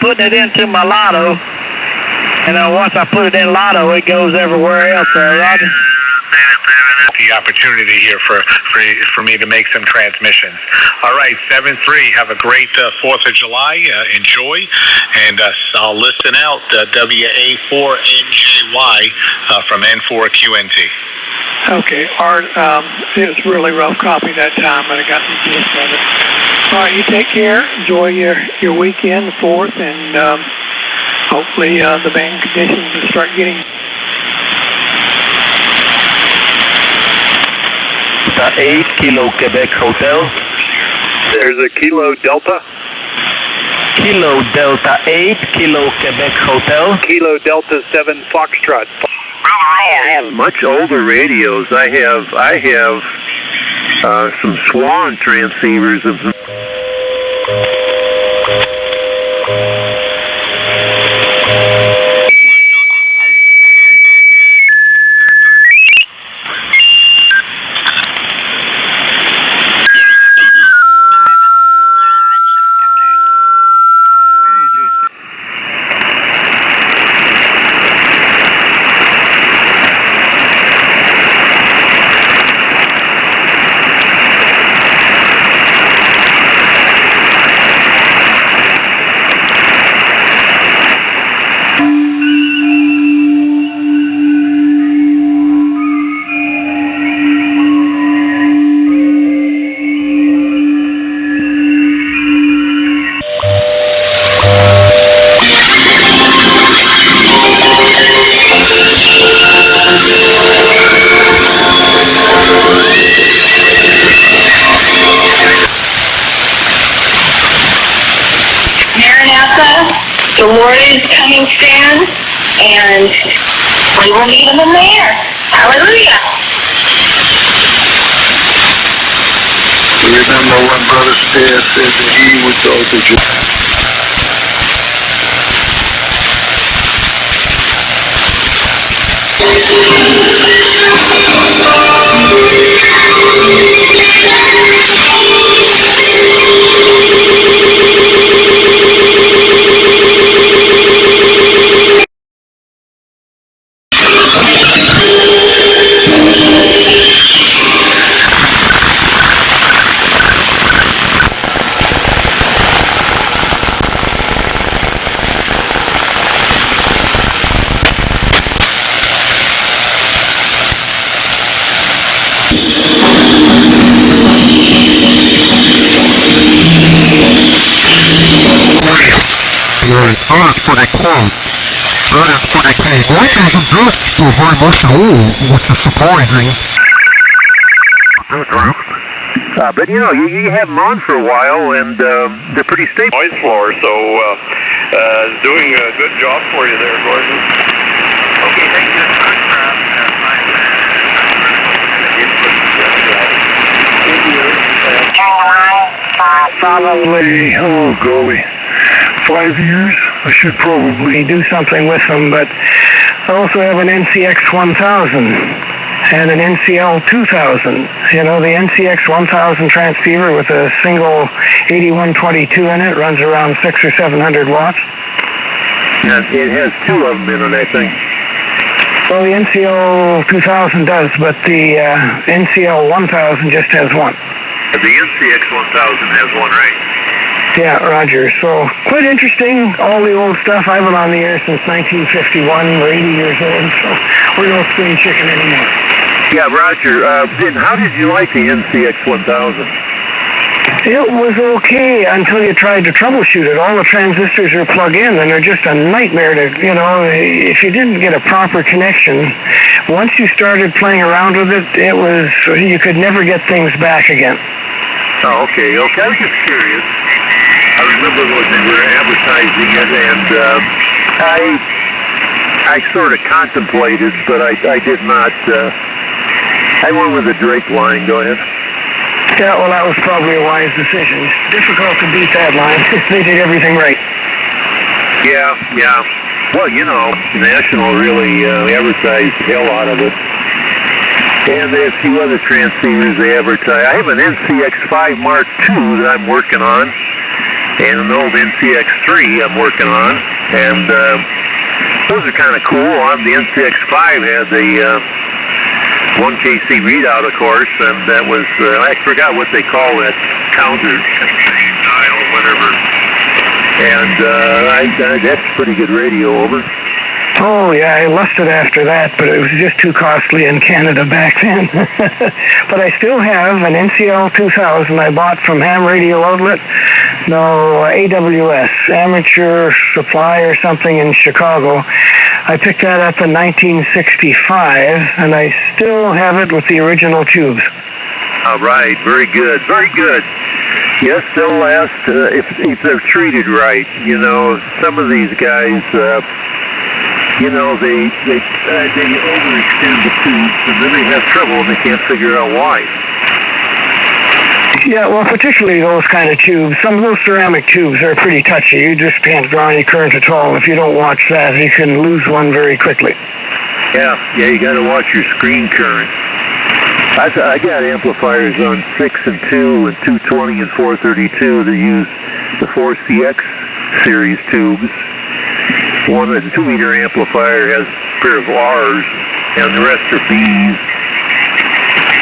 Putting it into my lotto, and once I put it in lotto, it goes everywhere else, Roger. The opportunity here for me to make some transmissions. All right, 7-3. Have a great 4th of July. Enjoy, and I'll listen out. WA4NJY from N4QNT. Okay, Art, it was really rough copy that time, but I got the gist of it. All right, you take care. Enjoy your weekend, the 4th, and hopefully the band conditions will start getting... 8 Kilo Quebec Hotel. There's a Kilo Delta. Kilo Delta 8 Kilo Quebec Hotel. Kilo Delta 7 Foxtrot. I have much older radios. I have some Swan transceivers of some. The Lord is coming soon, and we will meet him in there. Hallelujah. Remember when Brother Stair said that he would go to Japan? Your response for the quote That is pretty cool. Mine doesn't drift very much at all, which is surprising. But you know, you have them on for a while, and they're pretty stable. Noise floor, so doing a good job for you there, Gordon. Okay, thank you. Probably, oh golly, 5 years. I should probably do something with them, but I also have an NCX 1000 and an NCL 2000. You know, the NCX 1000 transceiver with a single 8122 in it runs around 600 or 700 watts. Yeah, it has two of them in it, I think. Well, the NCL 2000 does, but the NCL 1000 just has one. The NCX 1000 has one, right? Yeah, Roger. So, quite interesting, all the old stuff. I've been on the air since 1951. We're 80 years old, so we're no spring chicken anymore. Yeah, Roger. Then how did you like the NCX 1000? It was okay until you tried to troubleshoot it. All the transistors are plug in, and they're just a nightmare to, you know, if you didn't get a proper connection, once you started playing around with it, you could never get things back again. Oh, okay. I was just curious. I remember when they were advertising it, and I sort of contemplated, but I did not. I went with the Drake line. Go ahead. Yeah, well, that was probably a wise decision. Difficult to beat that line. They did everything right. Yeah. Well, you know, National really advertised the hell out of it. And they have a few other transceivers they advertise. I have an NCX5 Mark II that I'm working on, and an old NCX3 I'm working on, and those are kind of cool. The NCX5 had the 1KC readout, of course, and that was, I forgot what they call that counter, dial, whatever. And that's pretty good radio, over. Oh, yeah, I lusted after that, but it was just too costly in Canada back then. But I still have an NCL 2000 I bought from Ham Radio Outlet. No, AWS, Amateur Supply or something in Chicago. I picked that up in 1965, and I still have it with the original tubes. All right, very good, very good. Yes, they'll last if they're treated right. You know, some of these guys, you know, they overextend the tubes, and then they have trouble and they can't figure out why. Yeah, well, particularly those kind of tubes. Some of those ceramic tubes are pretty touchy. You just can't draw any current at all. If you don't watch that, you can lose one very quickly. Yeah, you got to watch your screen current. I got amplifiers on 6 and 2 and 220 and 432 that use the 4CX series tubes. One, a 2-meter amplifier has a pair of R's, and the rest are B's.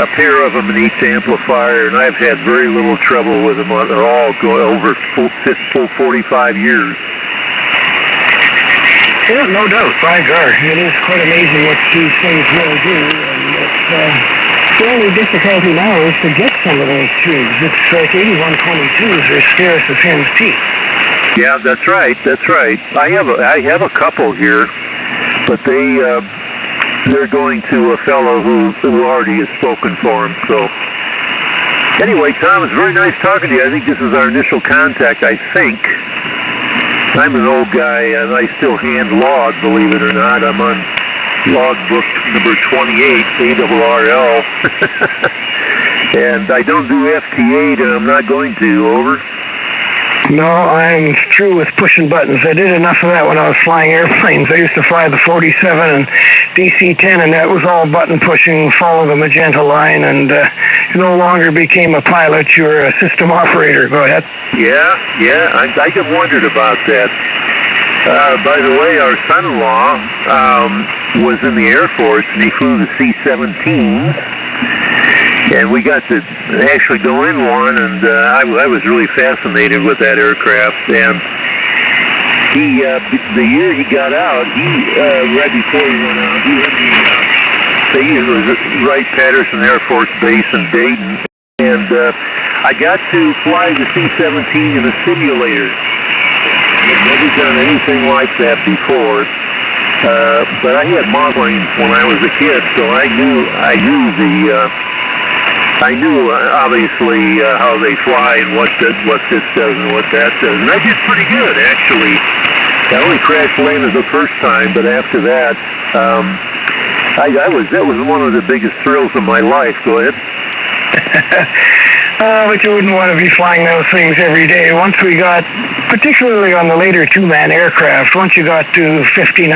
A pair of them in each amplifier, and I've had very little trouble with them at all, going over full 45 years. Yeah, no doubt. By God, it is quite amazing what these things will do. And the only difficulty now is to get some of those tubes. It's like 8122s are scarce as hen's teeth. Yeah, that's right. That's right. I have a couple here, but they're going to a fellow who already has spoken for him. So anyway, Tom, it's very nice talking to you. I think this is our initial contact. I think. I'm an old guy, and I still hand log, believe it or not. I'm on logbook number 28, ARRL. And I don't do FT8, and I'm not going to, over. No, I'm through with pushing buttons. I did enough of that when I was flying airplanes. I used to fly the 47 and DC-10, and that was all button pushing, follow the magenta line, and you no longer became a pilot. You were a system operator. Go ahead. Yeah, I just wondered about that. By the way, our son-in-law was in the Air Force, and he flew the C-17. And we got to actually go in one, and I was really fascinated with that aircraft. And he, the year he got out, right before he went out, he was at Wright-Patterson Air Force Base in Dayton. And I got to fly the C-17 in a simulator. I'd never done anything like that before. But I had modeling when I was a kid, so I knew obviously how they fly and what this does and what that does. And I did pretty good, actually. I only crash landed the first time, but after that, that was one of the biggest thrills of my life. Go ahead. But you wouldn't want to be flying those things every day. Once we got, particularly on the later two-man aircraft, once you got to 1,500